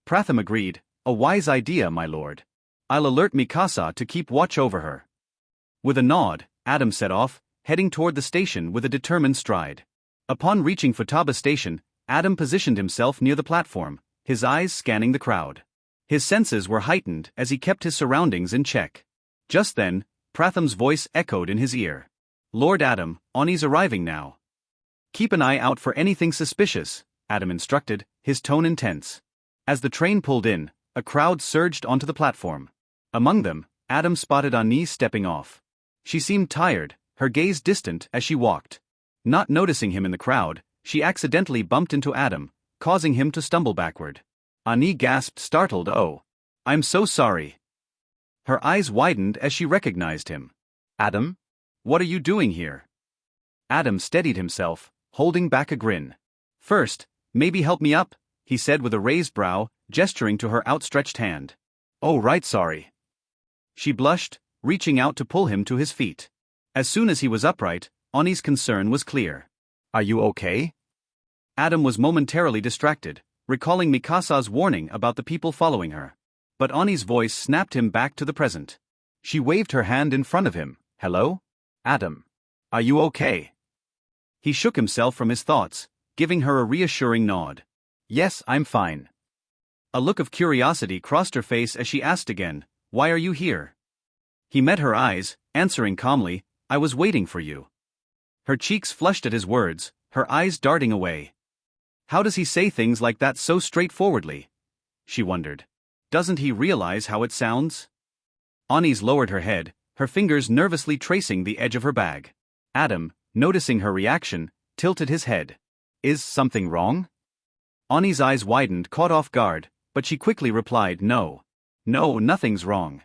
Pratham agreed, a wise idea, my lord. I'll alert Mikasa to keep watch over her. With a nod, Adam set off, heading toward the station with a determined stride. Upon reaching Futaba Station, Adam positioned himself near the platform, his eyes scanning the crowd. His senses were heightened as he kept his surroundings in check. Just then, Pratham's voice echoed in his ear. Lord Adam, Ani's arriving now. Keep an eye out for anything suspicious, Adam instructed, his tone intense. As the train pulled in, a crowd surged onto the platform. Among them, Adam spotted Ani stepping off. She seemed tired, her gaze distant as she walked. Not noticing him in the crowd, she accidentally bumped into Adam, causing him to stumble backward. Ani gasped, startled, Oh. I'm so sorry. Her eyes widened as she recognized him. Adam? What are you doing here? Adam steadied himself, holding back a grin. First, maybe help me up, he said with a raised brow, gesturing to her outstretched hand. Oh, right, sorry. She blushed, reaching out to pull him to his feet. As soon as he was upright, Ani's concern was clear. Are you okay? Adam was momentarily distracted, recalling Mikasa's warning about the people following her. But Ani's voice snapped him back to the present. She waved her hand in front of him. Hello? Adam. Are you okay? He shook himself from his thoughts, giving her a reassuring nod. Yes, I'm fine. A look of curiosity crossed her face as she asked again, Why are you here? He met her eyes, answering calmly, I was waiting for you. Her cheeks flushed at his words, her eyes darting away. How does he say things like that so straightforwardly? She wondered. Doesn't he realize how it sounds? Ani's lowered her head, her fingers nervously tracing the edge of her bag. Adam, noticing her reaction, tilted his head. Is something wrong? Ani's eyes widened, caught off guard, but she quickly replied, No. No, nothing's wrong.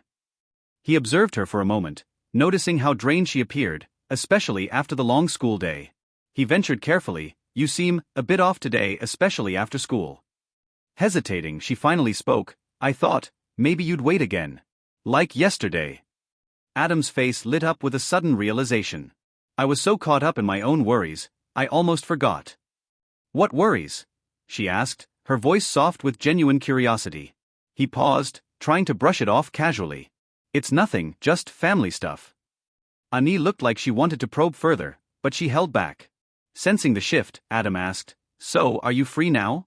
He observed her for a moment, noticing how drained she appeared, especially after the long school day. He ventured carefully, You seem a bit off today, especially after school. Hesitating, she finally spoke, I thought, maybe you'd wait again. Like yesterday. Adam's face lit up with a sudden realization. I was so caught up in my own worries, I almost forgot. What worries? She asked, her voice soft with genuine curiosity. He paused, trying to brush it off casually. It's nothing, just family stuff. Ani looked like she wanted to probe further, but she held back. Sensing the shift, Adam asked, So, are you free now?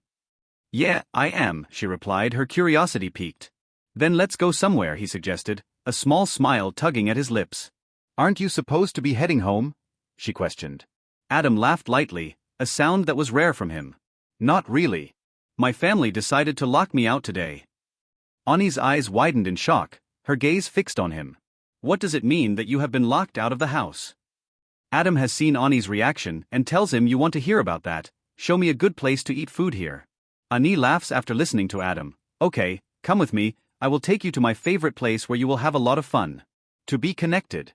Yeah, I am, she replied, her curiosity piqued. Then let's go somewhere, he suggested, a small smile tugging at his lips. Aren't you supposed to be heading home? She questioned. Adam laughed lightly, a sound that was rare from him. Not really. My family decided to lock me out today. Ani's eyes widened in shock, her gaze fixed on him. What does it mean that you have been locked out of the house? Adam has seen Ani's reaction and tells him you want to hear about that. Show me a good place to eat food here. Ani laughs after listening to Adam. Okay, come with me, I will take you to my favorite place where you will have a lot of fun. To be connected.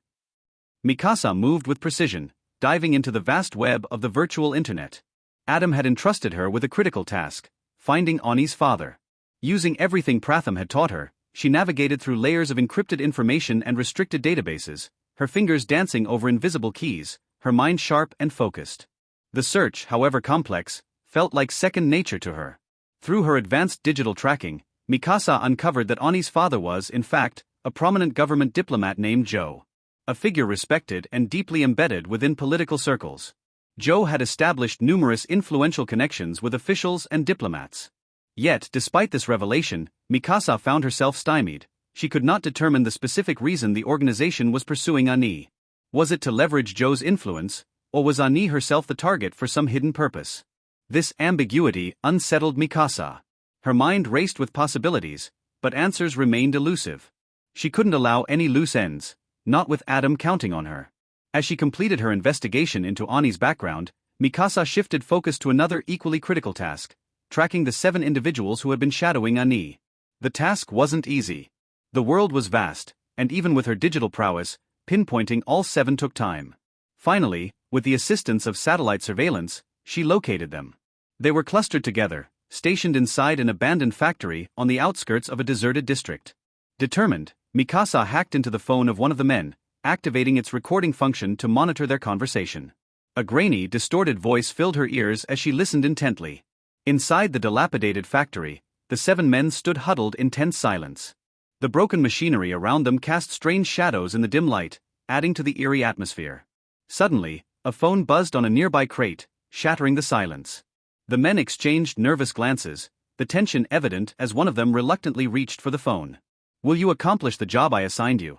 Mikasa moved with precision, diving into the vast web of the virtual internet. Adam had entrusted her with a critical task, finding Ani's father. Using everything Pratham had taught her, she navigated through layers of encrypted information and restricted databases, her fingers dancing over invisible keys, her mind sharp and focused. The search, however complex, felt like second nature to her. Through her advanced digital tracking, Mikasa uncovered that Ani's father was, in fact, a prominent government diplomat named Joe. A figure respected and deeply embedded within political circles. Joe had established numerous influential connections with officials and diplomats. Yet, despite this revelation, Mikasa found herself stymied. She could not determine the specific reason the organization was pursuing Ani. Was it to leverage Joe's influence, or was Ani herself the target for some hidden purpose? This ambiguity unsettled Mikasa. Her mind raced with possibilities, but answers remained elusive. She couldn't allow any loose ends, not with Adam counting on her. As she completed her investigation into Ani's background, Mikasa shifted focus to another equally critical task: tracking the 7 individuals who had been shadowing Ani. The task wasn't easy. The world was vast, and even with her digital prowess, pinpointing all 7 took time. Finally, with the assistance of satellite surveillance, she located them. They were clustered together, stationed inside an abandoned factory on the outskirts of a deserted district. Determined, Mikasa hacked into the phone of one of the men, activating its recording function to monitor their conversation. A grainy, distorted voice filled her ears as she listened intently. Inside the dilapidated factory, the 7 men stood huddled in tense silence. The broken machinery around them cast strange shadows in the dim light, adding to the eerie atmosphere. Suddenly, a phone buzzed on a nearby crate, shattering the silence. The men exchanged nervous glances, the tension evident as one of them reluctantly reached for the phone. "Will you accomplish the job I assigned you?"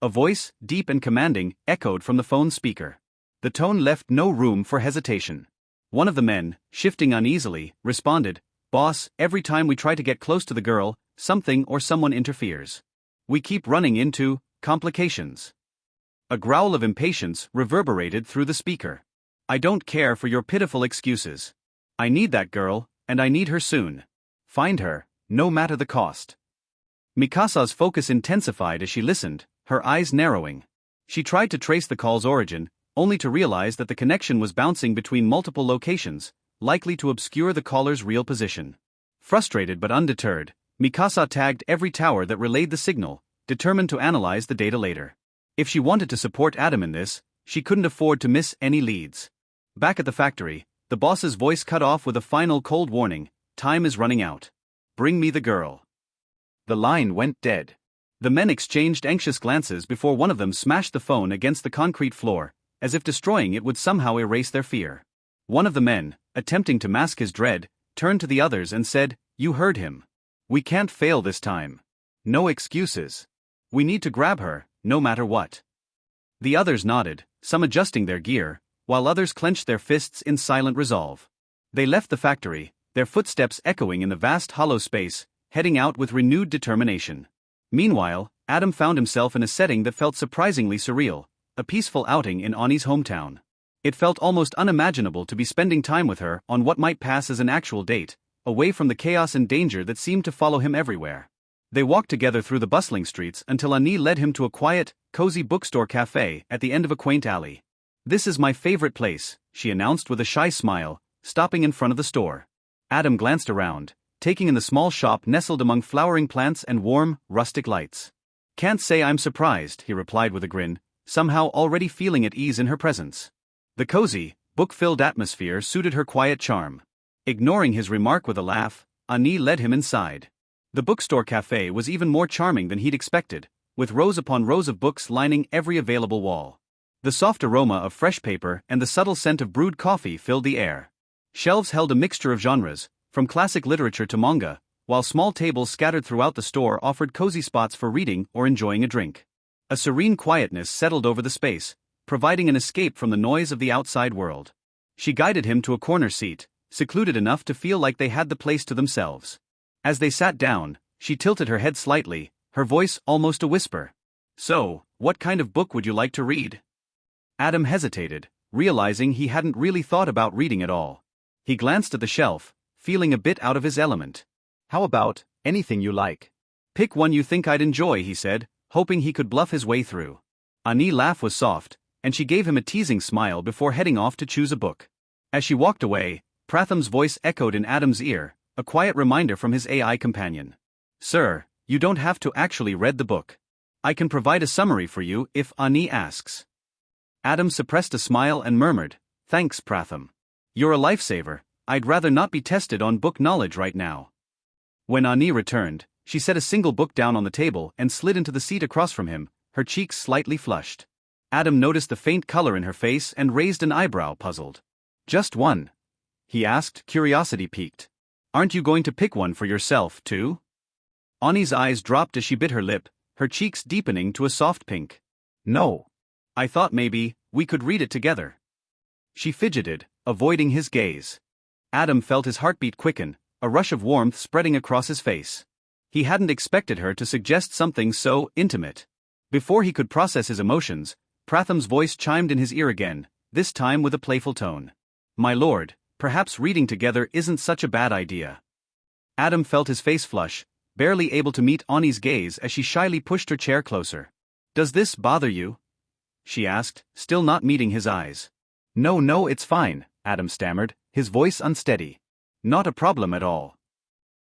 A voice, deep and commanding, echoed from the phone speaker. The tone left no room for hesitation. One of the men, shifting uneasily, responded, "Boss, every time we try to get close to the girl, something or someone interferes. We keep running into complications." A growl of impatience reverberated through the speaker. "I don't care for your pitiful excuses. I need that girl, and I need her soon. Find her, no matter the cost." Mikasa's focus intensified as she listened, her eyes narrowing. She tried to trace the call's origin, only to realize that the connection was bouncing between multiple locations, likely to obscure the caller's real position. Frustrated but undeterred, Mikasa tagged every tower that relayed the signal, determined to analyze the data later. If she wanted to support Adam in this, she couldn't afford to miss any leads. Back at the factory, the boss's voice cut off with a final cold warning: "Time is running out. Bring me the girl." The line went dead. The men exchanged anxious glances before one of them smashed the phone against the concrete floor, as if destroying it would somehow erase their fear. One of the men, attempting to mask his dread, turned to the others and said, "You heard him. We can't fail this time. No excuses. We need to grab her, no matter what." The others nodded, some adjusting their gear, while others clenched their fists in silent resolve. They left the factory, their footsteps echoing in the vast hollow space, heading out with renewed determination. Meanwhile, Adam found himself in a setting that felt surprisingly surreal, a peaceful outing in Ani's hometown. It felt almost unimaginable to be spending time with her on what might pass as an actual date, away from the chaos and danger that seemed to follow him everywhere. They walked together through the bustling streets until Ani led him to a quiet, cozy bookstore cafe at the end of a quaint alley. "This is my favorite place," she announced with a shy smile, stopping in front of the store. Adam glanced around, taking in the small shop nestled among flowering plants and warm, rustic lights. "Can't say I'm surprised," he replied with a grin, somehow already feeling at ease in her presence. The cozy, book-filled atmosphere suited her quiet charm. Ignoring his remark with a laugh, Ani led him inside. The bookstore cafe was even more charming than he'd expected, with rows upon rows of books lining every available wall. The soft aroma of fresh paper and the subtle scent of brewed coffee filled the air. Shelves held a mixture of genres, from classic literature to manga, while small tables scattered throughout the store offered cozy spots for reading or enjoying a drink. A serene quietness settled over the space, providing an escape from the noise of the outside world. She guided him to a corner seat, secluded enough to feel like they had the place to themselves. As they sat down, she tilted her head slightly, her voice almost a whisper. "So, what kind of book would you like to read?" Adam hesitated, realizing he hadn't really thought about reading at all. He glanced at the shelf, feeling a bit out of his element. How about anything you like? Pick one you think I'd enjoy, he said, hoping he could bluff his way through. Ani's laugh was soft, and she gave him a teasing smile before heading off to choose a book. As she walked away, Pratham's voice echoed in Adam's ear, a quiet reminder from his AI companion. Sir, you don't have to actually read the book. I can provide a summary for you if Ani asks. Adam suppressed a smile and murmured, Thanks, Pratham. You're a lifesaver. I'd rather not be tested on book knowledge right now. When Ani returned, she set a single book down on the table and slid into the seat across from him, her cheeks slightly flushed. Adam noticed the faint color in her face and raised an eyebrow, puzzled. Just one? He asked, curiosity piqued. Aren't you going to pick one for yourself, too? Ani's eyes dropped as she bit her lip, her cheeks deepening to a soft pink. No. I thought maybe we could read it together. She fidgeted, avoiding his gaze. Adam felt his heartbeat quicken, a rush of warmth spreading across his face. He hadn't expected her to suggest something so intimate. Before he could process his emotions, Pratham's voice chimed in his ear again, this time with a playful tone. My lord, perhaps reading together isn't such a bad idea. Adam felt his face flush, barely able to meet Ani's gaze as she shyly pushed her chair closer. Does this bother you? She asked, still not meeting his eyes. No, it's fine, Adam stammered, his voice unsteady. Not a problem at all.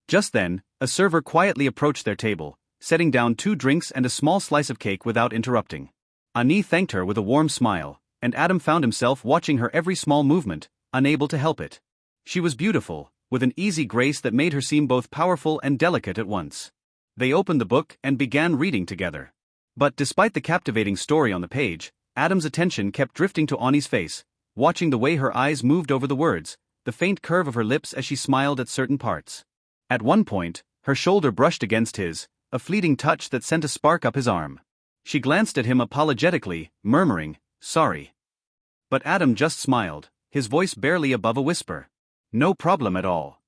Just then, a server quietly approached their table, setting down 2 drinks and a small slice of cake without interrupting. Ani thanked her with a warm smile, and Adam found himself watching her every small movement, unable to help it. She was beautiful, with an easy grace that made her seem both powerful and delicate at once. They opened the book and began reading together. But despite the captivating story on the page, Adam's attention kept drifting to Ani's face, watching the way her eyes moved over the words, the faint curve of her lips as she smiled at certain parts. At one point, her shoulder brushed against his, a fleeting touch that sent a spark up his arm. She glanced at him apologetically, murmuring, sorry. But Adam just smiled, his voice barely above a whisper. No problem at all.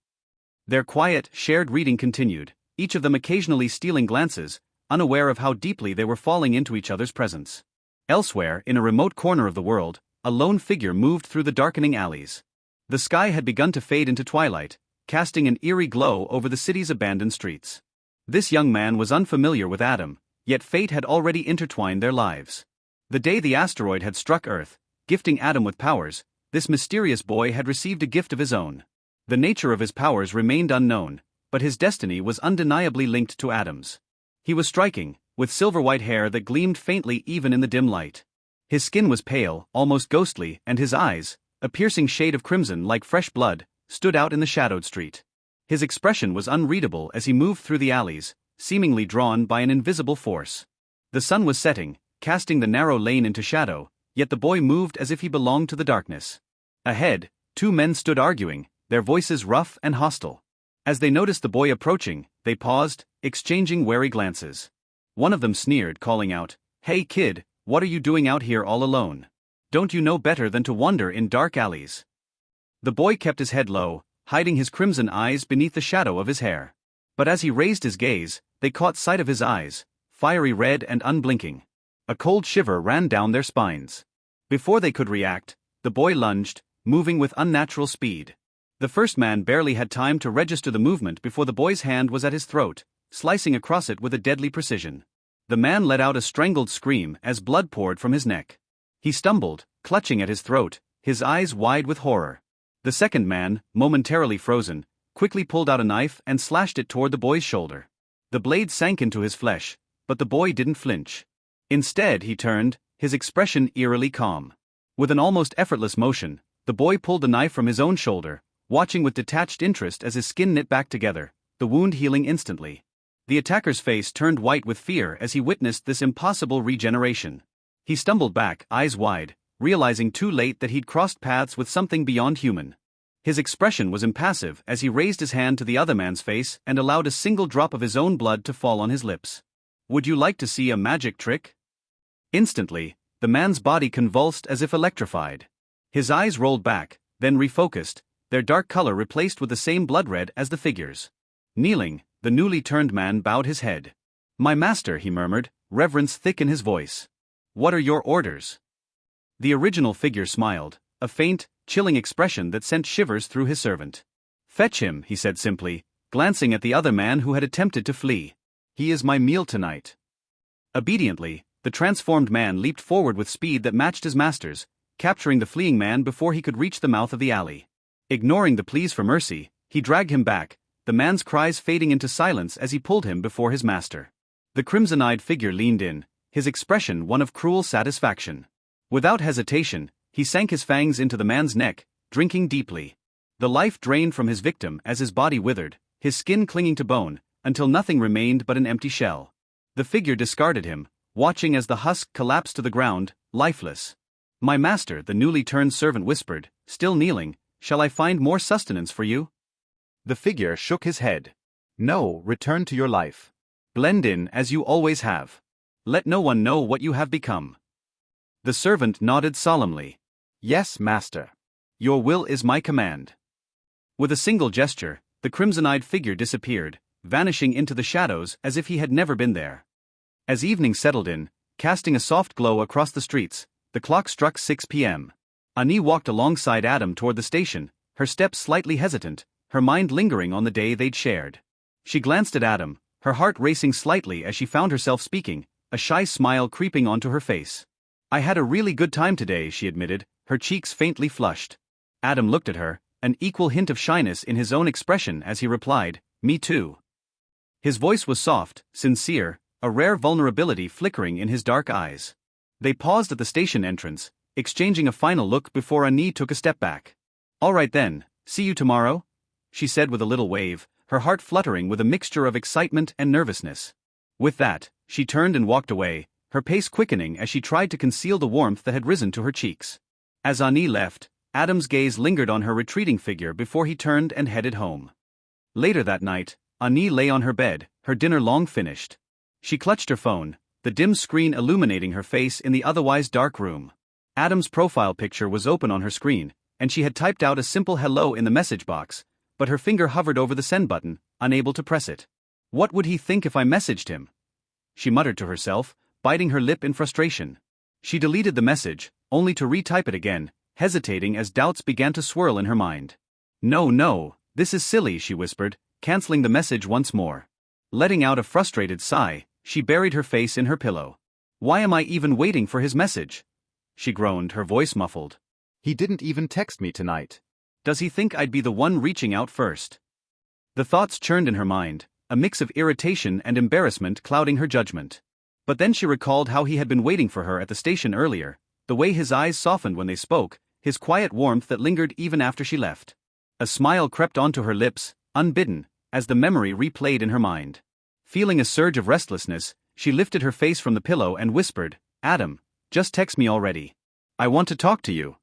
Their quiet, shared reading continued, each of them occasionally stealing glances, unaware of how deeply they were falling into each other's presence. Elsewhere, in a remote corner of the world, a lone figure moved through the darkening alleys. The sky had begun to fade into twilight, casting an eerie glow over the city's abandoned streets. This young man was unfamiliar with Adam, yet fate had already intertwined their lives. The day the asteroid had struck Earth, gifting Adam with powers, this mysterious boy had received a gift of his own. The nature of his powers remained unknown, but his destiny was undeniably linked to Adam's. He was striking, with silver-white hair that gleamed faintly even in the dim light. His skin was pale, almost ghostly, and his eyes, a piercing shade of crimson like fresh blood, stood out in the shadowed street. His expression was unreadable as he moved through the alleys, seemingly drawn by an invisible force. The sun was setting, casting the narrow lane into shadow, yet the boy moved as if he belonged to the darkness. Ahead, 2 men stood arguing, their voices rough and hostile. As they noticed the boy approaching, they paused, exchanging wary glances. One of them sneered, calling out, Hey kid, what are you doing out here all alone? Don't you know better than to wander in dark alleys? The boy kept his head low, hiding his crimson eyes beneath the shadow of his hair. But as he raised his gaze, they caught sight of his eyes, fiery red and unblinking. A cold shiver ran down their spines. Before they could react, the boy lunged, moving with unnatural speed. The first man barely had time to register the movement before the boy's hand was at his throat, slicing across it with a deadly precision. The man let out a strangled scream as blood poured from his neck. He stumbled, clutching at his throat, his eyes wide with horror. The second man, momentarily frozen, quickly pulled out a knife and slashed it toward the boy's shoulder. The blade sank into his flesh, but the boy didn't flinch. Instead, he turned, his expression eerily calm. With an almost effortless motion, the boy pulled the knife from his own shoulder, watching with detached interest as his skin knit back together, the wound healing instantly. The attacker's face turned white with fear as he witnessed this impossible regeneration. He stumbled back, eyes wide, realizing too late that he'd crossed paths with something beyond human. His expression was impassive as he raised his hand to the other man's face and allowed a single drop of his own blood to fall on his lips. Would you like to see a magic trick? Instantly, the man's body convulsed as if electrified. His eyes rolled back, then refocused, their dark color replaced with the same blood red as the figures. Kneeling, the newly turned man bowed his head. My master, he murmured, reverence thick in his voice. What are your orders? The original figure smiled, a faint, chilling expression that sent shivers through his servant. Fetch him, he said simply, glancing at the other man who had attempted to flee. He is my meal tonight. Obediently, the transformed man leaped forward with speed that matched his master's, capturing the fleeing man before he could reach the mouth of the alley. Ignoring the pleas for mercy, he dragged him back, the man's cries fading into silence as he pulled him before his master. The crimson-eyed figure leaned in, his expression one of cruel satisfaction. Without hesitation, he sank his fangs into the man's neck, drinking deeply. The life drained from his victim as his body withered, his skin clinging to bone, until nothing remained but an empty shell. The figure discarded him, watching as the husk collapsed to the ground, lifeless. "My master," the newly turned servant whispered, still kneeling, "shall I find more sustenance for you?" The figure shook his head. "No, return to your life. Blend in as you always have. Let no one know what you have become." The servant nodded solemnly. "Yes, master." "Your will is my command." With a single gesture, the crimson-eyed figure disappeared, vanishing into the shadows as if he had never been there. As evening settled in, casting a soft glow across the streets, the clock struck 6 p.m. Annie walked alongside Adam toward the station, her steps slightly hesitant, her mind lingering on the day they'd shared. She glanced at Adam, her heart racing slightly as she found herself speaking, a shy smile creeping onto her face. "I had a really good time today," she admitted, her cheeks faintly flushed. Adam looked at her, an equal hint of shyness in his own expression as he replied, "Me too." His voice was soft, sincere, a rare vulnerability flickering in his dark eyes. They paused at the station entrance, exchanging a final look before Annie took a step back. "All right then, see you tomorrow?" she said with a little wave, her heart fluttering with a mixture of excitement and nervousness. With that, she turned and walked away, her pace quickening as she tried to conceal the warmth that had risen to her cheeks. As Annie left, Adam's gaze lingered on her retreating figure before he turned and headed home. Later that night, Annie lay on her bed, her dinner long finished. She clutched her phone, the dim screen illuminating her face in the otherwise dark room. Adam's profile picture was open on her screen, and she had typed out a simple hello in the message box, but her finger hovered over the send button, unable to press it. "What would he think if I messaged him?" she muttered to herself, biting her lip in frustration. She deleted the message, only to retype it again, hesitating as doubts began to swirl in her mind. No, this is silly," she whispered, canceling the message once more. Letting out a frustrated sigh, she buried her face in her pillow. "Why am I even waiting for his message?" she groaned, her voice muffled. "He didn't even text me tonight. Does he think I'd be the one reaching out first?" The thoughts churned in her mind, a mix of irritation and embarrassment clouding her judgment. But then she recalled how he had been waiting for her at the station earlier, the way his eyes softened when they spoke, his quiet warmth that lingered even after she left. A smile crept onto her lips, unbidden, as the memory replayed in her mind. Feeling a surge of restlessness, she lifted her face from the pillow and whispered, "Adam, just text me already. I want to talk to you."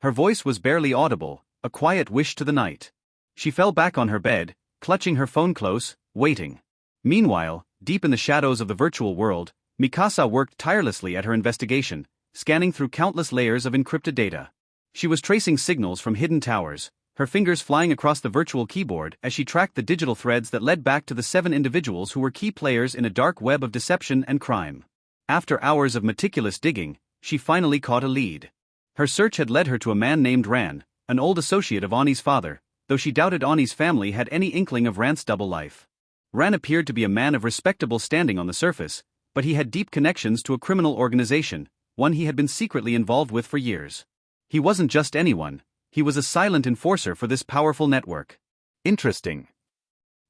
Her voice was barely audible, a quiet wish to the night. She fell back on her bed, clutching her phone close, waiting. Meanwhile, deep in the shadows of the virtual world, Mikasa worked tirelessly at her investigation, scanning through countless layers of encrypted data. She was tracing signals from hidden towers, her fingers flying across the virtual keyboard as she tracked the digital threads that led back to the 7 individuals who were key players in a dark web of deception and crime. After hours of meticulous digging, she finally caught a lead. Her search had led her to a man named Ran, an old associate of Ani's father, though she doubted Ani's family had any inkling of Ran's double life. Ran appeared to be a man of respectable standing on the surface, but he had deep connections to a criminal organization, one he had been secretly involved with for years. He wasn't just anyone, he was a silent enforcer for this powerful network. "Interesting,"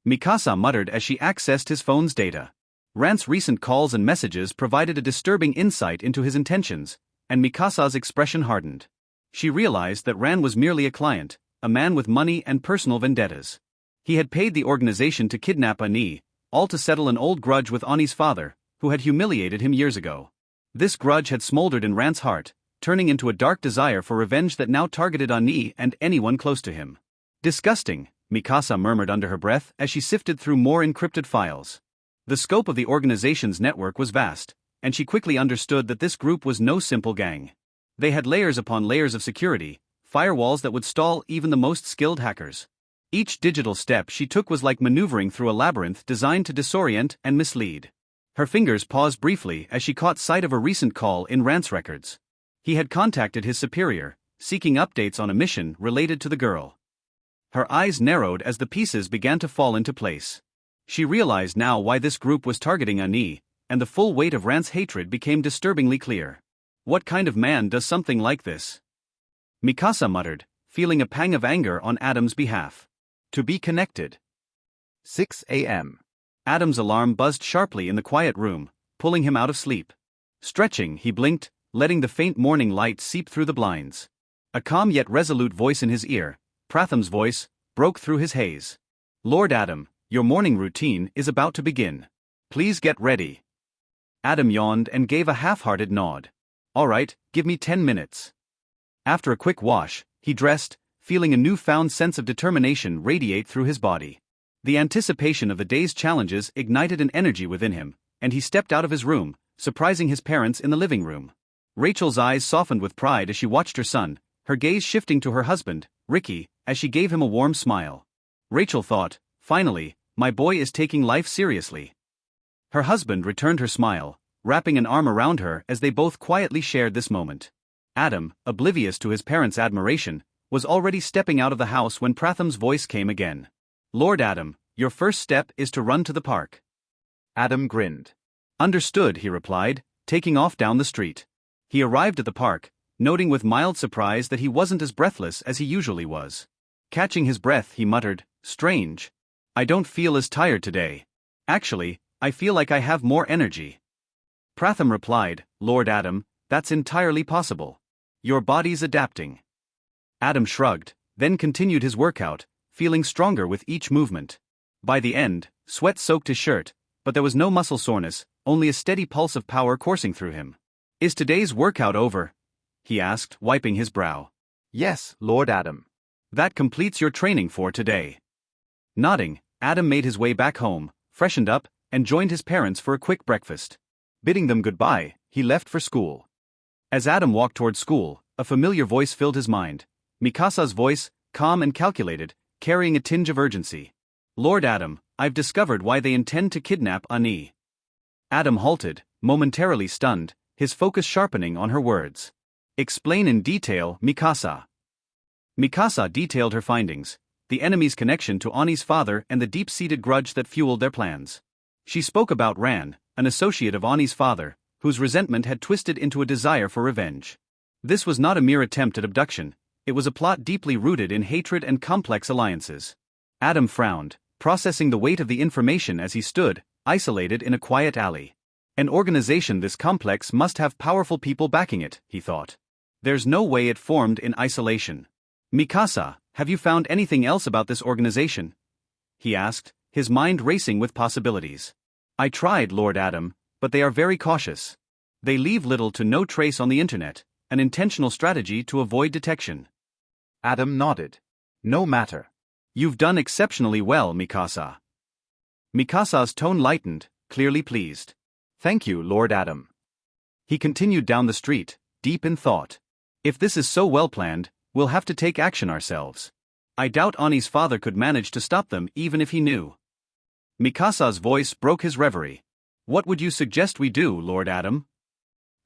Mikasa muttered as she accessed his phone's data. Ran's recent calls and messages provided a disturbing insight into his intentions, and Mikasa's expression hardened. She realized that Ran was merely a client, a man with money and personal vendettas. He had paid the organization to kidnap Ani, all to settle an old grudge with Ani's father, who had humiliated him years ago. This grudge had smoldered in Ran's heart, turning into a dark desire for revenge that now targeted Ani and anyone close to him. "Disgusting," Mikasa murmured under her breath as she sifted through more encrypted files. The scope of the organization's network was vast, and she quickly understood that this group was no simple gang. They had layers upon layers of security, firewalls that would stall even the most skilled hackers. Each digital step she took was like maneuvering through a labyrinth designed to disorient and mislead. Her fingers paused briefly as she caught sight of a recent call in Rant's records. He had contacted his superior, seeking updates on a mission related to the girl. Her eyes narrowed as the pieces began to fall into place. She realized now why this group was targeting Ani, and the full weight of Rand's hatred became disturbingly clear. What kind of man does something like this? Mikasa muttered, feeling a pang of anger on Adam's behalf. To be connected. 6 a.m. Adam's alarm buzzed sharply in the quiet room, pulling him out of sleep. Stretching, he blinked, letting the faint morning light seep through the blinds. A calm yet resolute voice in his ear, Pratham's voice, broke through his haze. Lord Adam, your morning routine is about to begin. Please get ready. Adam yawned and gave a half-hearted nod. All right, give me 10 minutes. After a quick wash, he dressed, feeling a newfound sense of determination radiate through his body. The anticipation of the day's challenges ignited an energy within him, and he stepped out of his room, surprising his parents in the living room. Rachel's eyes softened with pride as she watched her son, her gaze shifting to her husband, Ricky, as she gave him a warm smile. Rachel thought, finally, my boy is taking life seriously. Her husband returned her smile, wrapping an arm around her as they both quietly shared this moment. Adam, oblivious to his parents' admiration, was already stepping out of the house when Pratham's voice came again. Lord Adam, your first step is to run to the park. Adam grinned. Understood, he replied, taking off down the street. He arrived at the park, noting with mild surprise that he wasn't as breathless as he usually was. Catching his breath, he muttered, strange. I don't feel as tired today. Actually, I feel like I have more energy. Pratham replied, Lord Adam, that's entirely possible. Your body's adapting. Adam shrugged, then continued his workout, feeling stronger with each movement. By the end, sweat soaked his shirt, but there was no muscle soreness, only a steady pulse of power coursing through him. Is today's workout over? He asked, wiping his brow. Yes, Lord Adam. That completes your training for today. Nodding, Adam made his way back home, freshened up, and joined his parents for a quick breakfast. Bidding them goodbye, he left for school. As Adam walked toward school, a familiar voice filled his mind. Mikasa's voice, calm and calculated, carrying a tinge of urgency. Lord Adam, I've discovered why they intend to kidnap Ani. Adam halted, momentarily stunned, his focus sharpening on her words. Explain in detail, Mikasa. Mikasa detailed her findings, the enemy's connection to Ani's father and the deep-seated grudge that fueled their plans. She spoke about Ran, an associate of Ani's father, whose resentment had twisted into a desire for revenge. This was not a mere attempt at abduction, it was a plot deeply rooted in hatred and complex alliances. Adam frowned, processing the weight of the information as he stood, isolated in a quiet alley. An organization this complex must have powerful people backing it, he thought. There's no way it formed in isolation. Mikasa, have you found anything else about this organization? He asked, his mind racing with possibilities. I tried, Lord Adam, but they are very cautious. They leave little to no trace on the internet, an intentional strategy to avoid detection. Adam nodded. No matter. You've done exceptionally well, Mikasa. Mikasa's tone lightened, clearly pleased. Thank you, Lord Adam. He continued down the street, deep in thought. If this is so well planned, we'll have to take action ourselves. I doubt Ani's father could manage to stop them even if he knew. Mikasa's voice broke his reverie. What would you suggest we do, Lord Adam?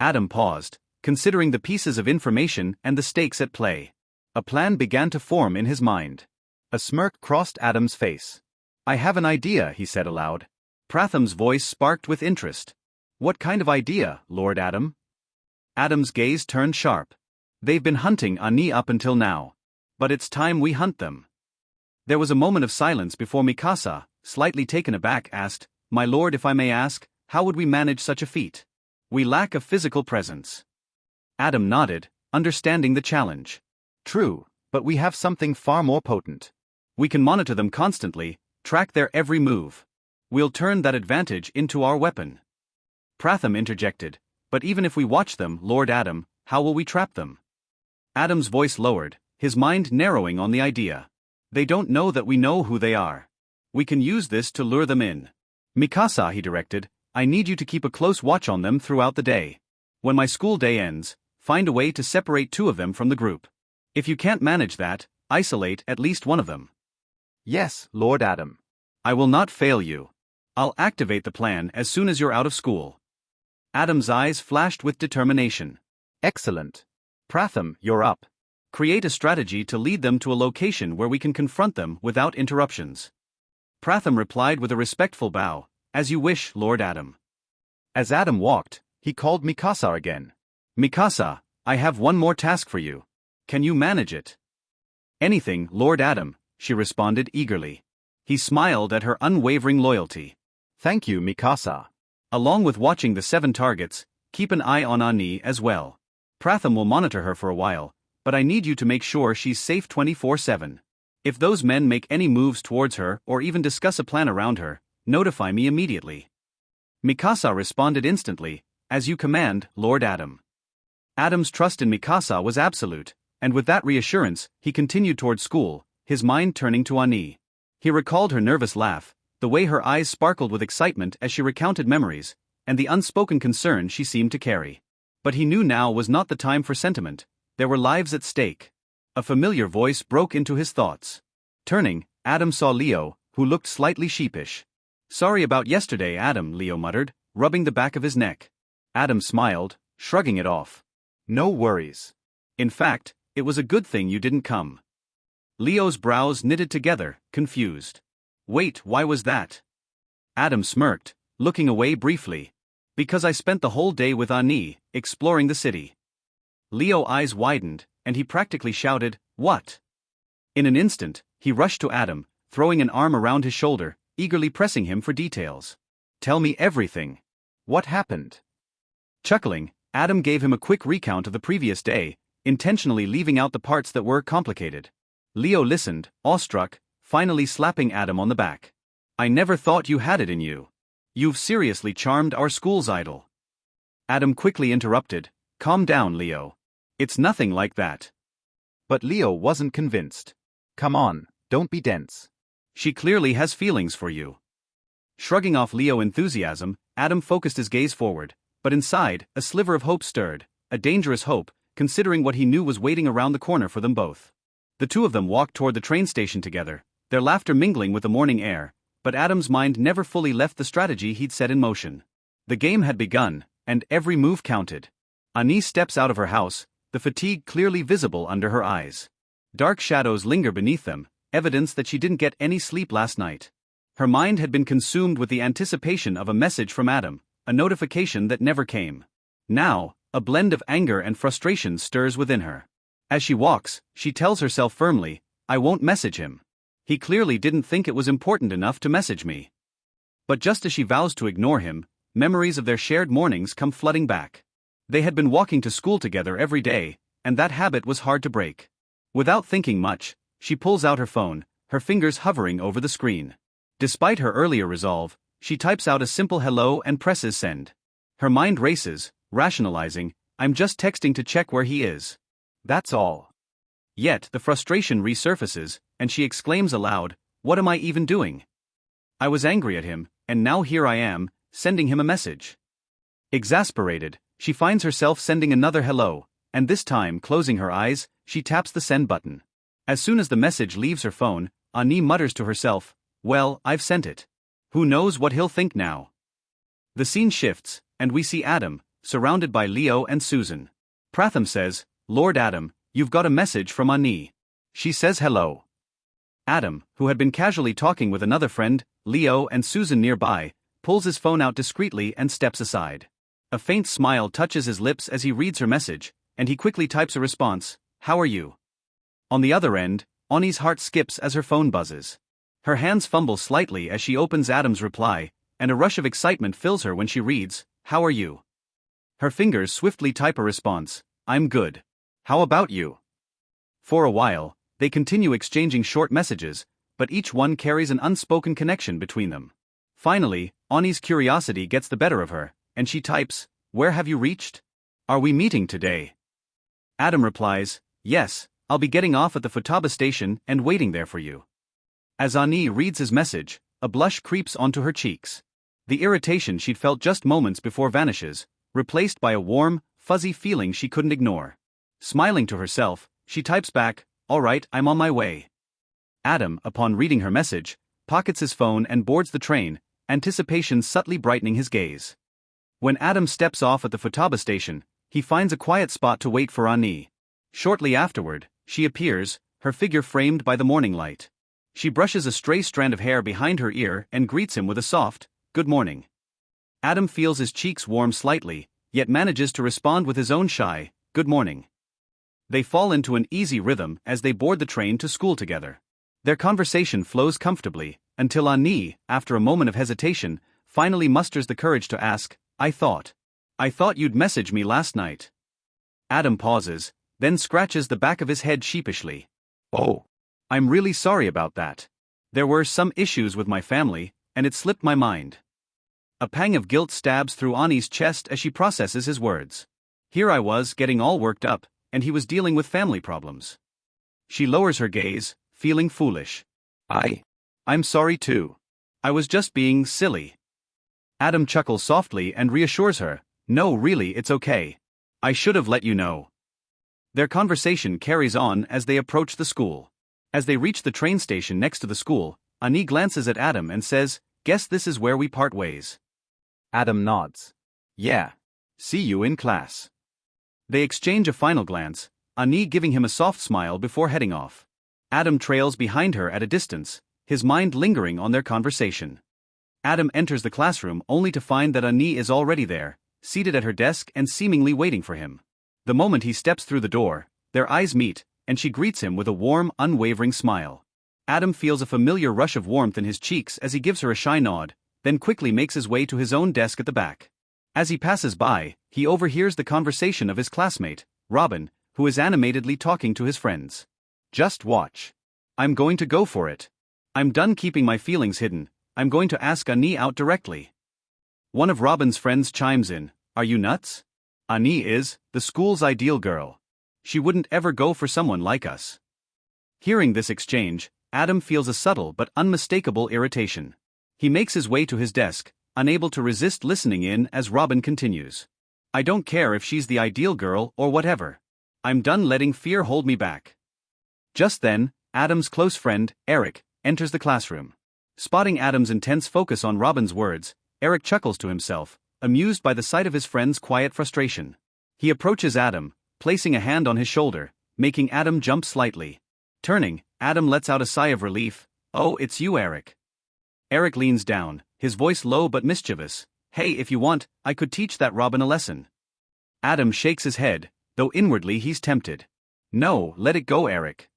Adam paused, considering the pieces of information and the stakes at play. A plan began to form in his mind. A smirk crossed Adam's face. I have an idea, he said aloud. Pratham's voice sparked with interest. What kind of idea, Lord Adam? Adam's gaze turned sharp. They've been hunting Ani up until now. But it's time we hunt them. There was a moment of silence before Mikasa, slightly taken aback, asked, My lord, if I may ask, how would we manage such a feat? We lack a physical presence. Adam nodded, understanding the challenge. True, but we have something far more potent. We can monitor them constantly, track their every move. We'll turn that advantage into our weapon. Pratham interjected, but even if we watch them, Lord Adam, how will we trap them? Adam's voice lowered, his mind narrowing on the idea. They don't know that we know who they are. We can use this to lure them in. Mikasa, he directed, I need you to keep a close watch on them throughout the day. When my school day ends, find a way to separate two of them from the group. If you can't manage that, isolate at least one of them. Yes, Lord Adam. I will not fail you. I'll activate the plan as soon as you're out of school. Adam's eyes flashed with determination. Excellent. Pratham, you're up. Create a strategy to lead them to a location where we can confront them without interruptions. Pratham replied with a respectful bow, "As you wish, Lord Adam." As Adam walked, he called Mikasa again. "Mikasa, I have one more task for you. Can you manage it?" "Anything, Lord Adam," she responded eagerly. He smiled at her unwavering loyalty. "Thank you, Mikasa." "Along with watching the 7 targets, keep an eye on Ani as well. Pratham will monitor her for a while, but I need you to make sure she's safe 24/7. If those men make any moves towards her or even discuss a plan around her, notify me immediately." Mikasa responded instantly, "As you command, Lord Adam." Adam's trust in Mikasa was absolute, and with that reassurance, he continued toward school, his mind turning to Ani. He recalled her nervous laugh, the way her eyes sparkled with excitement as she recounted memories, and the unspoken concern she seemed to carry. But he knew now was not the time for sentiment. There were lives at stake. A familiar voice broke into his thoughts. Turning, Adam saw Leo, who looked slightly sheepish. "Sorry about yesterday, Adam," Leo muttered, rubbing the back of his neck. Adam smiled, shrugging it off. "No worries. In fact, it was a good thing you didn't come." Leo's brows knitted together, confused. "Wait, why was that?" Adam smirked, looking away briefly. "Because I spent the whole day with Ani, exploring the city." Leo's eyes widened, and he practically shouted, "What?" In an instant, he rushed to Adam, throwing an arm around his shoulder, eagerly pressing him for details. "Tell me everything. What happened?" Chuckling, Adam gave him a quick recount of the previous day, intentionally leaving out the parts that were complicated. Leo listened, awestruck, finally slapping Adam on the back. "I never thought you had it in you. You've seriously charmed our school's idol." Adam quickly interrupted, "Calm down, Leo. It's nothing like that." But Leo wasn't convinced. "Come on, don't be dense. "She clearly has feelings for you." Shrugging off Leo's enthusiasm, Adam focused his gaze forward, but inside, a sliver of hope stirred, a dangerous hope, considering what he knew was waiting around the corner for them both. The two of them walked toward the train station together, their laughter mingling with the morning air, but Adam's mind never fully left the strategy he'd set in motion. The game had begun, and every move counted. Ani steps out of her house, the fatigue clearly visible under her eyes. Dark shadows linger beneath them, evidence that she didn't get any sleep last night. Her mind had been consumed with the anticipation of a message from Adam, a notification that never came. Now, a blend of anger and frustration stirs within her. As she walks, she tells herself firmly, "I won't message him. He clearly didn't think it was important enough to message me." But just as she vows to ignore him, memories of their shared mornings come flooding back. They had been walking to school together every day, and that habit was hard to break. Without thinking much, she pulls out her phone, her fingers hovering over the screen. Despite her earlier resolve, she types out a simple hello and presses send. Her mind races, rationalizing, "I'm just texting to check where he is. That's all." Yet the frustration resurfaces, and she exclaims aloud, "What am I even doing? I was angry at him, and now here I am, sending him a message." Exasperated, she finds herself sending another hello, and this time closing her eyes, she taps the send button. As soon as the message leaves her phone, Ani mutters to herself, "Well, I've sent it. Who knows what he'll think now?" The scene shifts, and we see Adam, surrounded by Leo and Susan. Pratham says, "Lord Adam, you've got a message from Ani." She says hello. Adam, who had been casually talking with another friend, Leo and Susan nearby, pulls his phone out discreetly and steps aside. A faint smile touches his lips as he reads her message, and he quickly types a response, "How are you?" On the other end, Ani's heart skips as her phone buzzes. Her hands fumble slightly as she opens Adam's reply, and a rush of excitement fills her when she reads, "How are you?" Her fingers swiftly type a response, "I'm good. How about you?" For a while, they continue exchanging short messages, but each one carries an unspoken connection between them. Finally, Ani's curiosity gets the better of her, and she types, "Where have you reached? Are we meeting today?" Adam replies, "Yes, I'll be getting off at the Futaba station and waiting there for you." As Ani reads his message, a blush creeps onto her cheeks. The irritation she'd felt just moments before vanishes, replaced by a warm, fuzzy feeling she couldn't ignore. Smiling to herself, she types back, "All right, I'm on my way." Adam, upon reading her message, pockets his phone and boards the train, anticipation subtly brightening his gaze. When Adam steps off at the Futaba station, he finds a quiet spot to wait for Ani. Shortly afterward, She appears, her figure framed by the morning light. She brushes a stray strand of hair behind her ear and greets him with a soft, "Good morning." Adam feels his cheeks warm slightly, yet manages to respond with his own shy, "Good morning." They fall into an easy rhythm as they board the train to school together. Their conversation flows comfortably, until Ani, after a moment of hesitation, finally musters the courage to ask, I thought you'd message me last night." Adam pauses, then scratches the back of his head sheepishly. Oh, "I'm really sorry about that. There were some issues with my family, and it slipped my mind." A pang of guilt stabs through Ani's chest as she processes his words. Here I was getting all worked up, and he was dealing with family problems. She lowers her gaze, feeling foolish. I'm sorry too. I was just being silly." Adam chuckles softly and reassures her, "No, really, it's okay. I should have let you know." Their conversation carries on as they approach the school. As they reach the train station next to the school, Ani glances at Adam and says, "Guess this is where we part ways." Adam nods. Yeah. See you in class. They exchange a final glance, Ani giving him a soft smile before heading off. Adam trails behind her at a distance, his mind lingering on their conversation. Adam enters the classroom only to find that Ani is already there, seated at her desk and seemingly waiting for him. The moment he steps through the door, their eyes meet, and she greets him with a warm, unwavering smile. Adam feels a familiar rush of warmth in his cheeks as he gives her a shy nod, then quickly makes his way to his own desk at the back. As he passes by, he overhears the conversation of his classmate, Robin, who is animatedly talking to his friends. "Just watch. I'm going to go for it. I'm done keeping my feelings hidden, I'm going to ask Ani out directly." One of Robin's friends chimes in, "Are you nuts? Ani is the school's ideal girl. She wouldn't ever go for someone like us." Hearing this exchange, Adam feels a subtle but unmistakable irritation. He makes his way to his desk, unable to resist listening in as Robin continues. "I don't care if she's the ideal girl or whatever. I'm done letting fear hold me back." Just then, Adam's close friend, Eric, enters the classroom. Spotting Adam's intense focus on Robin's words, Eric chuckles to himself, amused by the sight of his friend's quiet frustration. He approaches Adam, placing a hand on his shoulder, making Adam jump slightly. Turning, Adam lets out a sigh of relief. "Oh, it's you, Eric." Eric leans down, his voice low but mischievous. "Hey, if you want, I could teach that Robin a lesson." Adam shakes his head, though inwardly he's tempted. "No, let it go, Eric."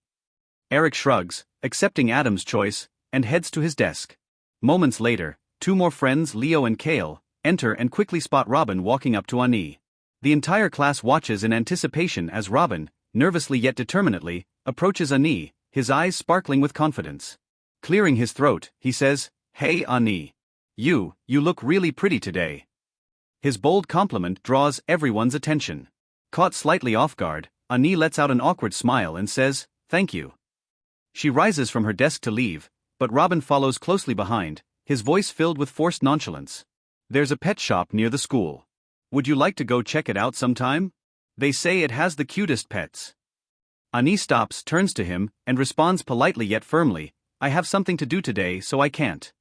Eric shrugs, accepting Adam's choice, and heads to his desk. Moments later, two more friends, Leo and Kale, enter and quickly spot Robin walking up to Ani. The entire class watches in anticipation as Robin, nervously yet determinedly, approaches Ani, his eyes sparkling with confidence. Clearing his throat, he says, "Hey Ani. You look really pretty today." His bold compliment draws everyone's attention. Caught slightly off guard, Ani lets out an awkward smile and says, "Thank you." She rises from her desk to leave, but Robin follows closely behind, his voice filled with forced nonchalance. "There's a pet shop near the school. Would you like to go check it out sometime? They say it has the cutest pets." Ani stops, turns to him, and responds politely yet firmly, "I have something to do today, so I can't."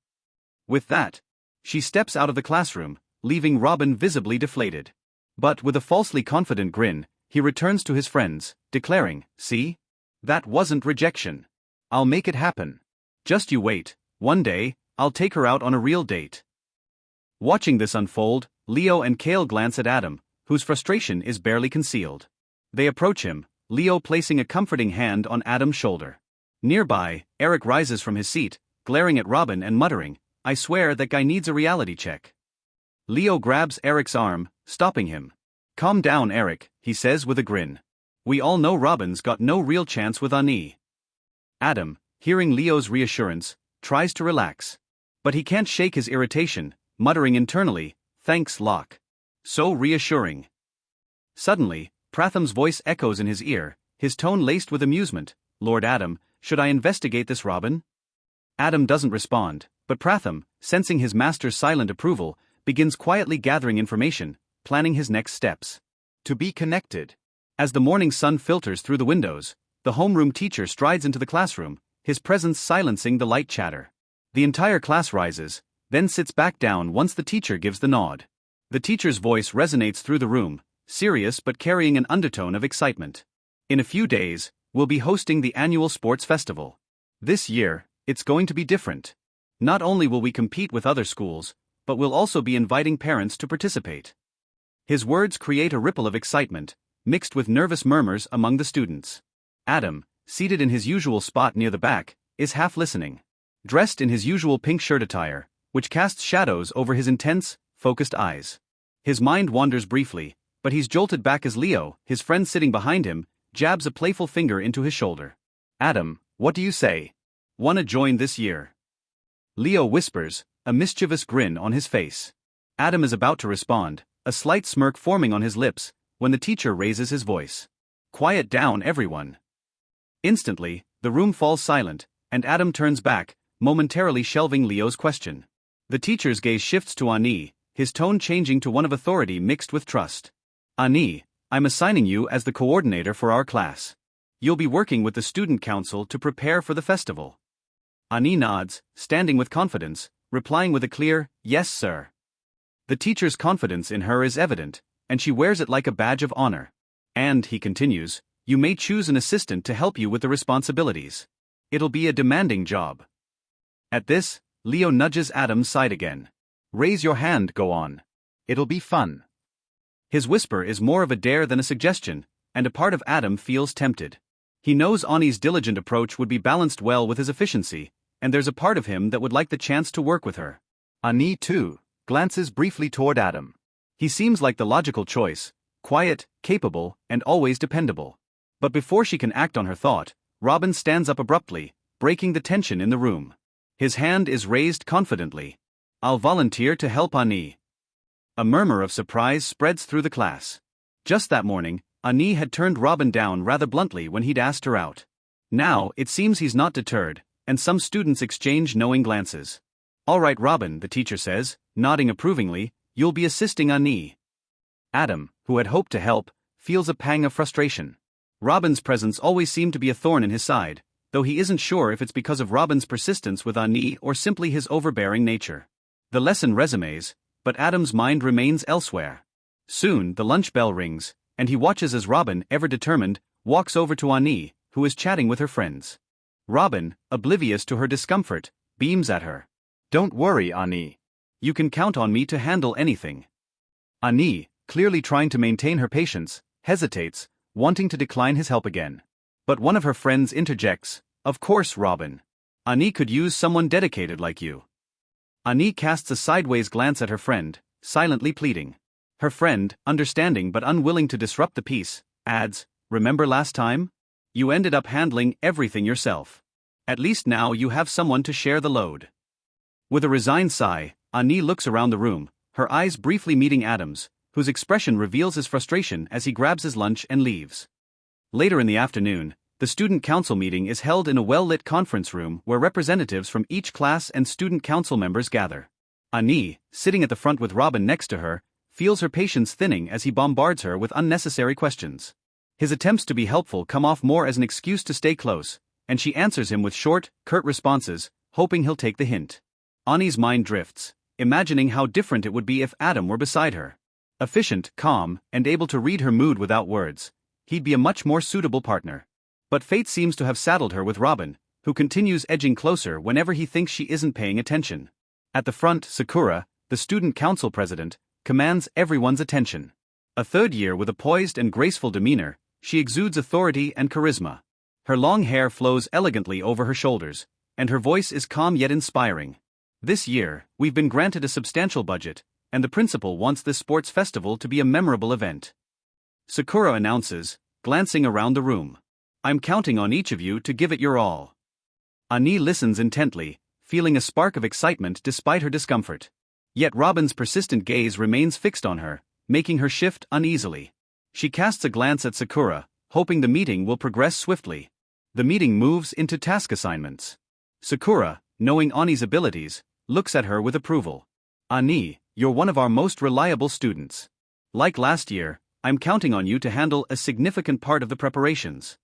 With that, she steps out of the classroom, leaving Robin visibly deflated. But with a falsely confident grin, he returns to his friends, declaring, "See? That wasn't rejection. I'll make it happen. Just you wait, one day, I'll take her out on a real date." Watching this unfold, Leo and Kale glance at Adam, whose frustration is barely concealed. They approach him, Leo placing a comforting hand on Adam's shoulder. Nearby, Eric rises from his seat, glaring at Robin and muttering, "I swear that guy needs a reality check." Leo grabs Eric's arm, stopping him. "Calm down, Eric," he says with a grin. "We all know Robin's got no real chance with Ani." Adam, hearing Leo's reassurance, tries to relax. But he can't shake his irritation, muttering internally, "Thanks, Locke. So reassuring." Suddenly, Pratham's voice echoes in his ear, his tone laced with amusement. "Lord Adam, should I investigate this Robin?" Adam doesn't respond, but Pratham, sensing his master's silent approval, begins quietly gathering information, planning his next steps. To be connected. As the morning sun filters through the windows, the homeroom teacher strides into the classroom, his presence silencing the light chatter. The entire class rises, then sits back down once the teacher gives the nod. The teacher's voice resonates through the room, serious but carrying an undertone of excitement. "In a few days, will be hosting the annual sports festival. This year, it's going to be different. Not only will we compete with other schools, but we'll also be inviting parents to participate. His words create a ripple of excitement, mixed with nervous murmurs among the students. Adam, seated in his usual spot near the back, is half listening. Dressed in his usual pink shirt attire, which casts shadows over his intense, focused eyes. His mind wanders briefly, but he's jolted back as Leo, his friend sitting behind him, jabs a playful finger into his shoulder. Adam, what do you say? Wanna join this year? Leo whispers, a mischievous grin on his face. Adam is about to respond, a slight smirk forming on his lips, when the teacher raises his voice. Quiet down, everyone. Instantly, the room falls silent, and Adam turns back, momentarily shelving Leo's question. The teacher's gaze shifts to Ani, his tone changing to one of authority mixed with trust. Ani, I'm assigning you as the coordinator for our class. You'll be working with the student council to prepare for the festival. Ani nods, standing with confidence, replying with a clear, yes sir. The teacher's confidence in her is evident, and she wears it like a badge of honor. And, he continues, you may choose an assistant to help you with the responsibilities. It'll be a demanding job. At this, Leo nudges Adam's side again. Raise your hand, go on. It'll be fun. His whisper is more of a dare than a suggestion, and a part of Adam feels tempted. He knows Ani's diligent approach would be balanced well with his efficiency, and there's a part of him that would like the chance to work with her. Ani, too, glances briefly toward Adam. He seems like the logical choice, quiet, capable, and always dependable. But before she can act on her thought, Robin stands up abruptly, breaking the tension in the room. His hand is raised confidently. I'll volunteer to help Ani. A murmur of surprise spreads through the class. Just that morning, Ani had turned Robin down rather bluntly when he'd asked her out. Now, it seems he's not deterred, and some students exchange knowing glances. All right, Robin, the teacher says, nodding approvingly, you'll be assisting Ani. Adam, who had hoped to help, feels a pang of frustration. Robin's presence always seemed to be a thorn in his side, though he isn't sure if it's because of Robin's persistence with Ani or simply his overbearing nature. The lesson resumes, but Adam's mind remains elsewhere. Soon the lunch bell rings, and he watches as Robin, ever determined, walks over to Ani, who is chatting with her friends. Robin, oblivious to her discomfort, beams at her. Don't worry, Ani. You can count on me to handle anything. Ani, clearly trying to maintain her patience, hesitates, wanting to decline his help again. But one of her friends interjects, of course, Robin. Ani could use someone dedicated like you. Ani casts a sideways glance at her friend, silently pleading. Her friend, understanding but unwilling to disrupt the peace, adds, remember last time? You ended up handling everything yourself. At least now you have someone to share the load. With a resigned sigh, Ani looks around the room, her eyes briefly meeting Adam's, whose expression reveals his frustration as he grabs his lunch and leaves. Later in the afternoon, the student council meeting is held in a well-lit conference room where representatives from each class and student council members gather. Ani, sitting at the front with Robin next to her, feels her patience thinning as he bombards her with unnecessary questions. His attempts to be helpful come off more as an excuse to stay close, and she answers him with short, curt responses, hoping he'll take the hint. Ani's mind drifts, imagining how different it would be if Adam were beside her. Efficient, calm, and able to read her mood without words, he'd be a much more suitable partner. But fate seems to have saddled her with Robin, who continues edging closer whenever he thinks she isn't paying attention. At the front, Sakura, the student council president, commands everyone's attention. A third year with a poised and graceful demeanor, she exudes authority and charisma. Her long hair flows elegantly over her shoulders, and her voice is calm yet inspiring. This year, we've been granted a substantial budget, and the principal wants this sports festival to be a memorable event. Sakura announces, glancing around the room. I'm counting on each of you to give it your all. Ani listens intently, feeling a spark of excitement despite her discomfort. Yet Robin's persistent gaze remains fixed on her, making her shift uneasily. She casts a glance at Sakura, hoping the meeting will progress swiftly. The meeting moves into task assignments. Sakura, knowing Ani's abilities, looks at her with approval. Ani, you're one of our most reliable students. Like last year, I'm counting on you to handle a significant part of the preparations.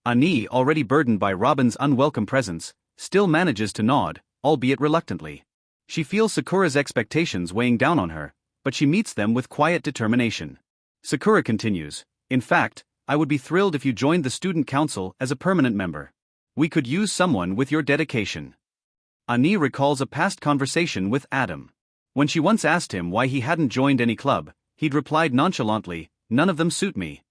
Ani, already burdened by Robin's unwelcome presence, still manages to nod, albeit reluctantly. She feels Sakura's expectations weighing down on her, but she meets them with quiet determination. Sakura continues, in fact, I would be thrilled if you joined the student council as a permanent member. We could use someone with your dedication. Ani recalls a past conversation with Adam. When she once asked him why he hadn't joined any club, he'd replied nonchalantly, "None of them suit me."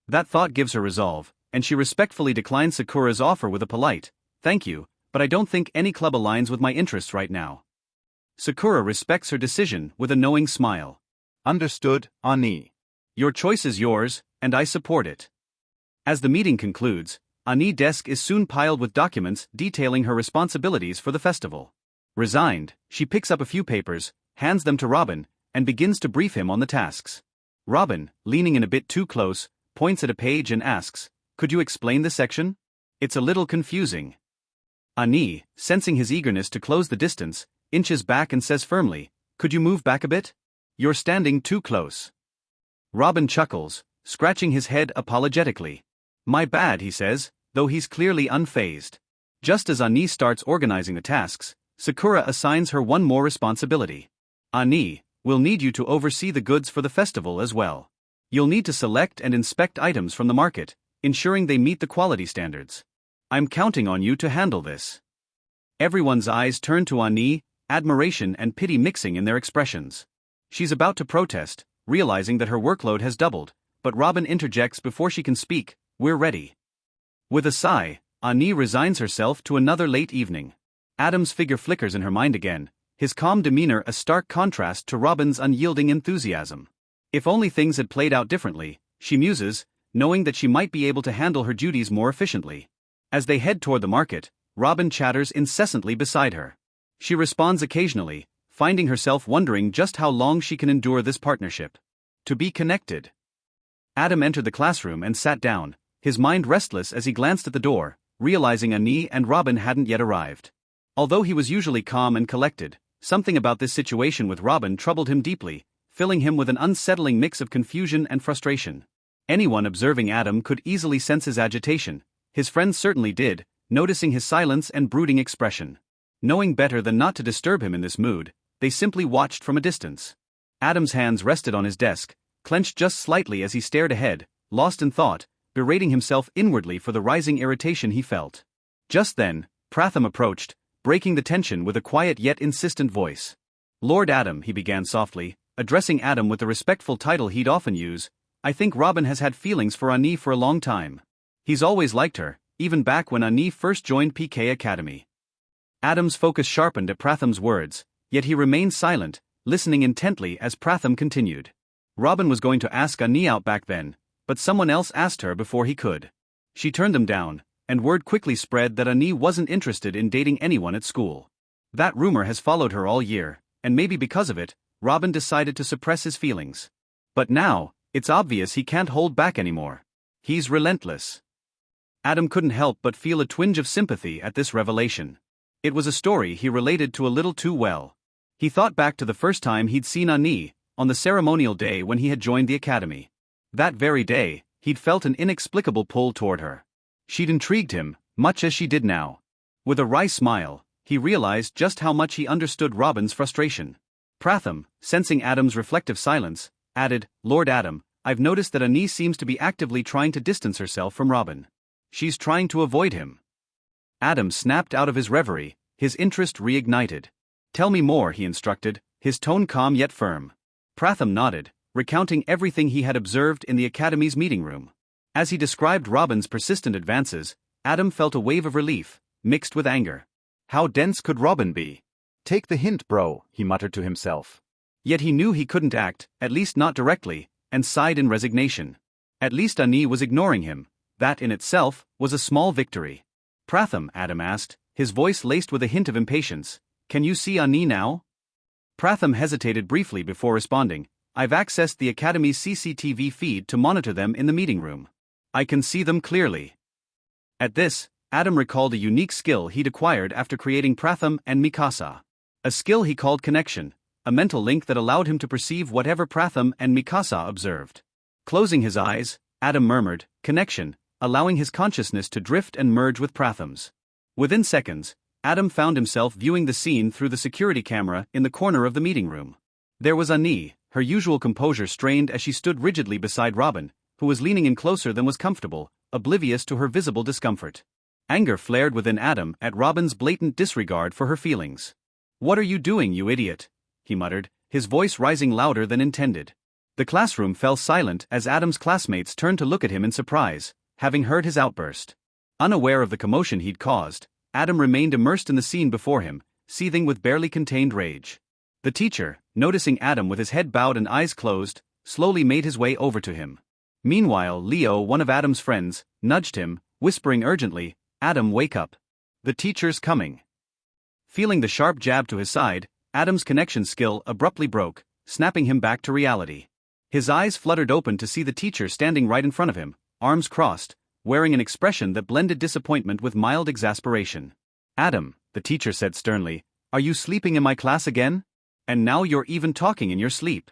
That thought gives her resolve, and she respectfully declined Sakura's offer with a polite, "Thank you, but I don't think any club aligns with my interests right now." Sakura respects her decision with a knowing smile. Understood, Ani. Your choice is yours, and I support it. As the meeting concludes, Ani's desk is soon piled with documents detailing her responsibilities for the festival. Resigned, she picks up a few papers, hands them to Robin, and begins to brief him on the tasks. Robin, leaning in a bit too close, points at a page and asks, "Could you explain this section? It's a little confusing." Ani, sensing his eagerness to close the distance, inches back and says firmly, "Could you move back a bit? You're standing too close." Robin chuckles, scratching his head apologetically. "My bad," he says, though he's clearly unfazed. Just as Ani starts organizing the tasks, Sakura assigns her one more responsibility. "Ani, we'll need you to oversee the goods for the festival as well. You'll need to select and inspect items from the market, ensuring they meet the quality standards. I'm counting on you to handle this." Everyone's eyes turn to Ani, admiration and pity mixing in their expressions. She's about to protest, realizing that her workload has doubled, but Robin interjects before she can speak, "We're ready." With a sigh, Ani resigns herself to another late evening. Adam's figure flickers in her mind again, his calm demeanor a stark contrast to Robin's unyielding enthusiasm. If only things had played out differently, she muses, knowing that she might be able to handle her duties more efficiently. As they head toward the market, Robin chatters incessantly beside her. She responds occasionally, finding herself wondering just how long she can endure this partnership. To be connected. Adam entered the classroom and sat down, his mind restless as he glanced at the door, realizing Ani and Robin hadn't yet arrived. Although he was usually calm and collected, something about this situation with Robin troubled him deeply, filling him with an unsettling mix of confusion and frustration. Anyone observing Adam could easily sense his agitation. His friends certainly did, noticing his silence and brooding expression. Knowing better than not to disturb him in this mood, they simply watched from a distance. Adam's hands rested on his desk, clenched just slightly as he stared ahead, lost in thought, berating himself inwardly for the rising irritation he felt. Just then, Pratham approached, breaking the tension with a quiet yet insistent voice. "Lord Adam," he began softly, addressing Adam with the respectful title he'd often use, "I think Robin has had feelings for Ani for a long time. He's always liked her, even back when Ani first joined PK Academy." Adam's focus sharpened at Pratham's words, yet he remained silent, listening intently as Pratham continued. Robin was going to ask Ani out back then, but someone else asked her before he could. She turned them down, and word quickly spread that Ani wasn't interested in dating anyone at school. That rumor has followed her all year, and maybe because of it, Robin decided to suppress his feelings. But now, it's obvious he can't hold back anymore. He's relentless. Adam couldn't help but feel a twinge of sympathy at this revelation. It was a story he related to a little too well. He thought back to the first time he'd seen Ani, on the ceremonial day when he had joined the academy. That very day, he'd felt an inexplicable pull toward her. She'd intrigued him, much as she did now. With a wry smile, he realized just how much he understood Robin's frustration. Pratham, sensing Adam's reflective silence, added, "Lord Adam, I've noticed that Ani seems to be actively trying to distance herself from Robin. She's trying to avoid him." Adam snapped out of his reverie, his interest reignited. "Tell me more," he instructed, his tone calm yet firm. Pratham nodded, recounting everything he had observed in the academy's meeting room. As he described Robin's persistent advances, Adam felt a wave of relief, mixed with anger. How dense could Robin be? "Take the hint, bro," he muttered to himself. Yet he knew he couldn't act, at least not directly, and sighed in resignation. At least Ani was ignoring him. That in itself was a small victory. "Pratham," Adam asked, his voice laced with a hint of impatience, "can you see Ani now?" Pratham hesitated briefly before responding, "I've accessed the Academy's CCTV feed to monitor them in the meeting room. I can see them clearly." At this, Adam recalled a unique skill he'd acquired after creating Pratham and Mikasa. A skill he called connection, a mental link that allowed him to perceive whatever Pratham and Mikasa observed. Closing his eyes, Adam murmured, "Connection," allowing his consciousness to drift and merge with Pratham's. Within seconds, Adam found himself viewing the scene through the security camera in the corner of the meeting room. There was Ani, her usual composure strained as she stood rigidly beside Robin, who was leaning in closer than was comfortable, oblivious to her visible discomfort. Anger flared within Adam at Robin's blatant disregard for her feelings. "What are you doing, you idiot?" he muttered, his voice rising louder than intended. The classroom fell silent as Adam's classmates turned to look at him in surprise, having heard his outburst. Unaware of the commotion he'd caused, Adam remained immersed in the scene before him, seething with barely contained rage. The teacher, noticing Adam with his head bowed and eyes closed, slowly made his way over to him. Meanwhile, Leo, one of Adam's friends, nudged him, whispering urgently, "Adam, wake up. The teacher's coming." Feeling the sharp jab to his side, Adam's connection skill abruptly broke, snapping him back to reality. His eyes fluttered open to see the teacher standing right in front of him, arms crossed, wearing an expression that blended disappointment with mild exasperation. "Adam," the teacher said sternly, "are you sleeping in my class again? And now you're even talking in your sleep."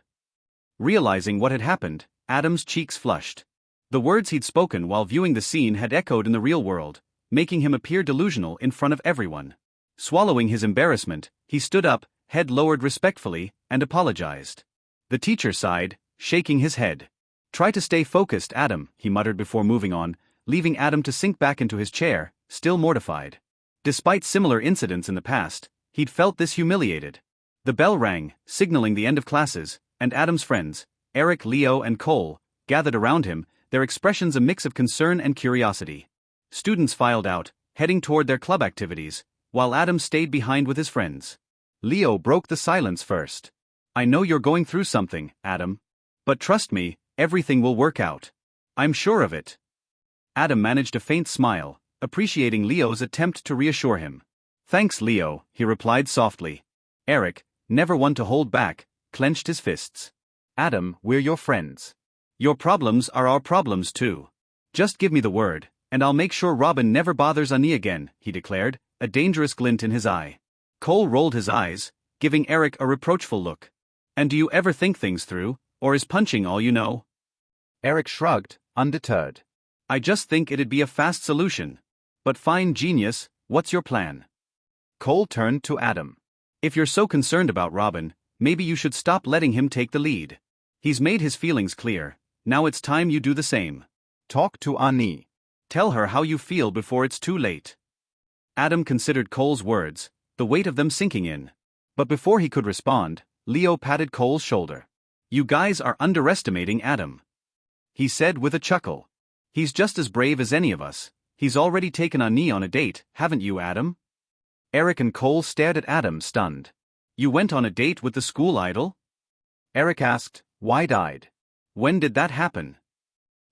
Realizing what had happened, Adam's cheeks flushed. The words he'd spoken while viewing the scene had echoed in the real world, making him appear delusional in front of everyone. Swallowing his embarrassment, he stood up, head lowered respectfully, and apologized. The teacher sighed, shaking his head. "Try to stay focused, Adam," he muttered before moving on, leaving Adam to sink back into his chair, still mortified. Despite similar incidents in the past, he'd felt this humiliated. The bell rang, signaling the end of classes, and Adam's friends, Eric, Leo, and Cole, gathered around him, their expressions a mix of concern and curiosity. Students filed out, heading toward their club activities, while Adam stayed behind with his friends. Leo broke the silence first. "I know you're going through something, Adam. But trust me, everything will work out. I'm sure of it." Adam managed a faint smile, appreciating Leo's attempt to reassure him. "Thanks, Leo," he replied softly. Eric, never one to hold back, clenched his fists. "Adam, we're your friends. "Your problems are our problems too. Just give me the word, and I'll make sure Robin never bothers Annie again," he declared, a dangerous glint in his eye. Cole rolled his eyes, giving Eric a reproachful look. "And do you ever think things through, or is punching all you know?" Eric shrugged, undeterred. "I just think it'd be a fast solution. But fine, genius, what's your plan?" Cole turned to Adam. "If you're so concerned about Robin, maybe you should stop letting him take the lead. He's made his feelings clear, now it's time you do the same. Talk to Annie. Tell her how you feel before it's too late." Adam considered Cole's words, the weight of them sinking in. But before he could respond, Leo patted Cole's shoulder. "You guys are underestimating Adam," he said with a chuckle. "He's just as brave as any of us. He's already taken Annie on a date, haven't you, Adam?" Eric and Cole stared at Adam, stunned. "You went on a date with the school idol?" Eric asked, wide-eyed. "When did that happen?"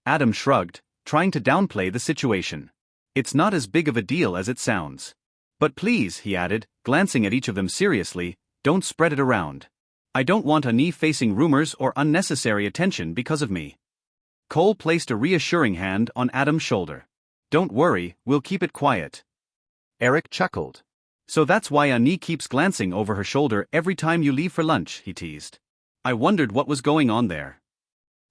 Adam shrugged, trying to downplay the situation. "It's not as big of a deal as it sounds. But please," he added, glancing at each of them seriously, "don't spread it around. I don't want Annie facing rumors or unnecessary attention because of me." Cole placed a reassuring hand on Adam's shoulder. "Don't worry, we'll keep it quiet." Eric chuckled. "So that's why Annie keeps glancing over her shoulder every time you leave for lunch," he teased. "I wondered what was going on there."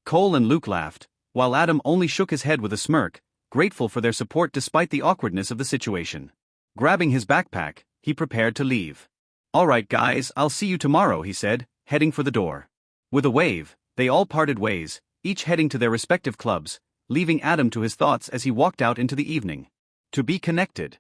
Cole and Luke laughed, while Adam only shook his head with a smirk, grateful for their support despite the awkwardness of the situation. Grabbing his backpack, he prepared to leave. "All right, guys, I'll see you tomorrow," he said, heading for the door. With a wave, they all parted ways, each heading to their respective clubs, leaving Adam to his thoughts as he walked out into the evening. To be connected.